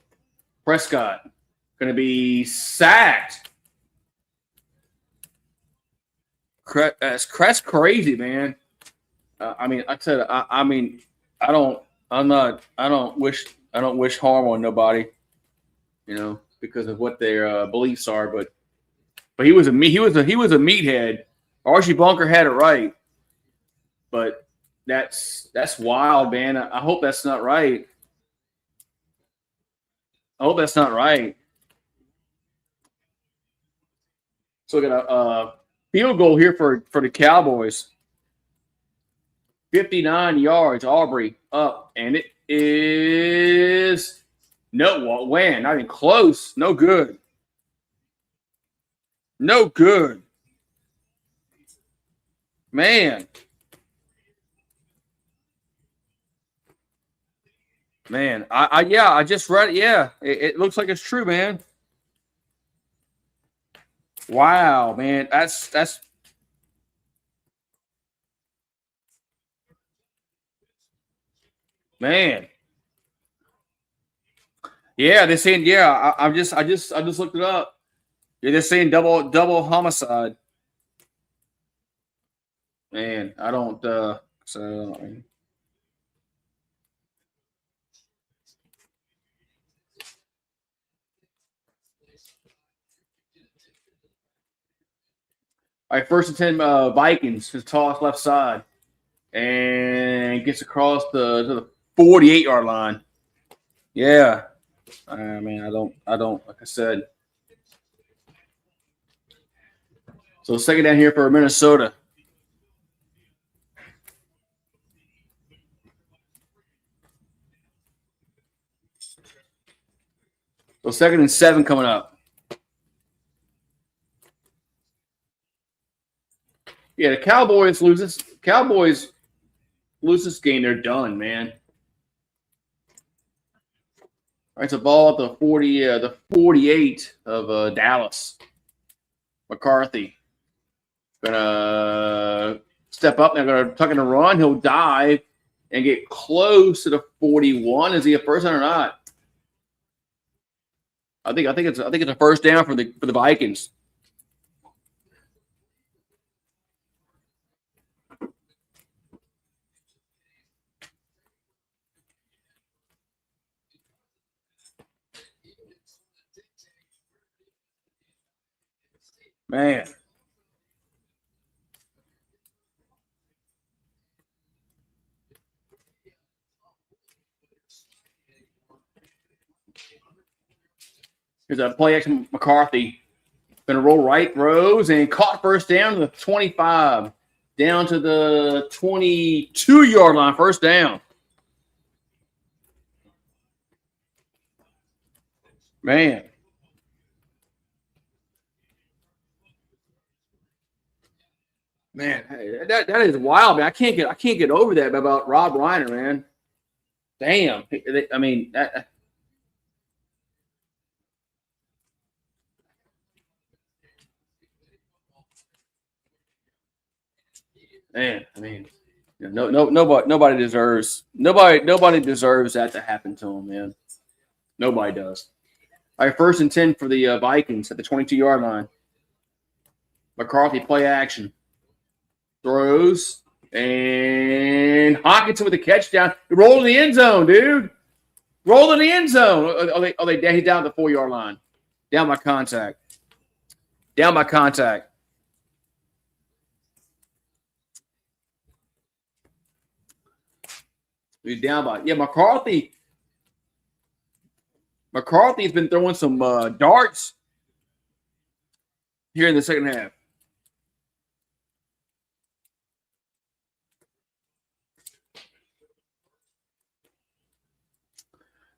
Prescott gonna be sacked. That's crazy, man. I mean, I said, I mean, I don't wish harm on nobody, because of what their beliefs are. But he was a meathead. Archie Bunker had it right, but that's wild, man. I hope that's not right. So we got a field goal here for the Cowboys. 59 yards. Aubrey up, and it is not even close. No good. Man. I just read it. Yeah, it looks like it's true, man. Wow, man, that's man. Yeah, they're saying I just looked it up. Yeah, they're saying double homicide. Man, I don't. So. All right, first and 10, Vikings. His toss left side, and gets across to the 48-yard line. Yeah, I mean, I don't. Like I said. So second down here for Minnesota. So second and 7 coming up. Yeah, the Cowboys lose this. Cowboys lose this game, they're done, man. All right, so ball at the 48 of Dallas. McCarthy gonna step up. They're gonna tuck in a run. He'll dive and get close to the 41. Is he a first down or not? I think it's a first down for the Vikings. Man. Here's a play action McCarthy. Going to roll right, throws, and caught first down to the 25. Down to the 22-yard line, first down. Man. Man, that is wild, man. I can't get over that about Rob Reiner, man. Damn. I mean, man, I mean, nobody deserves that to happen to him, man. Nobody does. All right, first and 10 for the Vikings at the 22-yard line. McCarthy play action. Throws. And Hawkinson with a catch down. Roll in the end zone, dude. Roll in the end zone. He's down at the 4-yard line. Down by contact. Down by contact. He's down by. Yeah, McCarthy's been throwing some darts here in the second half.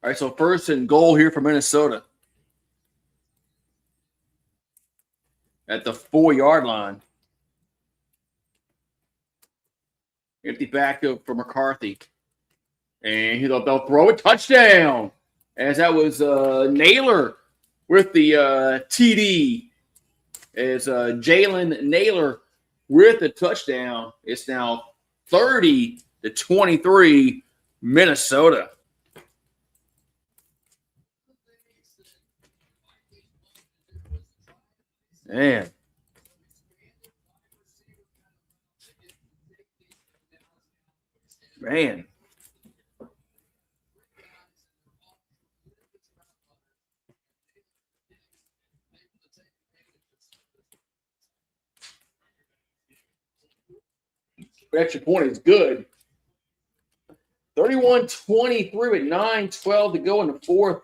All right, so first and goal here for Minnesota. At the 4-yard line. Empty back for McCarthy. And they'll throw a touchdown. As that was Naylor with the TD. As Jalen Naylor with the touchdown. It's now 30-23 Minnesota. Man. Extra point is good. 31-23 with 9:12 to go in the fourth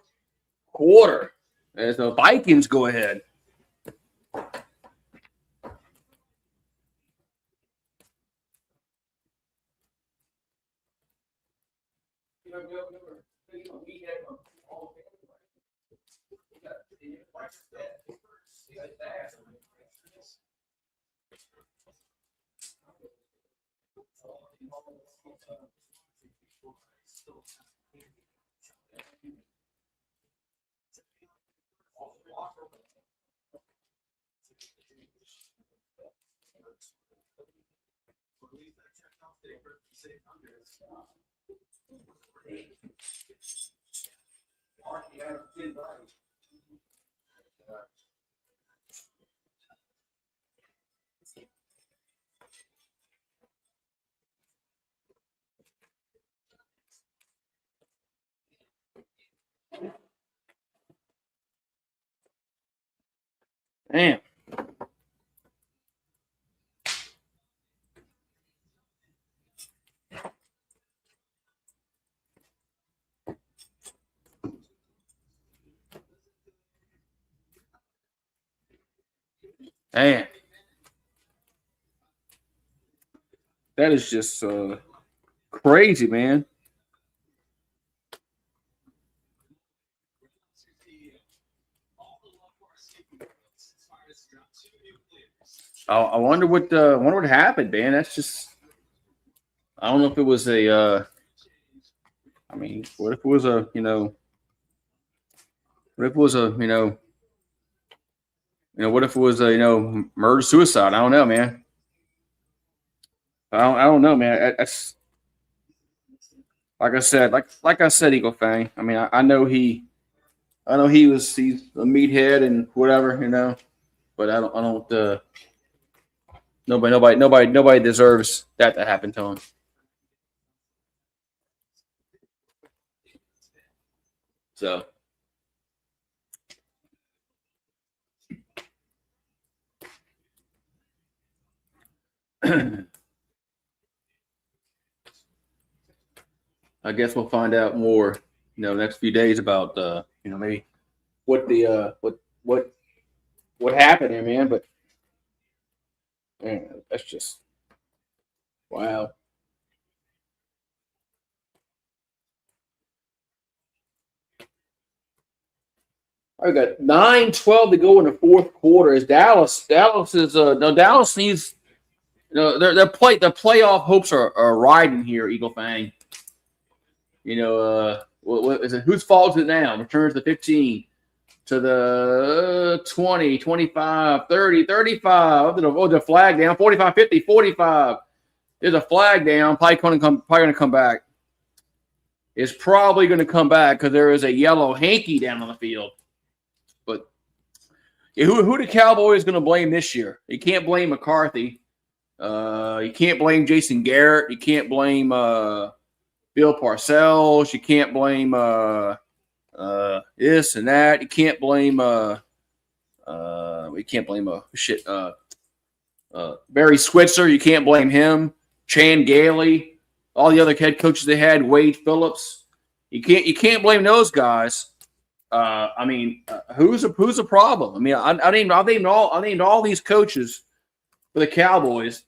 quarter. As the Vikings go ahead. Damn. Man. That is just crazy, man. I wonder what happened, man. That's just, I don't know if it was a I mean, what if it was a, what if it was a, what if it was a, murder suicide? I don't know, man. I don't know, man. That's like I said, Eagle Fang. I mean, I know he's a meathead and whatever, but I don't nobody deserves that to happen to him. So I guess we'll find out more, next few days about maybe what the what happened there, man. But man, that's just wow. I got 9:12 to go in the fourth quarter. Is Dallas is Dallas needs their playoff hopes are riding here, Eagle Fang. What is it? Whose fault is it now? Returns to 15 to the 20, 25, 30, 35. Oh, the flag down. 45, 50, 45. There's a flag down. Probably going to come back. It's probably going to come back because there is a yellow hanky down on the field. But Who the Cowboys going to blame this year? You can't blame McCarthy. You can't blame Jason Garrett. You can't blame Bill Parcells. You can't blame this and that. You can't blame Barry Switzer. You can't blame him. Chan Gailey, all the other head coaches they had, Wade Phillips. You can't blame those guys. Who's a problem? I mean, I named all these coaches for the Cowboys,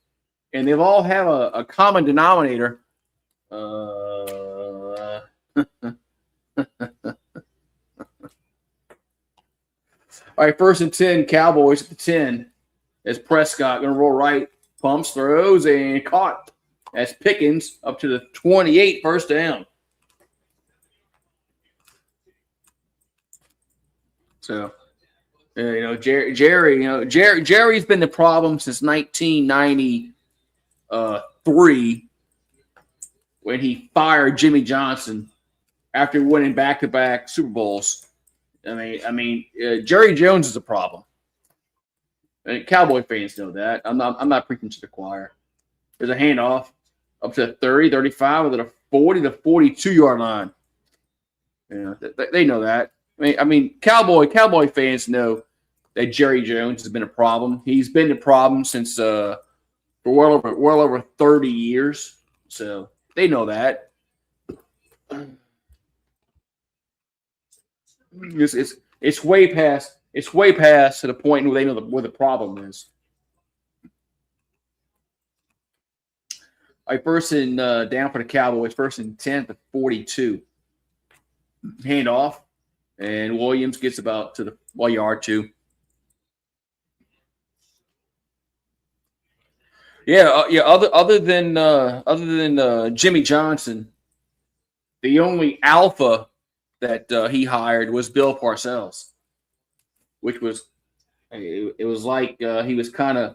and they've all have a common denominator. All right, 1st and 10, Cowboys at the 10. As Prescott going to roll right, pumps, throws, and caught. As Pickens up to the 28, first down. So, Jerry's been the problem since 1993 when he fired Jimmy Johnson after winning back-to-back Super Bowls. Jerry Jones is a problem. And Cowboy fans know that. I'm not preaching to the choir. There's a handoff up to the 30, 35, to the 40, the 42-yard line. They know that. I mean, Cowboy fans know that Jerry Jones has been a problem. He's been the problem since for well over 30 years. So they know that. It's way past to the point where they know where the problem is. All right, first and down for the Cowboys. 1st and 10 to 42. Handoff, and Williams gets about to the 1 yard 2. Other than Jimmy Johnson, the only alpha that he hired was Bill Parcells, which was it was like he was kind of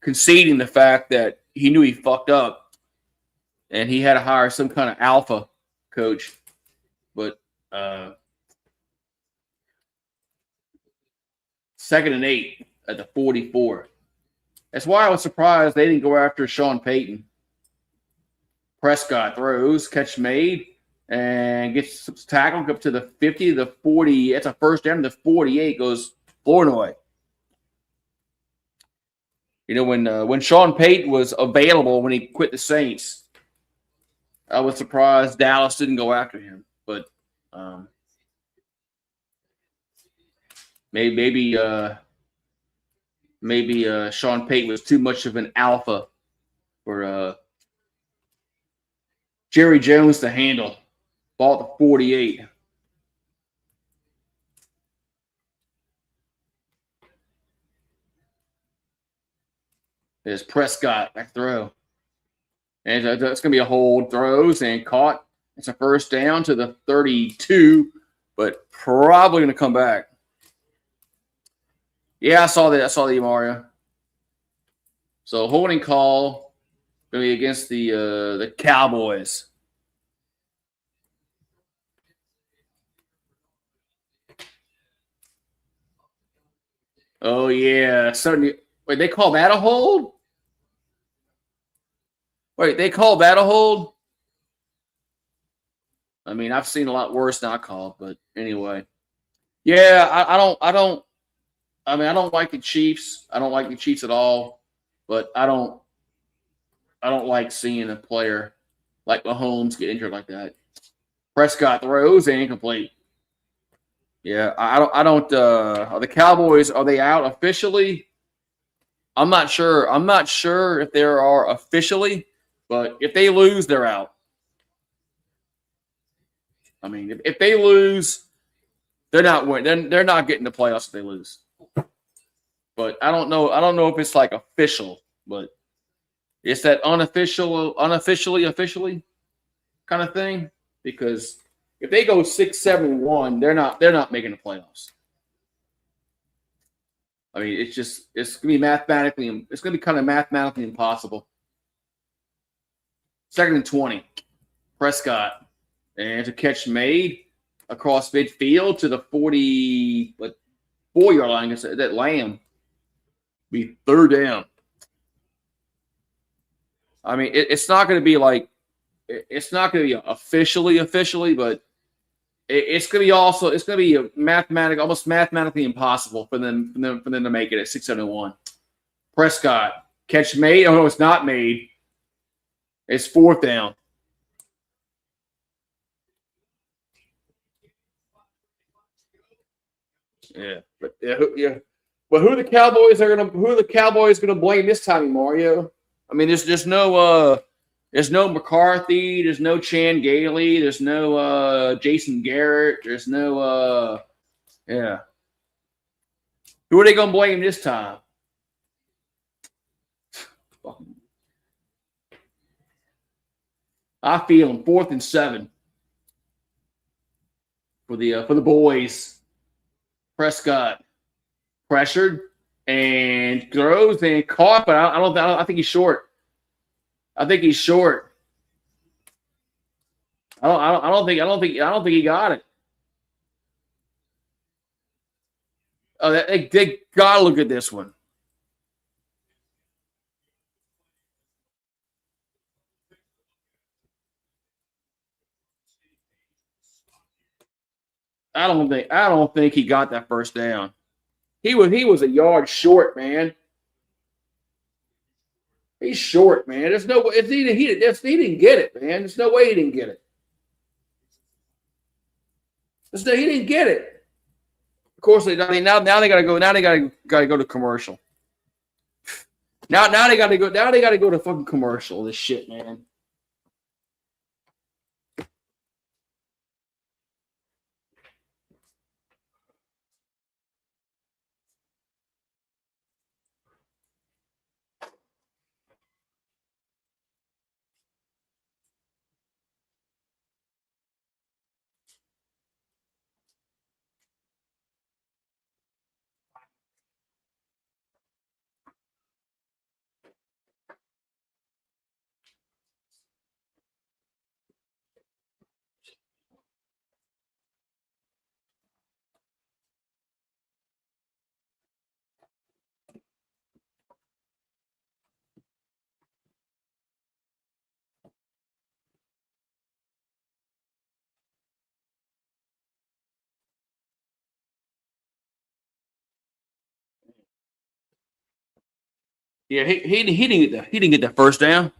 conceding the fact that he knew he fucked up, and he had to hire some kind of alpha coach. But 2nd and 8 at the 44. That's why I was surprised they didn't go after Sean Payton. Prescott throws, catch made, and gets tackled up to the 50, the 40. That's a first down. The 48 goes Flournoy. When Sean Payton was available when he quit the Saints, I was surprised Dallas didn't go after him. But maybe Sean Payton was too much of an alpha for Jerry Jones to handle. Ball at the 48. There's Prescott back throw. And that's going to be a hold. Throws and caught. It's a first down to the 32, but probably going to come back. Yeah, I saw that. I saw the Mario. So holding call going to be against the Cowboys. Oh yeah, certainly. Wait, they call that a hold? Wait, they call that a hold? I mean, I've seen a lot worse not called, but anyway. Yeah, I don't like the Chiefs. I don't like the Chiefs at all, but I don't like seeing a player like Mahomes get injured like that. Prescott throws and incomplete. Yeah, I don't are the Cowboys, are they out officially? I'm not sure. I'm not sure if they are officially, but if they lose, they're out. I mean, if they lose, they're not winning. They're not getting the playoffs if they lose. But I don't know if it's like official, but it's that officially kind of thing. Because if they go 6-7-1, they're not making the playoffs. I mean, it's gonna be kind of mathematically impossible. 2nd and 20, Prescott, and it's a catch made across midfield to the 40. But 4-yard line against that Lamb. Be 3rd down. I mean, it's not going to be like it's not going to be officially, but it's going to be also it's going to be almost mathematically impossible for them to make it at 6-1. Prescott catch made. Oh no, it's not made. It's 4th down. Yeah, but But who the Cowboys gonna blame this time, Mario? I mean, there's no McCarthy, there's no Chan Gailey, there's no Jason Garrett, there's no yeah. Who are they gonna blame this time? I feel them 4th and 7 for the boys. Prescott pressured and throws and caught, but I think he's short. I think he's short. I don't think he got it. Oh, they gotta look at this one. I don't think he got that 1st down. He was a yard short, man. He's short, man. There's no way he didn't get it, man. There's no way he didn't get it. He didn't get it. Of course, now they gotta go. Now they gotta go to commercial. Now they gotta go. Now they gotta go to fucking commercial. This shit, man. Yeah, he didn't get that 1st down.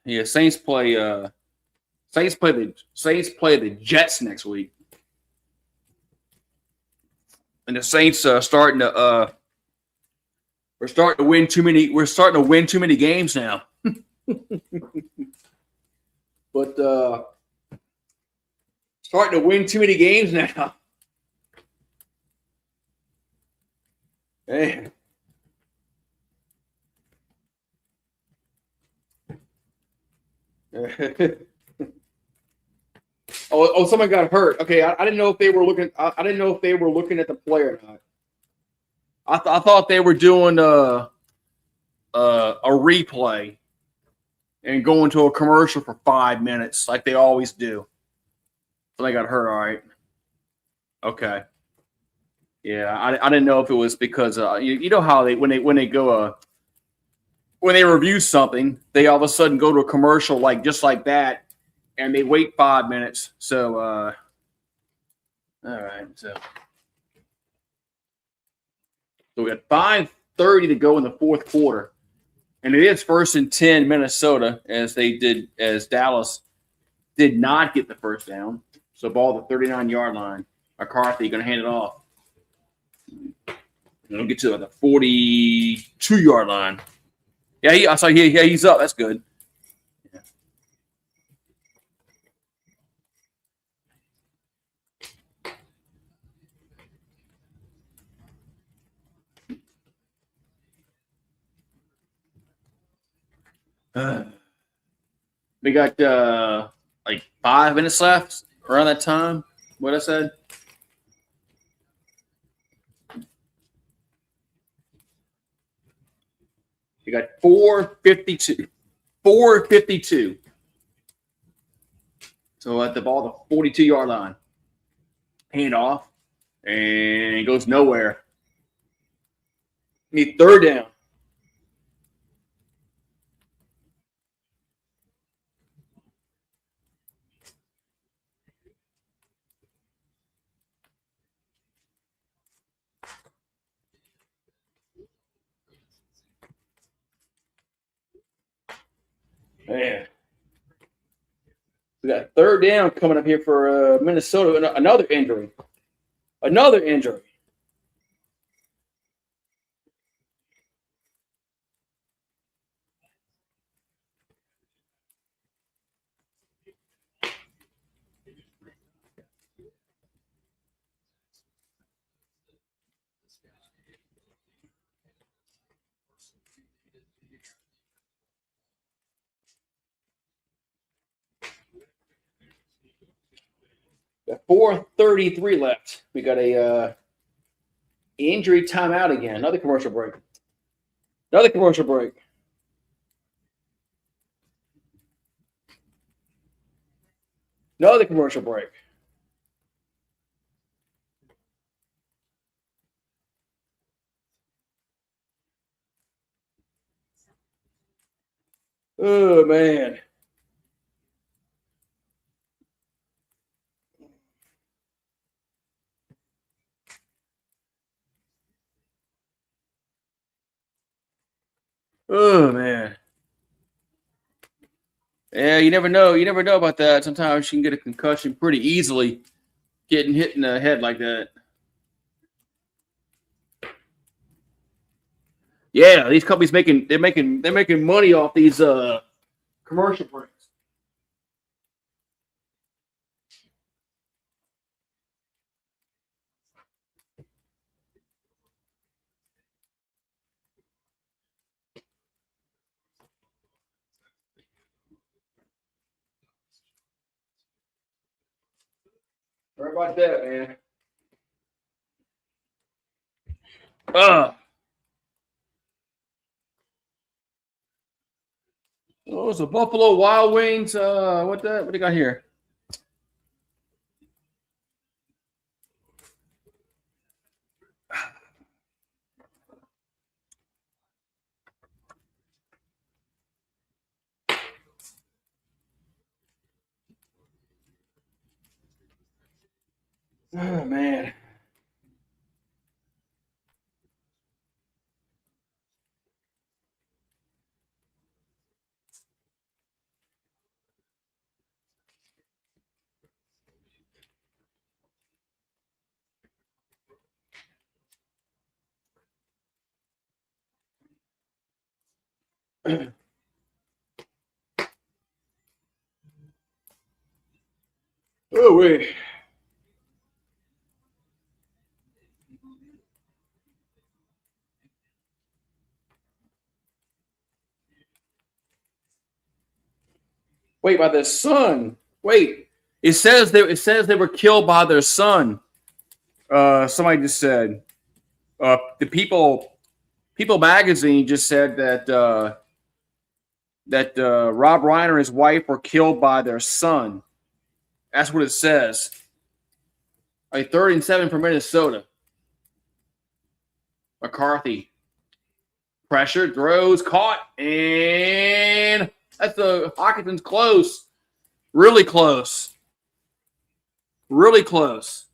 Yeah. Saints play the Jets next week, and the Saints we're starting to win too many. We're starting to win too many games now. But starting to win too many games now. Man. Oh, someone got hurt. Okay, I didn't know if they were looking. I didn't know if they were looking at the play or not. I thought they were doing a replay and going to a commercial for 5 minutes like they always do. So they got hurt. All right. Okay. Yeah, I didn't know if it was because you know how when they review something, they all of a sudden go to a commercial just like that, and they wait 5 minutes. So all right, so we got 5:30 to go in the 4th quarter, and it is 1st and 10 Minnesota as Dallas did not get the 1st down. So ball the 39-yard line. McCarthy going to hand it off. It'll get to the 42-yard line. Yeah, I saw. Yeah, he's up. That's good. We got 5 minutes left around that time. What I said. We got 4:52. 4:52. So at the ball, the 42-yard line. hand off, and it goes nowhere. Need third down. Man. We got third down coming up here for Minnesota. Another injury. Another injury. Got 4:33 left. We got a injury timeout again. Another commercial break. Another commercial break. Another commercial break. Oh, man. Oh, man. Yeah, you never know. You never know about that. Sometimes you can get a concussion pretty easily getting hit in the head like that. Yeah, these companies they're making money off these commercial breaks. Sorry about that, man. Oh, it's a Buffalo Wild Wings. What do you got here? Oh, man. Oh, wait. Wait, by their son. Wait. It says they were killed by their son. Somebody just said. The People magazine just said that Rob Reiner and his wife were killed by their son. That's what it says. A 3rd and 7 for Minnesota. McCarthy. Pressure, throws, caught, and that's Hawkinson's close. Really close. Really close.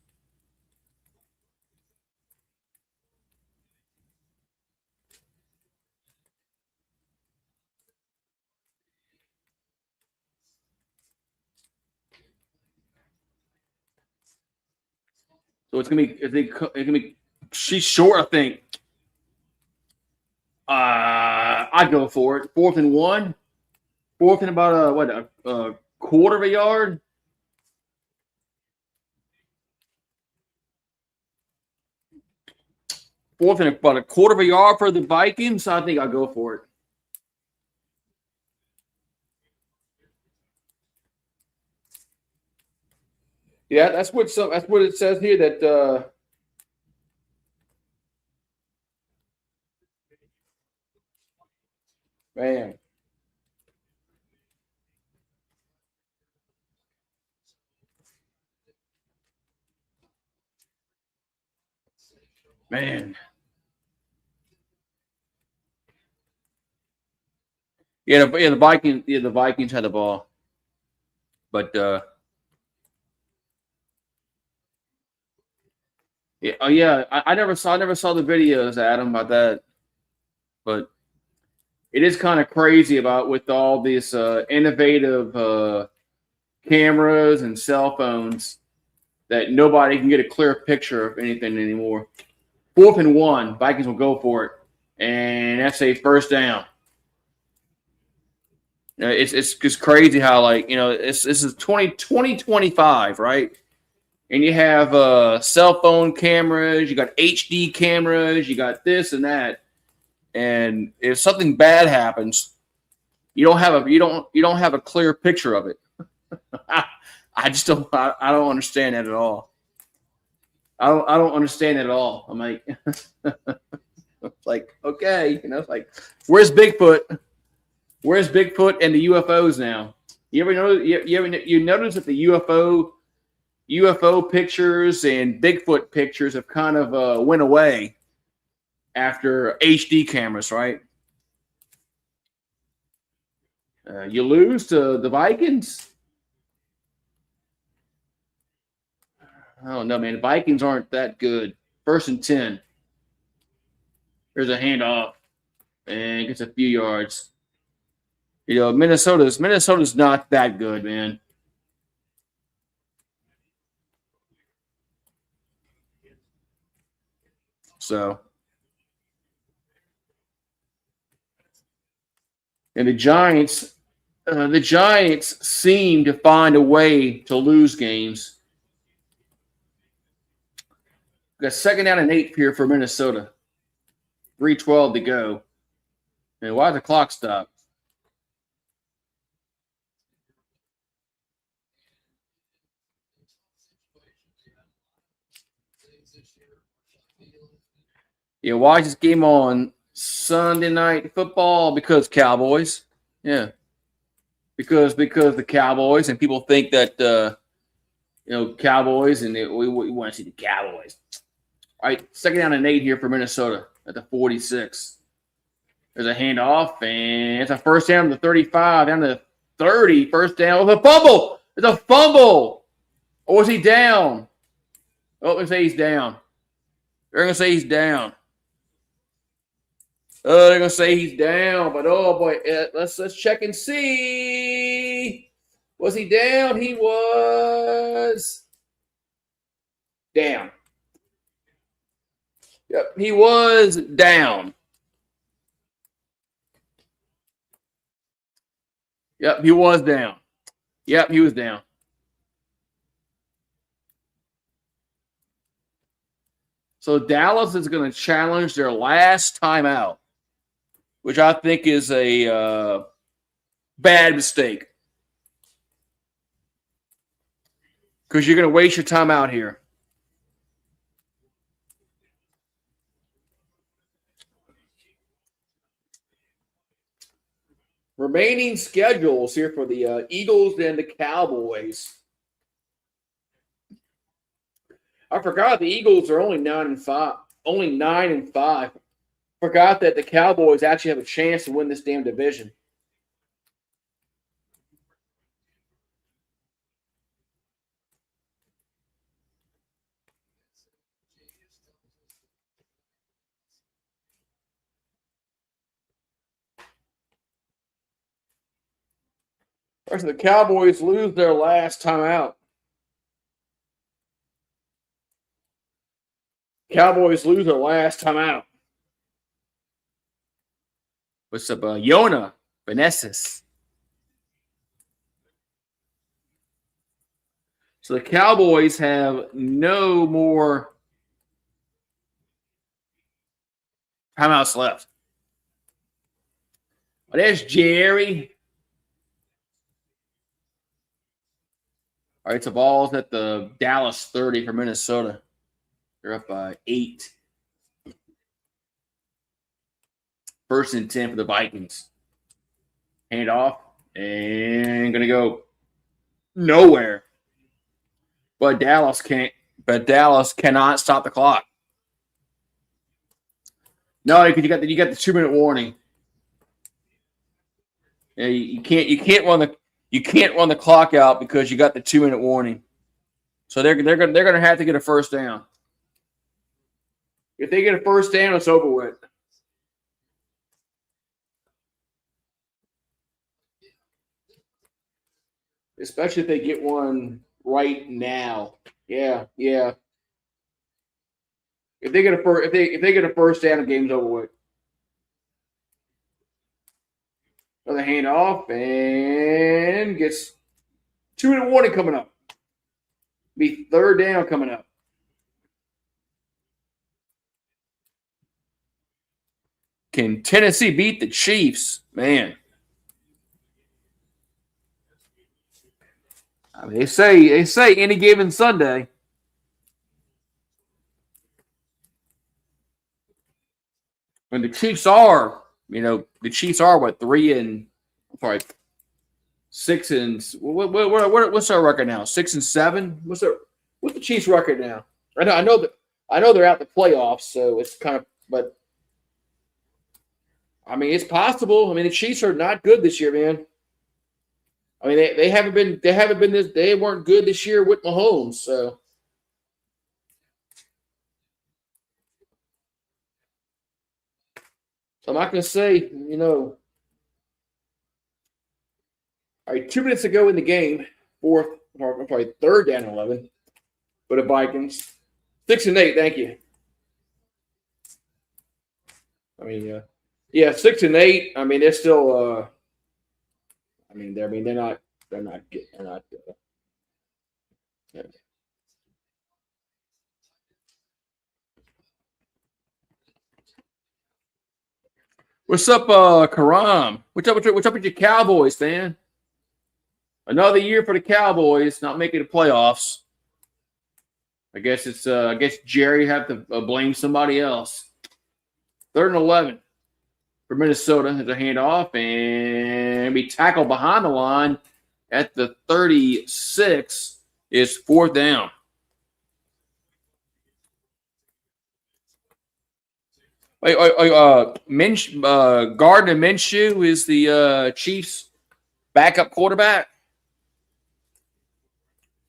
So she's short, I think. I'd go for it. 4th and 1. 4th and about a quarter of a yard. Fourth and about a quarter of a yard for the Vikings. I think I'll go for it. Yeah, that's what it says here that man. Man. The Vikings had the ball. But I never saw the videos, Adam, about that. But it is kind of crazy about with all these innovative cameras and cell phones that nobody can get a clear picture of anything anymore. 4th and 1, Vikings will go for it, and that's a first down. It's just crazy how this is 2025, right? And you have cell phone cameras, you got HD cameras, you got this and that. And if something bad happens, you don't have a clear picture of it. I just don't understand that at all. I don't understand it at all. I'm like, like, okay, it's like, where's Bigfoot? Where's Bigfoot and the UFOs now? You ever know? You notice that the UFO pictures and Bigfoot pictures have kind of went away after HD cameras, right? You lose to the Vikings. I don't know, man. The Vikings aren't that good. 1st and 10. There's a handoff and gets a few yards. Minnesota's not that good, man. So, and the Giants seem to find a way to lose games. Got 2nd down and 8 here for Minnesota. 3:12 to go. And why the clock stop? Yeah, why is this game on Sunday Night Football? Because Cowboys. Yeah. Because the Cowboys, and people think that Cowboys, and we want to see the Cowboys. All right, 2nd down and 8 here for Minnesota at the 46. There's a handoff, and it's a first down to the 35, down to the 30. First down with a fumble. It's a fumble. Or is he down? Oh, let's say he's down. They're going to say he's down. They're going to say he's down, but oh boy, let's check and see. Was he down? He was down. Yep, he was down. Yep, he was down. Yep, he was down. So Dallas is going to challenge their last timeout, which I think is a bad mistake. Because you're going to waste your time out here. Remaining schedules here for the Eagles and the Cowboys. I forgot the Eagles are only 9-5. Only 9-5. Forgot that the Cowboys actually have a chance to win this damn division. First, the Cowboys lose their last time out. Cowboys lose their last time out. What's up, Yona Benessis? So the Cowboys have no more timeouts left. Oh, there's Jerry. All right, so ball's at the Dallas 30 for Minnesota. They're up by 8. 1st and 10 for the Vikings. Hand off and gonna go nowhere. But Dallas cannot stop the clock. No, because you got the 2-minute warning. Yeah, you can't run the clock out because you got the 2-minute warning. So they're gonna have to get a first down. If they get a first down, it's over with. Especially if they get one right now. Yeah. If they get a first down, the game's over with. Another handoff and gets 2-minute warning coming up. Be third down coming up. Can Tennessee beat the Chiefs? Man. I mean, they say any given Sunday. When the Chiefs are, the Chiefs are what 6 and what's our record now? 6-7. What's the Chiefs' record now? I know they're out the playoffs, so it's kind of, but I mean it's possible. I mean the Chiefs are not good this year, man. I mean they haven't been this, they weren't good this year with Mahomes, so. So I'm not going to say, all right, 2 minutes ago in the game, third down 11 for the Vikings. 6-8, thank you. I mean, 6-8. I mean, they're still. They're not. Yeah. What's up, Karam? What's up with your Cowboys, man? Another year for the Cowboys, not making the playoffs. I guess Jerry have to blame somebody else. 3rd and 11 for Minnesota as a handoff and be tackled behind the line at the 36 is 4th down. Gardner Minshew is the Chiefs' backup quarterback.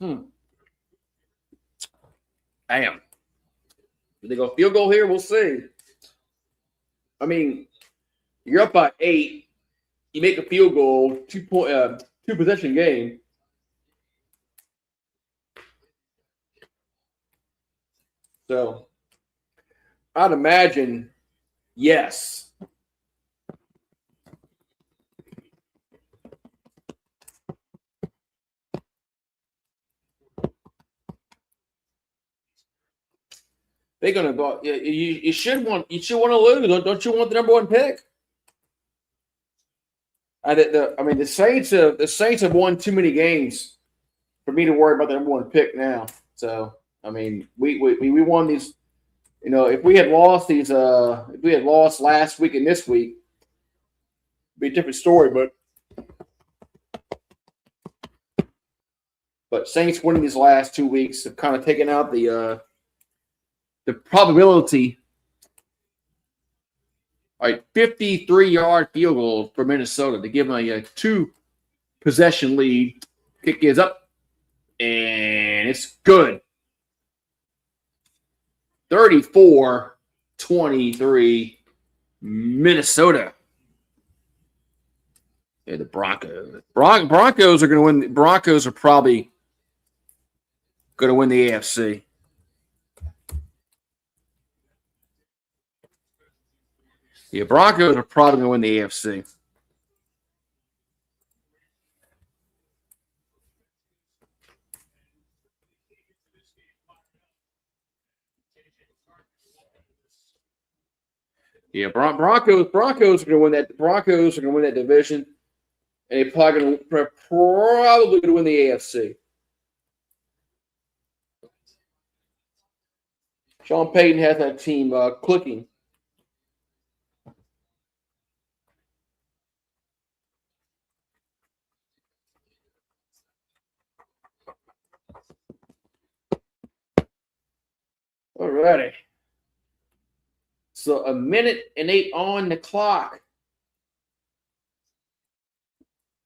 Damn. Did they go field goal here? We'll see. I mean, you're up by 8. You make a field goal, 2-possession game. So, I'd imagine, yes. They're gonna go. You should want to lose. Don't you want the number 1 pick? The Saints have won too many games for me to worry about the number 1 pick now. So I mean, we won these. If we had lost last week and this week, it'd be a different story. But Saints winning these last 2 weeks have kind of taken out the probability. All right, 53-yard field goal for Minnesota to give them a 2-possession lead. Kick is up, and it's good. 34-23, Minnesota. Yeah, the Broncos. Broncos are going to win. The Broncos are probably going to win the AFC. Yeah, Broncos are probably going to win the AFC. Yeah, Broncos are going to win that. Broncos are going to win that division, and they're probably going to win the AFC. Sean Payton has that team clicking. All righty. So 1:08 on the clock.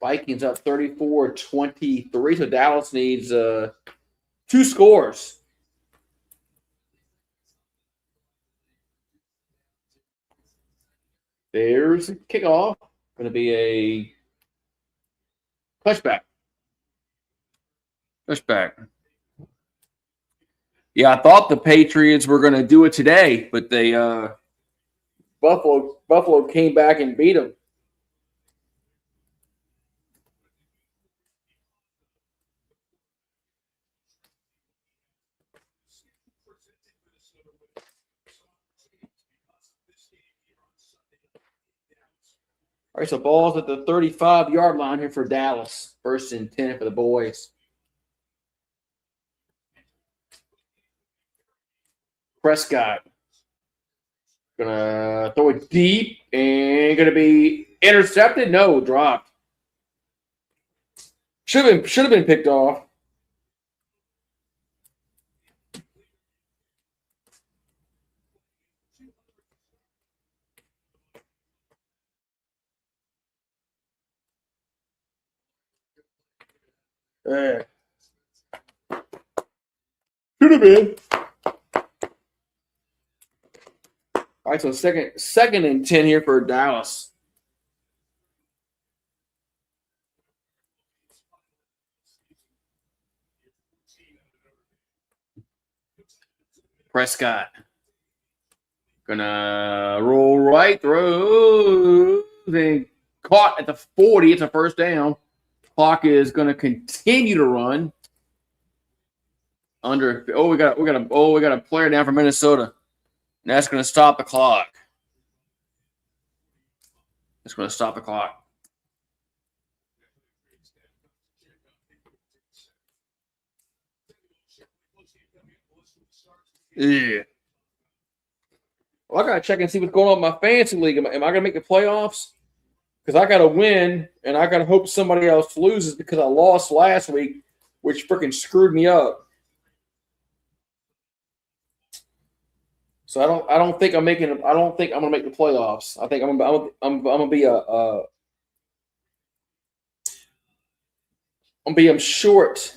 Vikings up 34-23. So Dallas needs 2 scores. There's a kickoff. Going to be a touchback. Touchback. Yeah, I thought the Patriots were going to do it today, but they Buffalo came back and beat them. All right, so ball's at the 35-yard line here for Dallas. 1st and 10 for the boys. Prescott. Gonna throw it deep and gonna be intercepted. No, dropped. Should have been picked off. Should have been. All right, so second and 10 here for Dallas. Prescott. Gonna roll right through. Then caught at the 40. It's a first down. Clock is gonna continue to run. We got a player down from Minnesota. And that's gonna stop the clock. It's gonna stop the clock. Yeah. Well, I gotta check and see what's going on with my fantasy league. Am I gonna make the playoffs? Because I gotta win, and I gotta hope somebody else loses because I lost last week, which freaking screwed me up. So I don't think I'm gonna make the playoffs. I think I'm gonna be I'm short.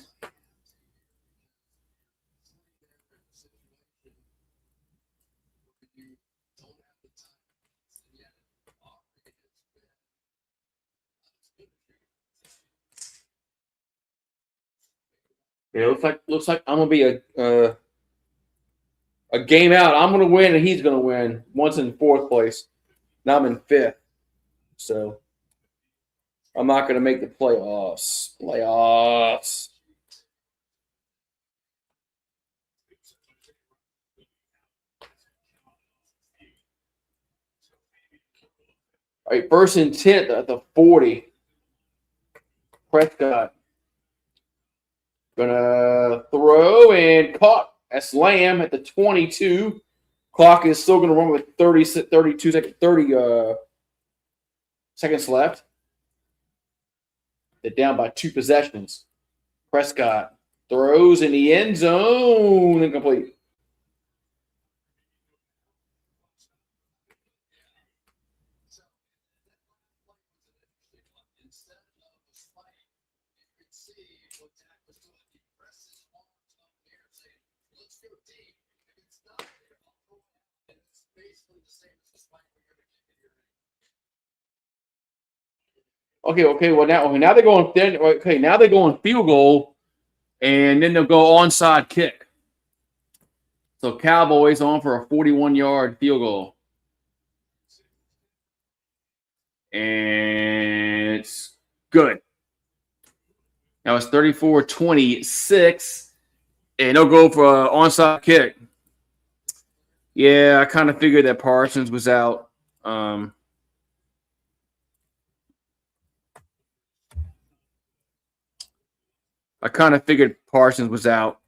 It looks like I'm gonna be a game out. I'm gonna win and he's gonna win. Once in 4th place. Now I'm in 5th. So I'm not gonna make the playoffs. All right, 1st and 10 at the 40. Prescott gonna throw and caught. That's Lamb at the 22. Clock is still gonna run with 32 seconds, 30 seconds left. They're down by 2 possessions. Prescott throws in the end zone, incomplete. Okay. Well, now they're going. Now they're going field goal, and then they'll go onside kick. So Cowboys on for a 41-yard field goal, and it's good. Now it's 34-26, and they'll go for an onside kick. Yeah, I kind of figured that Parsons was out. I kind of figured Parsons was out.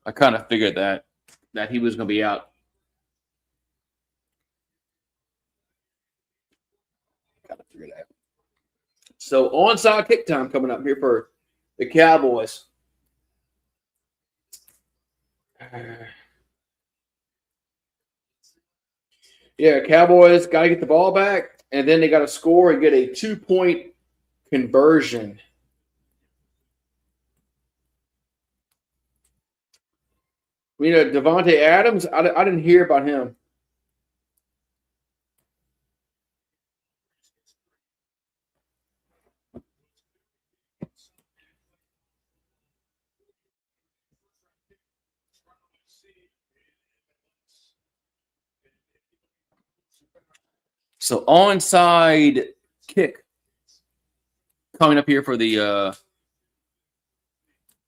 I kind of figured that he was going to be out. Kind of figured that. So onside kick time coming up here for the Cowboys. Yeah, Cowboys got to get the ball back, and then they got to score and get a 2-point conversion. You know, Devontae Adams, I didn't hear about him. So onside kick coming up here for the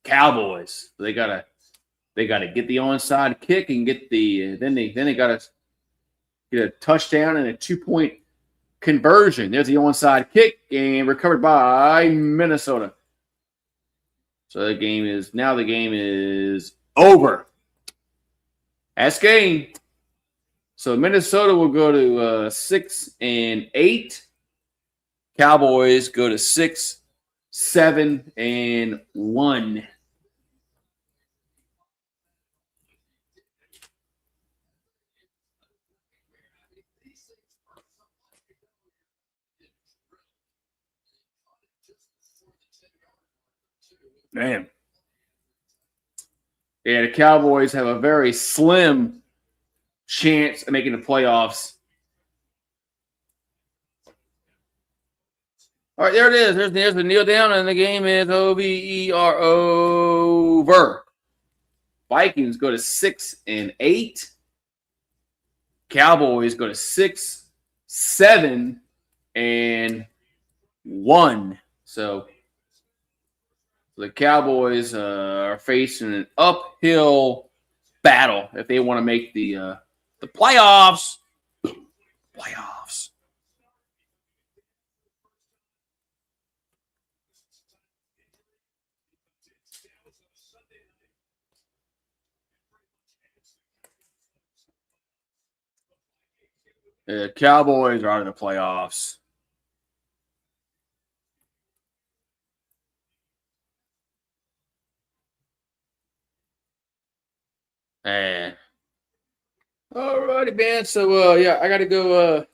Cowboys. They gotta get the onside kick and get the then they gotta get a touchdown and a 2-point conversion. There's the onside kick and recovered by Minnesota. So the game is over. That's game. So Minnesota will go to 6-8. Cowboys go to 6-7-1. Man. Yeah, the Cowboys have a very slim chance of making the playoffs. All right, there it is. There's the kneel down, and the game is over. Vikings go to 6-8. Cowboys go to 6-7-1. So the Cowboys are facing an uphill battle if they want to make the playoffs. Playoffs. The Cowboys are out of the playoffs. And all righty, man. So yeah, I gotta go.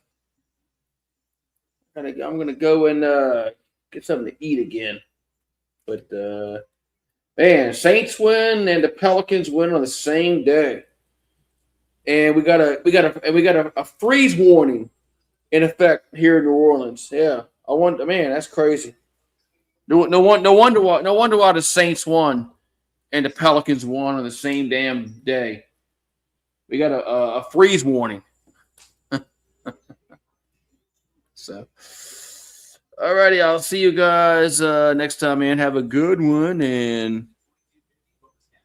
I'm gonna go and get something to eat again. But man, Saints win and the Pelicans win on the same day, and we got a freeze warning in effect here in New Orleans. Yeah, man, that's crazy. No wonder why the Saints won and the Pelicans won on the same damn day. We got a freeze warning. So, alrighty, I'll see you guys next time, man. Have a good one and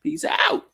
peace out.